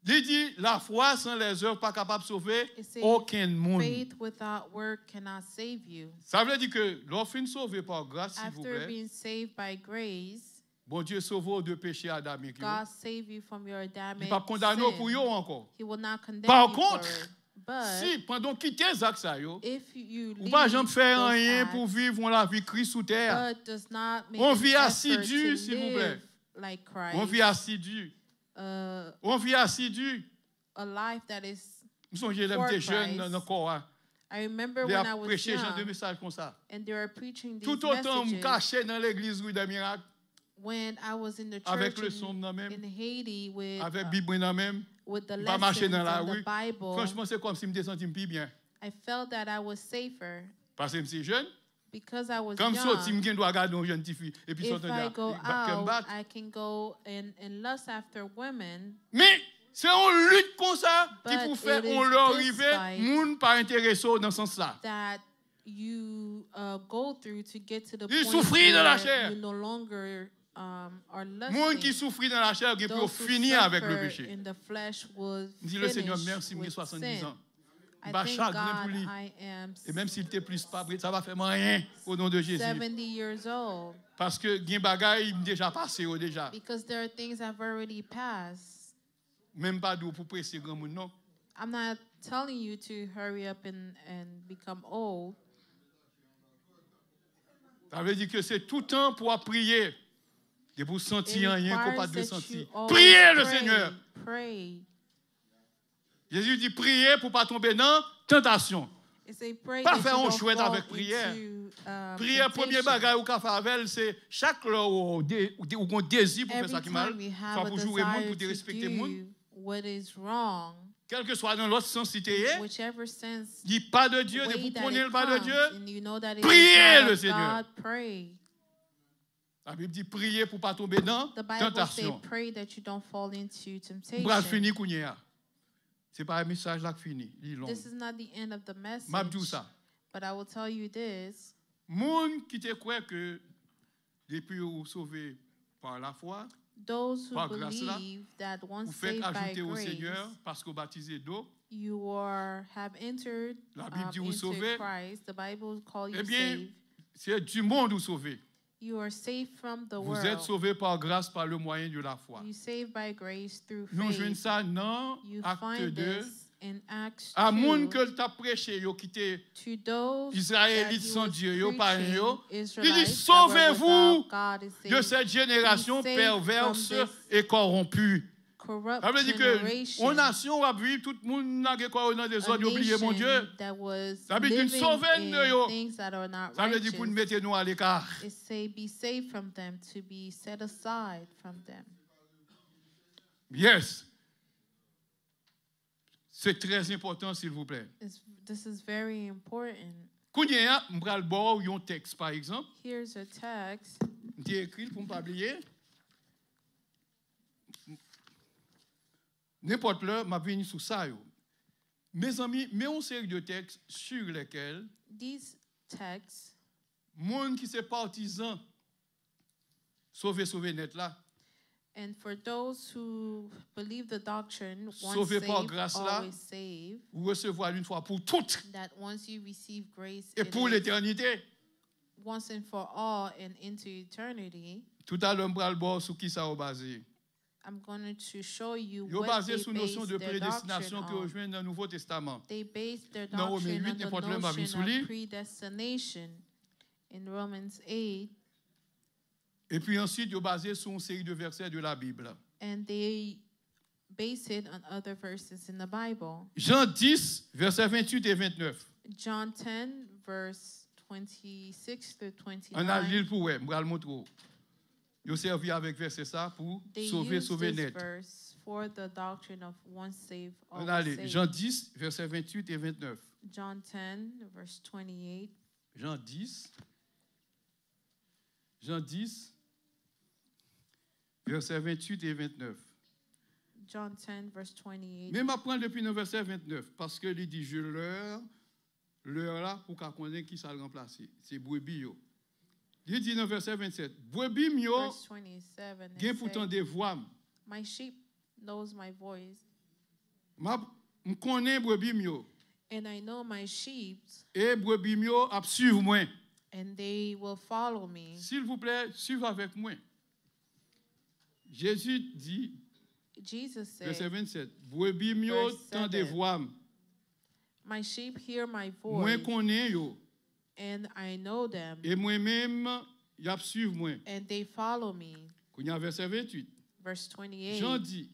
Il dit, la foi sans les œuvres pas capable de sauver It says, aucun monde. faith without work cannot save you. Ça veut dire que l'offre sauvé par grâce, s'il vous After plaît, being saved by grace, bon Dieu sauve de péché adamique. God save you from your Il Adamic ne va pas condamner pour sin. eux encore. He will not condemn Par you contre, for it. But Si, pendant quitter Zach ça yo, if you ou leave pas jamais faire those rien acts, pour vivre la vie Christ sous terre. but does not make On an vit effort assidu, to s'il vous plaît. live like Christ, On vit assidu. uh, On vit assidu. a life that is. Nous sommes jeune dans le corps. I remember Ils when I ont was prêché genre de young, messages comme ça. and they were preaching these Tout autant me messages. caché dans l'église rue des miracles When I was in the avec church le somme dans même, in Haiti avec Bible dans même. with the Pas marcher lessons dans la in the rue. Bible, Franchement, c'est comme si je me sentais plus bien. I felt that I was safer Parce que je suis jeune. because I was Comme ça, si young. je dois regarder une jeune fille et puis If sortir I là, go qu'elle me out, batte. I can go and lust after women. Mais c'est une lutte comme ça qui But pour faire it is on leur this arrive, fight moun pas intéressé dans ce sens-là. That you go through to get to the Il point souffrit dans la where chair. you no longer are Moun qui lusting. souffrit dans la chair, qui peut Those who finir avec le suffer péché. in the flesh will Dis le Seigneur, finish merci, j'ai with 70 sin. ans. I Bah, thank chagrin pour God lui. I am Et même s'il était plus pas, ça va faire rien au nom de Jésus. 70 years old Parce que gen bagay, il déjà passé déjà. because there are things I've already passed. Même pas d'où pour presser grand monde, non. I'm not telling you to hurry up and become old. Ça veut dire que c'est tout temps pour prier. Et pour It sentir rien qu'on pas requires de that sentir. you always Priez le pray, Seigneur. Pray. Jésus dit prier pour pas tomber dans tentation. It say pray Pas that faire you un don't chouette fall avec prière. into, Prière, premier temptation. bagage ou qu'a fait avec, c'est chaque lors où on désire pour faire Every ça qui mal, time we soit have a pour jouer le monde, desire pour te to respecter le monde, do what is wrong, quel que soit dans l'autre sens si tu es, whichever sense dit pas de Dieu, way de vous that connaître it le pas de comes, Dieu. and you know that it Priez is le not of Seigneur. God, pray. La Bible dit prier pour pas tomber dans The Bible says tentation. pray that you don't fall into On va temptation. finir kounya. C'est pas un message là qui finit, il est long. This is not the end of the message, M'a dit ça. but I will tell you this. Moun qui te croit que depuis vous sauvé par la foi, Those who par grâce là, believe that vous once faites saved by ajouter au grace, Seigneur parce que vous baptisez d'eau. you have entered La Bible dit vous into sauvez. Christ. The Bible calls you Eh bien, saved. c'est du monde vous sauvez. You are saved from the Vous world. êtes sauvés par grâce par le moyen de la foi. You saved by grace through Nous jouons faith. ça dans You Acte find 2. this in Acts À 2. moun que t'a prêché, yo qui était To those Israélites that he sans was Dieu, yo pas preaching, yo. Il dit Israelites that were sauvez-vous without God is de saved. cette génération Be saved perverse from this et corrompue. Corrupt Ça veut dire que generation. on nation va vivre tout le monde n'a que quoi dans des A autres oublier mon Dieu. nation that was Ça veut dire living sauver de yo. in things that are not Ça veut dire pour nous righteous. mettre nous à l'écart. It say be saved from them, to be set aside from them. Yes. C'est très important s'il vous plaît. This is very important. Kounya, m'bral bo yon texte par exemple, Here's a text. j'ai écrit pour ne pas oublier. N'importe l'heure, m'a venu sous ça yo. Mes amis, mais on série de textes sur lesquels These texts, monde qui sont partisans sauver net là, And for those who believe the doctrine, once Sauvé par saved, grâce là, always saved, vous recevoir une fois pour toutes that once you receive grace, et it pour is l'éternité. once and for all and into eternity. Tout à l'heure, on va sur qui ça est basé. I'm going to show you Ils sont what basés they sur base notion de their prédestination doctrine que on. rejoint dans le Nouveau Testament. They base their Dans Romains doctrine 8, on the n'importe lequel m'a mis sous notion lui. of predestination in Romans 8, Et puis ensuite, ils sont basés sur une série de versets de la Bible. and they base it on other verses in the Bible. Jean 10, versets 28 et 29. John 10, verse 26 through On a 29. l'île pour ouais, je vais le montrer. Ils ont servi avec verset ça pour They sauver, use sauver this net. verse for the doctrine of once saved, On always a les saved. Jean 10, versets 28 et 29. John 10, verse 28. Jean 10. Jean 10, versets 28 et 29. John 10, verse 28. Mais m'apprends depuis le verset 29, parce que il dit, je l'heure là pour qu'on connaisse qui ça le remplacer. C'est brebis yo. Il dit dans le verset 27, brebis mio, Verse 27. gen It pourtant says, des voix. my sheep knows my voice, Je connais brebis mio. and I know my sheep, Et brebis mio ap suivre moi. and they will follow me. S'il vous plaît, suivez avec moi. Jésus dit, Jesus verset said, 27, brebis mio Verse tant des 7. voix. my sheep hear my Moi voice, connais yo. and I know them, Et moi-même, y ap suivre moi. and they follow me. Quand il y a verset 28, Verse 28. Jean dit,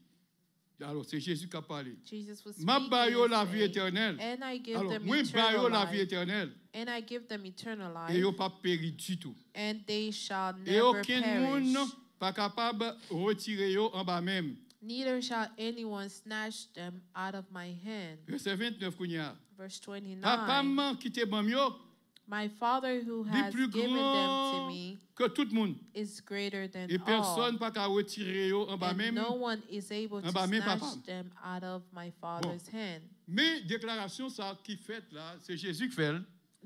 alors c'est Jésus qui a parlé. Jesus was Ma speaking bayo and la vie saying, éternelle. and I give Alors, them moi bayo eternal la vie life, éternelle. and I give them eternal Et life, yo pas péri du tout. and they shall Et never aucun perish. monde pas capable retirer yo en bas même. Neither shall anyone snatch them out of my hand. Verset 29 qu'on y a. Verse 29. Papa m'a quitté bon yo, My Father who li has plus given them to grand me que tout le monde. is greater than Et all. personne pas qu'à retirer yo en bas And même. no one is able to En bas même snatch papa. them out of my Father's hand. Mais déclaration ça qui fait là, c'est Jésus qui fait.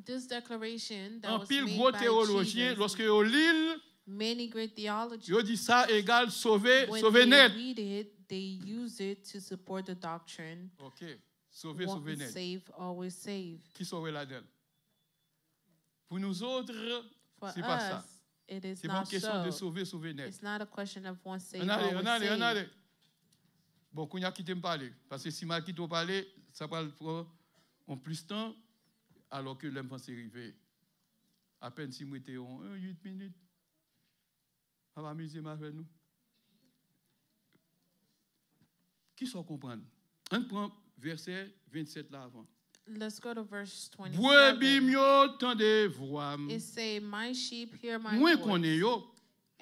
This declaration that En was pile made gros by théologien Jesus, lorsque yo lit, many great theologians, yo dit ça égale sauver, when sauver they net. read it, they use it to support the doctrine. OK. Sauver, Once sauver net. save, always save. Qui sauve là-dedans? Pour nous autres, For c'est pas ça. us, it is C'est pas une not question de so. sauver, sauver net. It's not a question of once saved, On allait, always on allait, on saved. allait. Bon, qu'on y a quitté me parler. Parce que si m'a quitté me parler, ça va prendre en plus de temps, alors que l'homme pense arriver. À peine si moi j'étais en 8 minutes. On va amuser avec nous. Qui s'en comprendre? On prend verset 27 là avant. Let's go to verse Brebis 27. mio tande voix. It say, my sheep hear my Moi voice, connais yo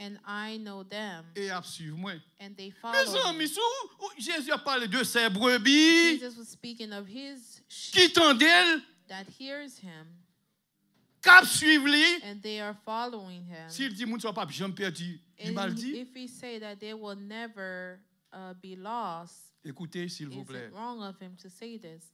and I know them, et ap suivre moi. and they Mes follow me. amis, Jésus a parlé de ses brebis Jesus was speaking of his sheep qui tendent, that hears him, qui suivent lui. and they are following him. S'il dit, moun soit pas jamais perdu, il And m'a dit. if he say that they will never be lost, Écoutez, s'il vous is plaît. it wrong of him to say this?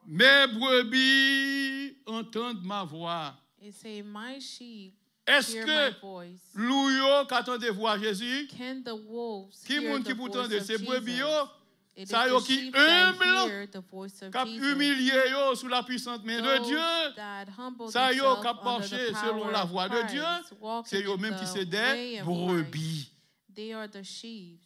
Mes brebis entendent ma voix. It say, my sheep Est-ce hear que my voice. louyo qu'attendent voix Jésus? Can the wolves Qui hear moun the qui pourtant voice de of ces brebis Jesus? yo, It is ça the yo qui sheep that humble, hear the voice of qui Jesus. humilié yo sous la puissante main de Those Dieu, that humble ça yo themselves qui under marché the selon power la of voix de Christ, Dieu, walking c'est yo in même qui the c'est des way of Christ. brebis. They are the sheep.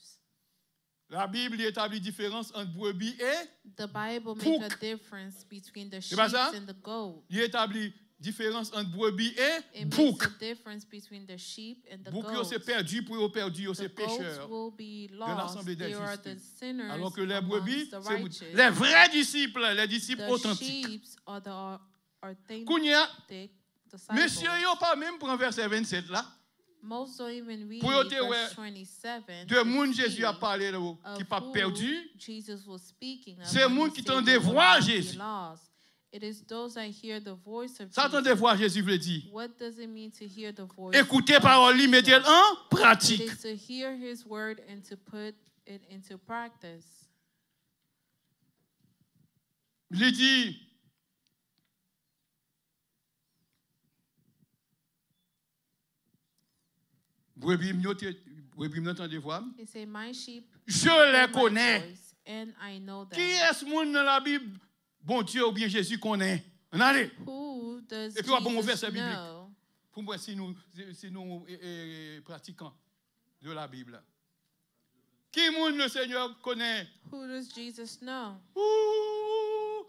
La Bible établit différence entre brebis et The Bible Pouk. makes a difference between the sheep pas ça? and the goat. il établit différence entre brebis et It bouc. makes a difference between the sheep and the Bouc yo goats. c'est perdu, pour yo perdu, yo c'est The goats pécheur. will be l'assemblée lost. des They are justes. the sinners Alors que les amongst brebis, the c'est righteous. les vrais disciples, les disciples The authentiques. sheep are the Kounya, authentic disciples. monsieur yo pas même prend verset 27 là. Most don't even read Pour yo te verse ouais, 27. de to moun see Jésus a parlé là, of qui pas who perdu. Jesus was speaking of C'est when moun he qui said tendent they will voir not be Jésus. lost. It is those that hear the voice of Ça Jesus. attendez voir Jésus veut dire. What does it mean to hear the voice? Écoutez of parole, li mettez Jesus? en It pratique. is to hear his word and to put it into practice. Il dit, brebis brebis m'entendez voix? He said, my sheep Je hear les my connais. voice, and I know Qui them. est-ce monde dans la Bible? Bon Dieu ou bien Jésus connaît. On allez. Who does Et puis on va prendre un Jesus verset biblique. know? Pour moi, si nous pratiquants de la Bible. Qui monde le Seigneur connaît? Who does Jesus know? Ouh!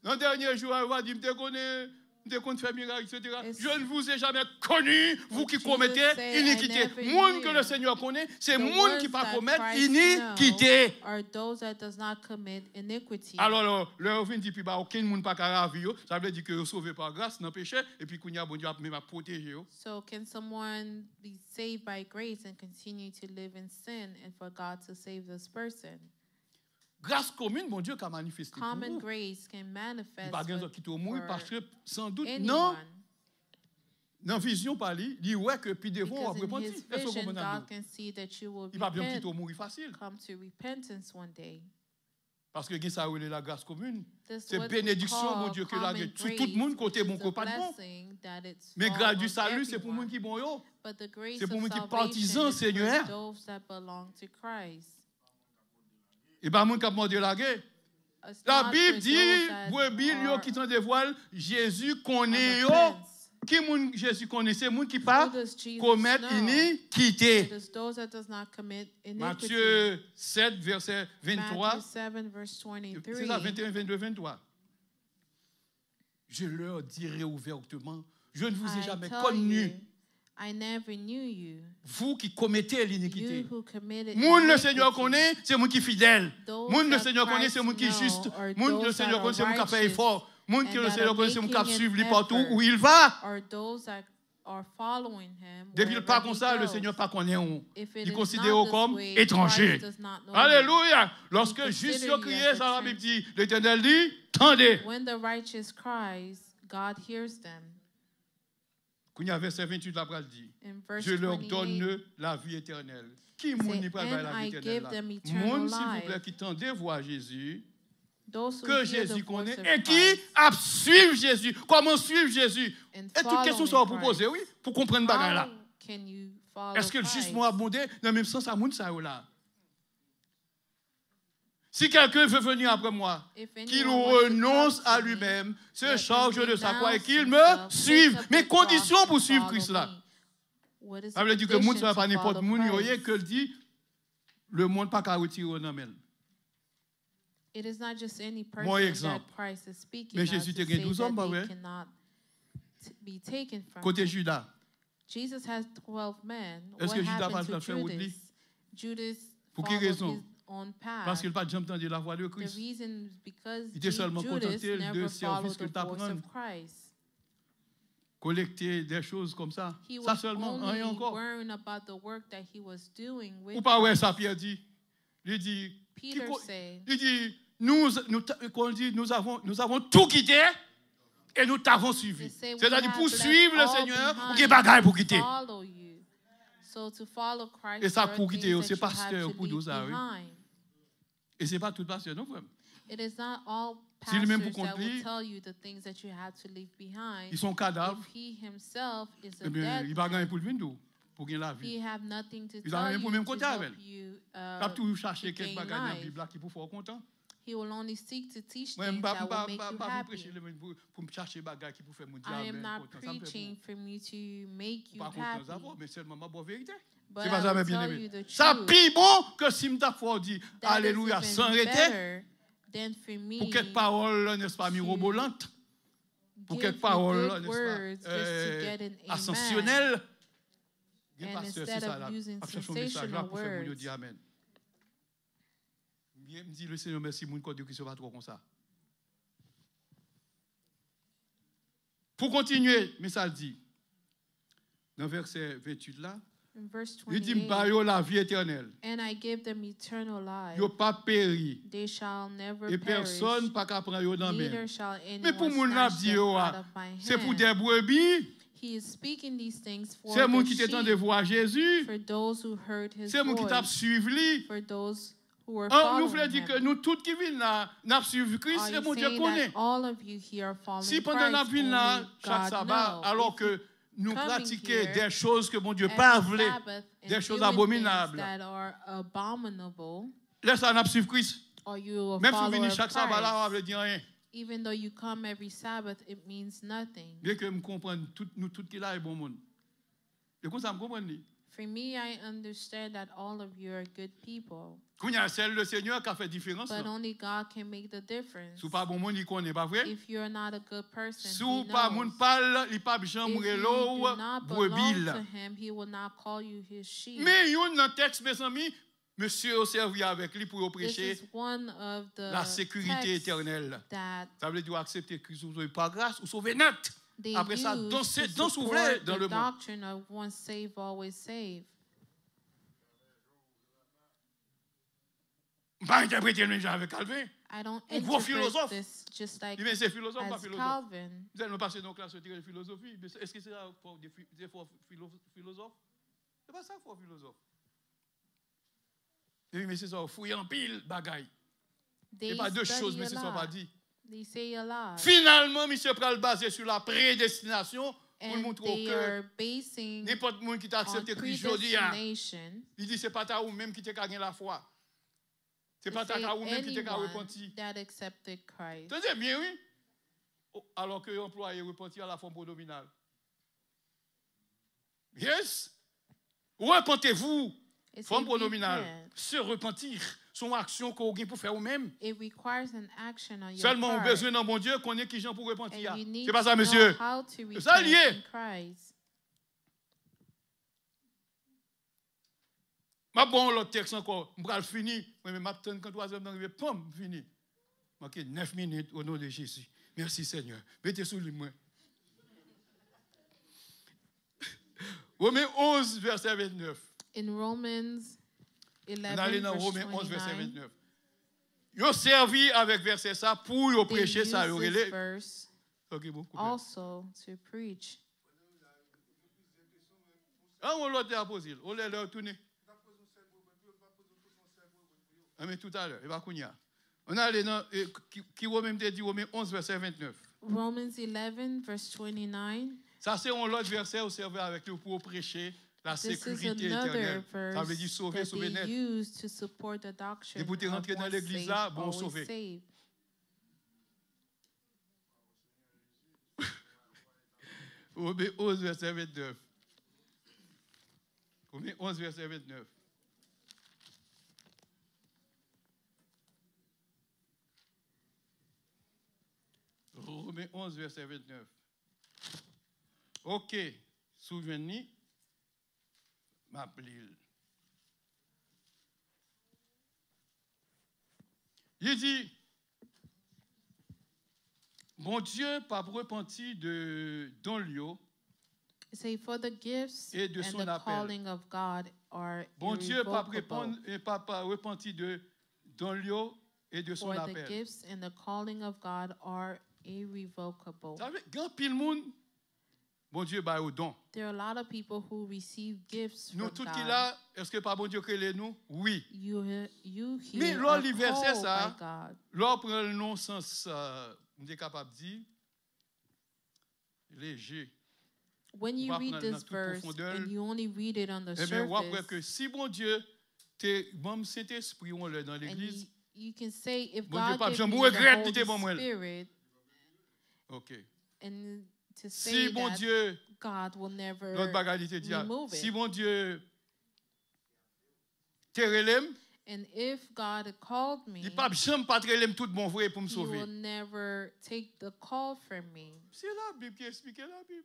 Dans le dernier jour, il va dire, je te connais, je compte faire miracle, etc. Je ne vous ai jamais connu, vous qui commettez iniquité. Monde que le Seigneur connaît, c'est monde qui ne pas commettre iniquité. Are those that does not commit iniquity. Alors, leur vient dire, puis bah, aucun monde pas ravi, ça veut dire que vous sauvé par grâce dans le péché, et puis qu'on y a bon Dieu même à protéger. So can someone be saved by grace and continue to live in sin and for God to save this person? Grâce commune, mon Dieu, qui a manifesté. Common grace can manifest Pas besoin qui te mourir parce que sans doute anyone. non. Dans vision par lui, il ouais que puis devant on Because in repentir. his Est-ce que vous vision, comprenez? God can see that you will Il va bien repent, quitter mourir facile come to repentance one day. parce que ça est la grâce commune. This C'est what we bénédiction call mon Dieu que la common sur tout le monde côté grace, bon which is ko a pas de bon. blessing that it's Mais fall grâce du on salut c'est pour everyone. monde qui bon yo. But the grace C'est pour of moi qui salvation partisan, is Seigneur. for those that belong to Christ. Et pas monde qui a demandé la guerre. It's La not Bible for dit those that brebis yo are qui t'en dévoile Jésus on connaît the yo. fence. Qui monde Jésus connaît c'est monde qui pas Who does Jesus commettre know? iniquité. It is those that does not commit iniquity. Matthieu 7 verset 23. Matthew 7 verse C'est ça, 23. 21, 22, 23. Je leur dirai ouvertement, je ne vous ai I jamais tell connu, you, I never knew you. vous qui commettez You l'iniquité. who committed Moun le Seigneur iniquity. connaît, c'est moun qui fidèle. Those Moun le that Seigneur connaît, c'est moun qui est Christ juste. know, or Moun le those Seigneur that connaît, c'est are moun qui a fait righteous effort. Moun que and le that Seigneur are connaît, c'est moun qui a making suivi an partout effort. où il va. Or those that are following him. Depuis le pas wherever comme he ça, le goes. Seigneur pas connaît on. If it Il is considère not this comme way, étranger. Christ does not know you. Alléluia. Lorsque He juste consider yo you crié, as a ça la Bible trans- dit, l'Éternel dit, tendez. When the righteous cries, God hears them. Quand il y a verset 28 là, il dit, In verse je leur 28, donne la vie éternelle. Qui moun n'y peut and la vie I éternelle give là? them eternal Moun, s'il vous life. plaît, qui tendait voir Jésus, those who que hear the Jésus voice connaît of et qui Christ a suivre Jésus. Comment suivre Jésus? and Et toute question ça va following pour poser, oui, pour comprendre bagay là. How can you follow Est-ce que le Christ? jugement abondé dans le même sens à moun ça ou là? Si quelqu'un veut venir après moi, If qu'il anyone wants to renonce come à to me, lui-même, se let charge him de sa croix et renounce qu'il me himself, suive. take up Mais his cross conditions pour and suivre follow Christ là. me. What is Ça veut the dire que le monde ne condition sera pas to n'importe follow monde, il y Christ? a que le dit, le monde pas qu'à retirer dans main. It is not just any Mon person that exemple. Christ is speaking Mais of Jésus to te gagne say 12 that hommes, pas they vrai? cannot be taken from Côté him. Judas. Jesus has 12 men. Est-ce What que Judas happened va to faire route lui? Judas? Judas Pour quelle followed raison? his own path. Parce qu'il n'a pas jamais entendu la voix de The Christ. reason is because Il était seulement Judas contenté de never service followed que the t'as voice prendre. of Christ. Collecter des choses comme ça. He Ça was seulement, only rien encore. worrying about the work that he was doing with Ou pas ouais Christ. ça Pierre dit. Il dit, Peter said, il dit nous avons tout quitté et nous t'avons suivi. They say we C'est-à-dire have pour left suivre le all Seigneur, behind ou qu'il y ait bagaille pour quitter. follow you. So to follow Christ, Et ça, there are pour quitter, things c'est that you pasteur have to pour leave 12 ans, oui. behind. Et c'est pas tout pasteur non frère. It is not all Si lui-même pastors pour that will compter, tell you the things that you have to leave behind. Ils sont cadavres. If he himself is a Eh bien, dead il va gagner man, pour le vindou, pour gagner la vie. he have nothing to Il va tell même pour you même to côté help avec. you Il a toujours cherché to quelques gain bagages dans la life. Bible là qui pour faire content. He will only seek to teach Moi, things pas that will make you pour happy. prêcher pour me chercher bagages qui pour faire mon I diable am not content. Ça me fait preaching for me to make you pas content happy, d'abord, mais seulement ma bonne vérité. but C'est I pas ça, will mais bien tell aimé. you the Ça truth. pire bon que si m'ta fort dit That is alléluia even sans arrêter better than for me pour quelques paroles n'est-ce pas mirobolantes, pour give quelques you paroles good n'est-ce words pas just to get an amen. ascensionnelles. Il y a And pasteur instead c'est ça of là. using A chercher un message là sensational pour faire mon words. dire amen. Bien me dit le Seigneur merci mon code qui se va trop comme ça. Pour continuer, mais ça dit dans verset 28 là, In verse il dit 28, m'ba yo la vie éternelle. and I give them eternal life. Yo pas péri They shall never et perish, personne pas qu'à prendre yo dans main. neither shall Mais pour anyone mon snatch dit them yo, out of my c'est pour hand. des brebis, He is speaking these things for c'est moi the qui t'attend de sheep, voir Jésus, for those who heard his c'est moi qui t'a voice, suivi lui. for those who were Nous following voulons dire que him. nous tous qui venons là, n'a suivi Christ, Are c'est you mon Dieu saying connaît. that all of you here are following Si pendant la Christ, vie là, only chaque God sabbat, knows? alors If que nous coming pratiquer here des choses que mon Dieu every pas voulu, Sabbath and des choses doing abominables. things that are abominable, Laisse ça, n'a suivre Christ. or you a Même si vous follower venez of chaque sabbat là, on Christ, ne dire rien. even though you come every Sabbath, it means nothing. Bien que je comprenne, nous tous qui là est bon monde. Et comme ça, je comprends. For me, I understand that all of you are good people, Quand il y a celle le Seigneur qui a fait différence. but only God can make the difference. Si vous pas bon monde, il connaît pas vrai. If you're not a good person, Si he vous pas knows. moun parle, il pas besoin If you mourir do not belong brebis. to him, he will not call you his sheep. Mais yon dans texte mes amis, monsieur a servi avec lui pour This prêcher is one of the la sécurité texts éternelle. that Ça veut dire accepter Christ sauvé par grâce ou sauvé net. they Après ça, use dansez, to dansez support dans the le monde. doctrine of once saved, always saved. Pas interpréter le même avec Calvin. I don't Un gros interpret philosophe. this just like Il c'est philosophe, pas as philosophe. Calvin. Vous allez nous passer dans la classe de philosophie. Est-ce que c'est ça pour des philosophes? C'est pas ça pour philosophe. Mais c'est ça, fouiller en pile, bagaille. Il n'y They a pas deux study choses, mais a c'est ça pas lot. dit. They say a lot. Finalement, monsieur pral basé sur la prédestination pour And montrer they que are basing n'importe qui qui t'a on accepté Christ aujourd'hui, predestination. il dit c'est pas ta ou même qui t'a gagné la foi. C'est They pas ta say ou même qui t'a anyone repenti. that accepted Christ. Entendez bien, oui? Alors que l'employé repenti à la forme pronominale. Yes? Repentez-vous. It Forme says pronominale. repent. Se repentir. Son action qu'on a pour faire vous-même. It requires an action on your Seulement, on a part. besoin dans mon Dieu qu'on ait qui gens pour repentir. And you need C'est pas ça, to know monsieur. how to C'est ça, repent lié. in Christ. Ma bon l'autre texte encore, je vais le finir. Oui, mais ma tante quand 3 heures d'arriver, pom, fini. OK, 9 minutes au nom de Jésus. Merci Seigneur. Mettez sous lui moi. Romains 11 verset 29. In Romans On allait 11, dans verse Romains 11 verset 29, 29. Yo servi avec verset ça pour yo they prêcher use ça yo this relé. verse OK, beaucoup. also to preach. On l'autre a posé. On l'a retourné. Ah, mais tout à l'heure, il va courir. On allait dans qui Romains dit Romains 11 verset 29. Romans 11, verse 29. Ça, c'est un autre verset au serveur avec nous pour prêcher la This is sécurité another éternelle. Ça veut dire verse sauver, that sauver they net. use to support the doctrine Et pour te of rentrer dans once l'église saved, là, bon always sauvé. saved. Romains 11, verset 29. Romains 11, verset 29. Romains 11, verset 29. OK. Souvenez, m'appelez. Il dit, bon Dieu, pas repenti de don lieu, It say, for the gifts Et de and son the appel. calling of God are bon Dieu, pas irrevocable. repenti de don lieu et de son For the appel. gifts and the calling of God are irrevocable. Ça veut dire, grand pile monde, bon Dieu, bah, au don. There are a lot of people who receive gifts Nous, from tout qui God. là, est-ce que pas bon Dieu crée nous? Oui. You Mais hear là, are le verset, called ça, by God. Là, prend le non-sens, on est capable de dire, léger. When you va read prendre this dans toute verse profondeur. and you only read it on the Eh bien, on après surface, que si bon Dieu, t'es bon Saint-Esprit, on l'a dans and l'église, you can say, if Bon Dieu, God pas gave besoin me de the regret, Holy dit bon moi. Spirit, ok. and to Si say bon that Dieu, God will never notre bagalité dit, remove it. si bon Dieu, t'es relève, And if God had called me, il pas jamais pas relève tout bon vrai pour me He sauver. will never take the call from me. C'est la Bible qui explique la Bible.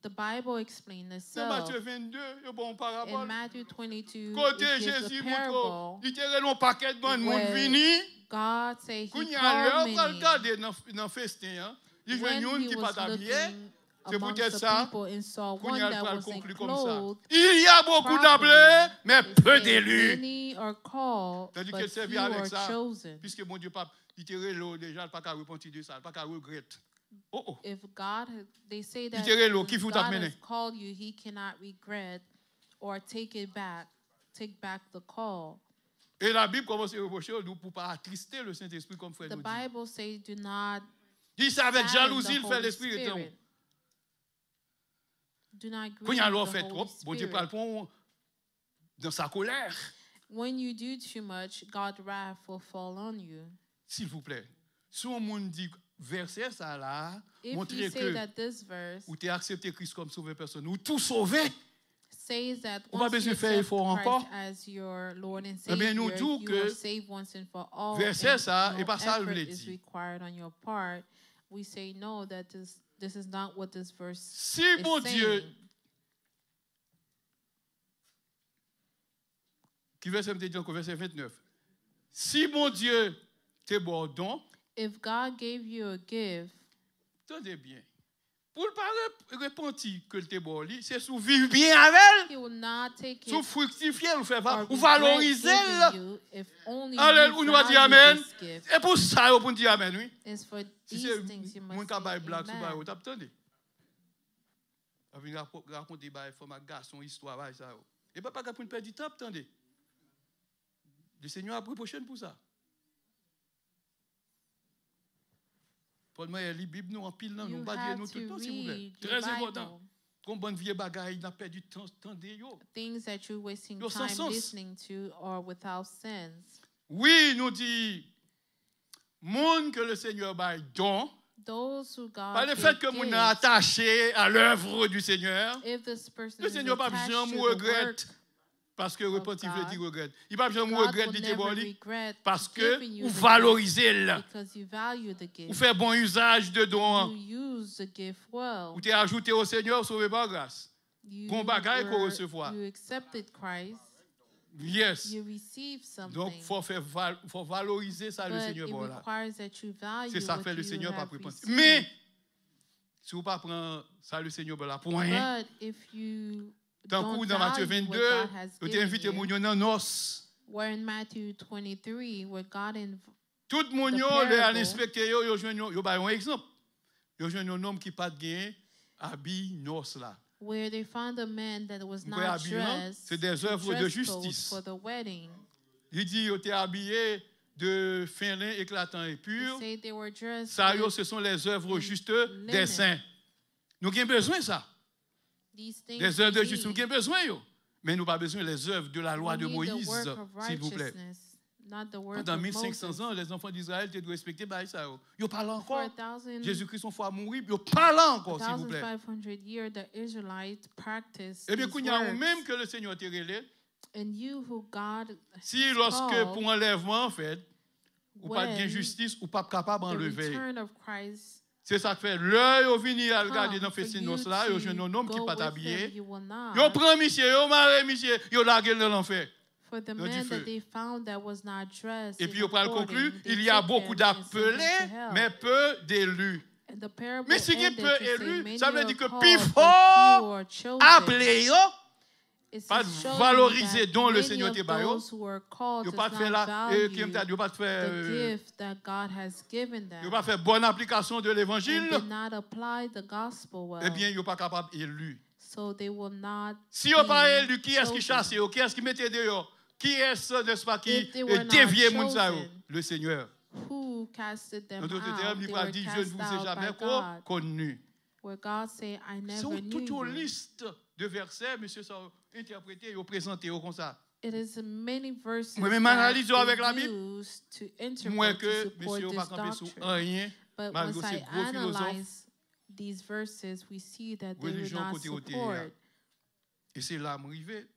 The Bible explains C'est itself. Matthieu 22, il y a bon In parabole. Matthew 22, Côté it gives Jésus, a montre, parable littéralement, paquet de monde where vini. God say He Quand il y a called l'heure, on va many. regarder dans festin, hein. Il When joue une He qui was pas habillé. looking C'est amongst peut-être the ça. people and saw Qu'on one y a that le wasn't conclu comme ça. clothed Il y a beaucoup d'appelés, properly, mais it peu said, d'élus. many are called, Tandis but qu'elle servait few avec are ça, chosen. puisque mon Dieu, pas, il était l'eau déjà, il n'a pas qu'à repentir de ça, il n'a pas qu'à regretter. Oh oh. If God, they say that dirait, l'eau, when qui fout God amener? has called you, He cannot regret or take back the call. Et la Bible commence à reprocher nous pour ne pas attrister le Saint-Esprit comme frère The nous dit. Bible says, do not Il dit ça avec sadden jalousie, the il fait Holy l'Esprit. Spirit. Do not Quand grieve il y a l'on the fait Holy trop, bon Dieu Spirit. parle pour dans sa colère. When you do too much, God's wrath will fall on you. S'il vous plaît. Si on me dit verset ça là, If you montrer say que that this verse ou tu as accepté Christ comme sauveur personne, ou tout sauvé. says that On va once you besoin faire accept effort Christ encore. as your Lord and Eh bien, nous Savior, disons you que are saved once and for all, verset and ça, no et pas ça, effort le is dit. required on your part. We say no, that this is not what this verse Si is bon saying. Dieu, qui verset me dit encore, verset 29. Si bon Dieu te bon don, If God gave you a gift, attendez bien. Pour ne pas repentir que le te bon, c'est sous vivre bien avec He will not take elle, sous it fructifier, ou faire or ou valoriser regret elle. giving you if only Alléluia, you nous va dire value amen. this gift. Et pour ça, on peut dire amen, oui. It's for Si these c'est things you mon must cabane say blague, c'est pas amen. vous attendez. On va raconter des formes à garçon, histoire, ça. Et pas pour ne perdre du temps, attendez. Le Seigneur a pris prochaine pour ça. Pour moi, la Bible, nous en pile, nous You pas dire have nous tout le to temps, s'il vous plaît. read your Très Bible. important. Comme bonne vieille bagaille, il a perdu du temps, attendez, yo. Things that you're wasting Yo, sans time sens. listening to are without sense. Oui, nous dit, monde que le Seigneur baille don, Those who God par le gave fait que mon est gifts, attaché à l'œuvre du Seigneur, if this person le is Seigneur pas attached jamais to the regrette. work, Parce que repentir veut God, dire regrette. Il pas jamais God regrette will de te never bon regret parce que giving you vous the valorisez là. gift because you value the Vous gift. faites bon usage de don. You use the gift well. Vous t'es ajouté au Seigneur sauvé par grâce. You, Bon bagage qu'on recevoir. you accepted Christ. Yes. You received something. Donc faut valoriser ça le but Seigneur it bon là. requires that you value C'est ça what fait le you Seigneur pas have prépenser. received. Mais si vous pas prendre ça le Seigneur bon là pour rien. But if you Tant don't que dans Matthieu value what 22, God has vous t'es given invité you, mon yon dans noces. we're in Matthew 23, where God Tout le monde The yo parable. le al inspecter yo joine yo ba un exemple. Yo joine un homme qui pas de gain habit noces là. where they found a man that was Vous not voyez, habillement, dressed c'est des in œuvres de dress justice. codes for the wedding. Il dit yo t'es habillé de fin lin éclatant et They pur. say they were dressed Ça yo with ce sont les œuvres in justes linen. des saints. Nous avons besoin de ça. these things. Des œuvres de we justice, nous need. avons besoin yo. Mais nous pas besoin des œuvres de la loi We de need the Moïse, work of s'il vous plaît. righteousness, not the work Pendant of 1500 Moses. ans, les enfants d'Israël doivent respecter ça yo. Yo parlent For encore. 1,000 Jésus-Christ son foi mourir, yo parlent encore s'il vous plaît. 1,500 years, the Israelites practiced Eh bien, these qu'on y a ou works. même que le Seigneur te relève, And you who God si lorsque called, pour enlèvement en fait, ou pas de when justice, ou pas capable the d'enlever. return of Christ C'est ça que fait. L'œil au vini à regarder dans come, for festin you là, yo jeune to un homme qui go pas with him, habillé. you will not. Yo prend monsieur, yo marre monsieur, yo largue dans l'enfer. For the Yo dit man feu. that they found that was not dressed Et in puis on parle according, conclu, they il y a took beaucoup him and sent him d'appelés, to hell. mais peu d'élus. And the parable Mais si il y a ended peu to say, élus, many ça veut are dire que called, plus but fort few are chosen. appelé yo, It's pas to show you valoriser that dont le many Seigneur of te baille, those who are called yo does pas not faire là, value qui me yo pas faire the gift that God has given them. yo pas faire bonne application de And l'évangile, did not apply the gospel well. eh bien yo pas capable élu. So they will not Si yo pas be élu, qui est-ce qui chosen. chasse yo, qui est-ce qui mette dehors? Qui est-ce, n'est-ce pas, qui If they were not déviait moun sa yo? chosen, Le Seigneur. Who casted them En d'autres out? termes, il They va were dire, je ne cast vous ai out jamais by God. connu. Where God say, I C'est never knew toute une you. liste de versets, monsieur, ça interprété et présenté comme ça. It is many verses Moi, même that analyse avec la they Bible. use to Moi interpret que to support monsieur this pas campé sur doctrine. rien, But malgré once ces I gros philosophes, analyze these verses, we see that they would religion not côté côté. support. Et c'est là m'arrivé.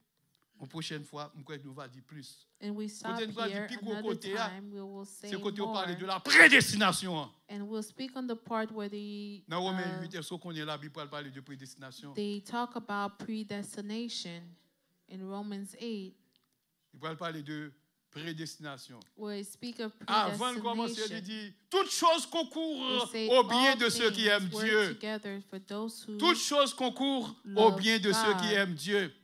La prochaine fois, nous va dire plus. And we stop Côté nous va dire here. plus gros Another côté, time, we will say c'est côté on more. parle de la prédestination. And we'll speak on the part where they, Dans Romains 8, est-ce qu'on est là, Bible parle de prédestination. they talk about predestination in Romans 8, Il va parler de prédestination. where they speak of Avant de commencer, il predestination. dit toutes choses They concourent say au bien all de ceux qui things aiment work Dieu. together for those who Toutes choses concourent au Love bien de ceux qui God. aiment Dieu.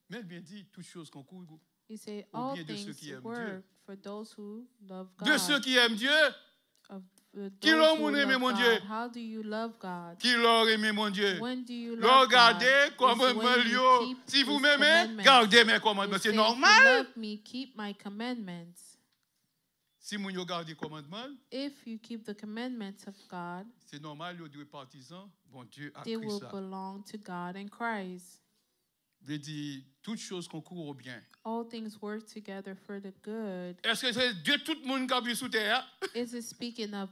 Mais bien dit, toutes choses concourent. He say au all bien de ceux things qui aiment work Dieu. for those who love God. De ceux qui aiment Dieu, Of those Qui l'ont who aimé, love mon God. Dieu? How do you love God? qui l'ont aimé mon Dieu. When do you Le love regardez God? comme Is un when you melio. keep Si vous His m'aimez, commandments. gardez mes You commandements. say, C'est if you normal. love me, keep my commandments. Si vous gardez les commandements, if you keep the commandments of God, c'est normal, vous êtes partisans. Bon Dieu a they pris will ça. belong to God and Christ. Il dit, toutes choses concourent au bien. All things work together for the good. Est-ce que c'est de tout le monde qui vit sous terre? Is it speaking of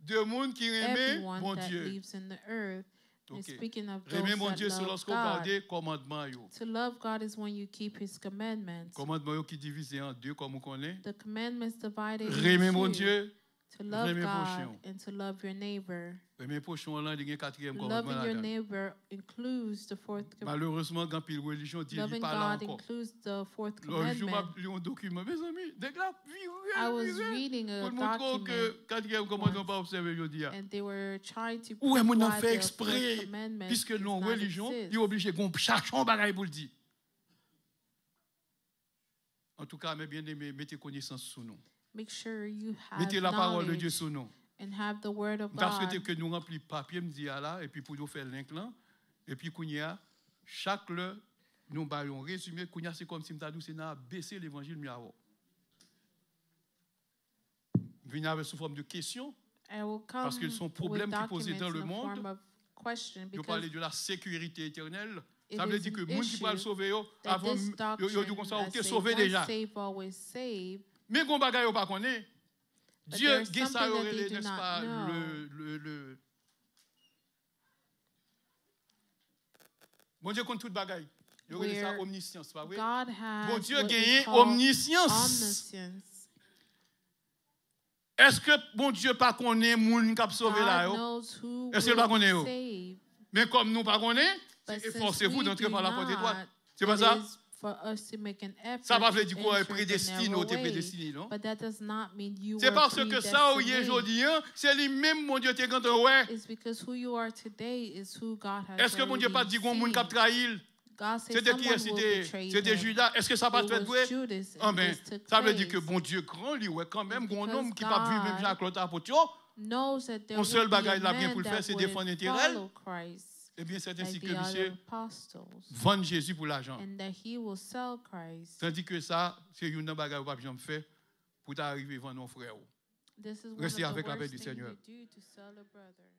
De monde qui aime everyone bon that Dieu. lives in the earth? It's Ok. speaking of those Aimer mon Dieu, that c'est love lorsqu'on God. garde les commandements. To love God is when you keep His commandments. Commandements qui divisent en deux, comme on connaît. The commandments divided Aimer mon into two. Dieu. To love aimer God prochain. and to love your neighbor. Aimer prochain, là, il y a un quatrième commandement. Loving your là-dedans. neighbor includes the fourth commandment. Malheureusement, quand pile religion dit, il Loving pas là God encore. includes the fourth L'autre jour, commandment. je un document. Mes amis, dès que la I was reading a pour montrer document que quatrième commandement pas observé aujourd'hui. and they were trying to Ou est-ce prove qu'on a why fait the exprès, fourth commandment puisque does nos not religions, exist. ils sont obligés de chercher un bagage pour le dire. En tout cas, mes bien-aimés, mettez connaissance sur nous. Make sure you have Mettez la parole de Dieu knowledge sur nous. and have the word of Parce God. que nous remplissons papier, me dit là, et puis pour nous faire l'inclin, et puis qu'on y a, chaque heure, nous baillons résumé, qu'on y a, c'est comme si nous avons baissé l'évangile mieux avant. Venez avec sous forme de questions, I will come parce que sont problèmes with qui posés dans le documents in the monde. form of question Nous because parlons de la sécurité éternelle. it Ça veut is dire que an les gens qui issue peuvent sauver, that avant, this ils doctrine disent comme ça, that ils sont say sauvés once déjà. saved, always saved. Mais qu'on bagaille pas connaît. But Dieu, there's ça something that aurait, they do n'est-ce not pas, know. Bon Dieu compte toute bagaille. Il y aurait ça Where omniscience, pas vrai? God has Bon Dieu what we gagne call omniscience. omniscience. Est-ce que bon Dieu pas connaît moun qui a sauvé là God yo? knows who Est-ce qu'il pas connaît will yo? save. Mais comme nous pas connaît, But since efforcez-vous we d'entrer do par la porte not, étroite. C'est pas it ça? is for us to make an effort Ça va to veut dire quoi enter the prédestiné ou narrow t'es way. prédestiné, non? But that does not mean you C'est were parce que ça où il est predestined. aujourd'hui, hein, c'est lui-même mon Dieu t'es quand ouais. It's because who you are today is who God has Est-ce que mon Dieu pas dit qu'on moun qui a already trahi? God says C'était qui? someone will betray C'était him. Judas. Est-ce que ça va It fait was doué? Judas, and Amen. this took Ça veut dire que place. bon Dieu grand lui ouais quand même Because un homme qui God pas vivre même Jacques apôtre. knows that there Mon seul would be a bagage là bien man pour le faire that c'est would défendre intérêt. follow Christ Eh bien c'est ainsi like que the other monsieur apostles, vend Jésus pour l'argent. and that he will sell Christ. Tandis que ça c'est une bagage pas jamais fait pour t'arriver vendre nos frères. This is one of Restez the avec la paix worst du things Seigneur. you do to sell a brother.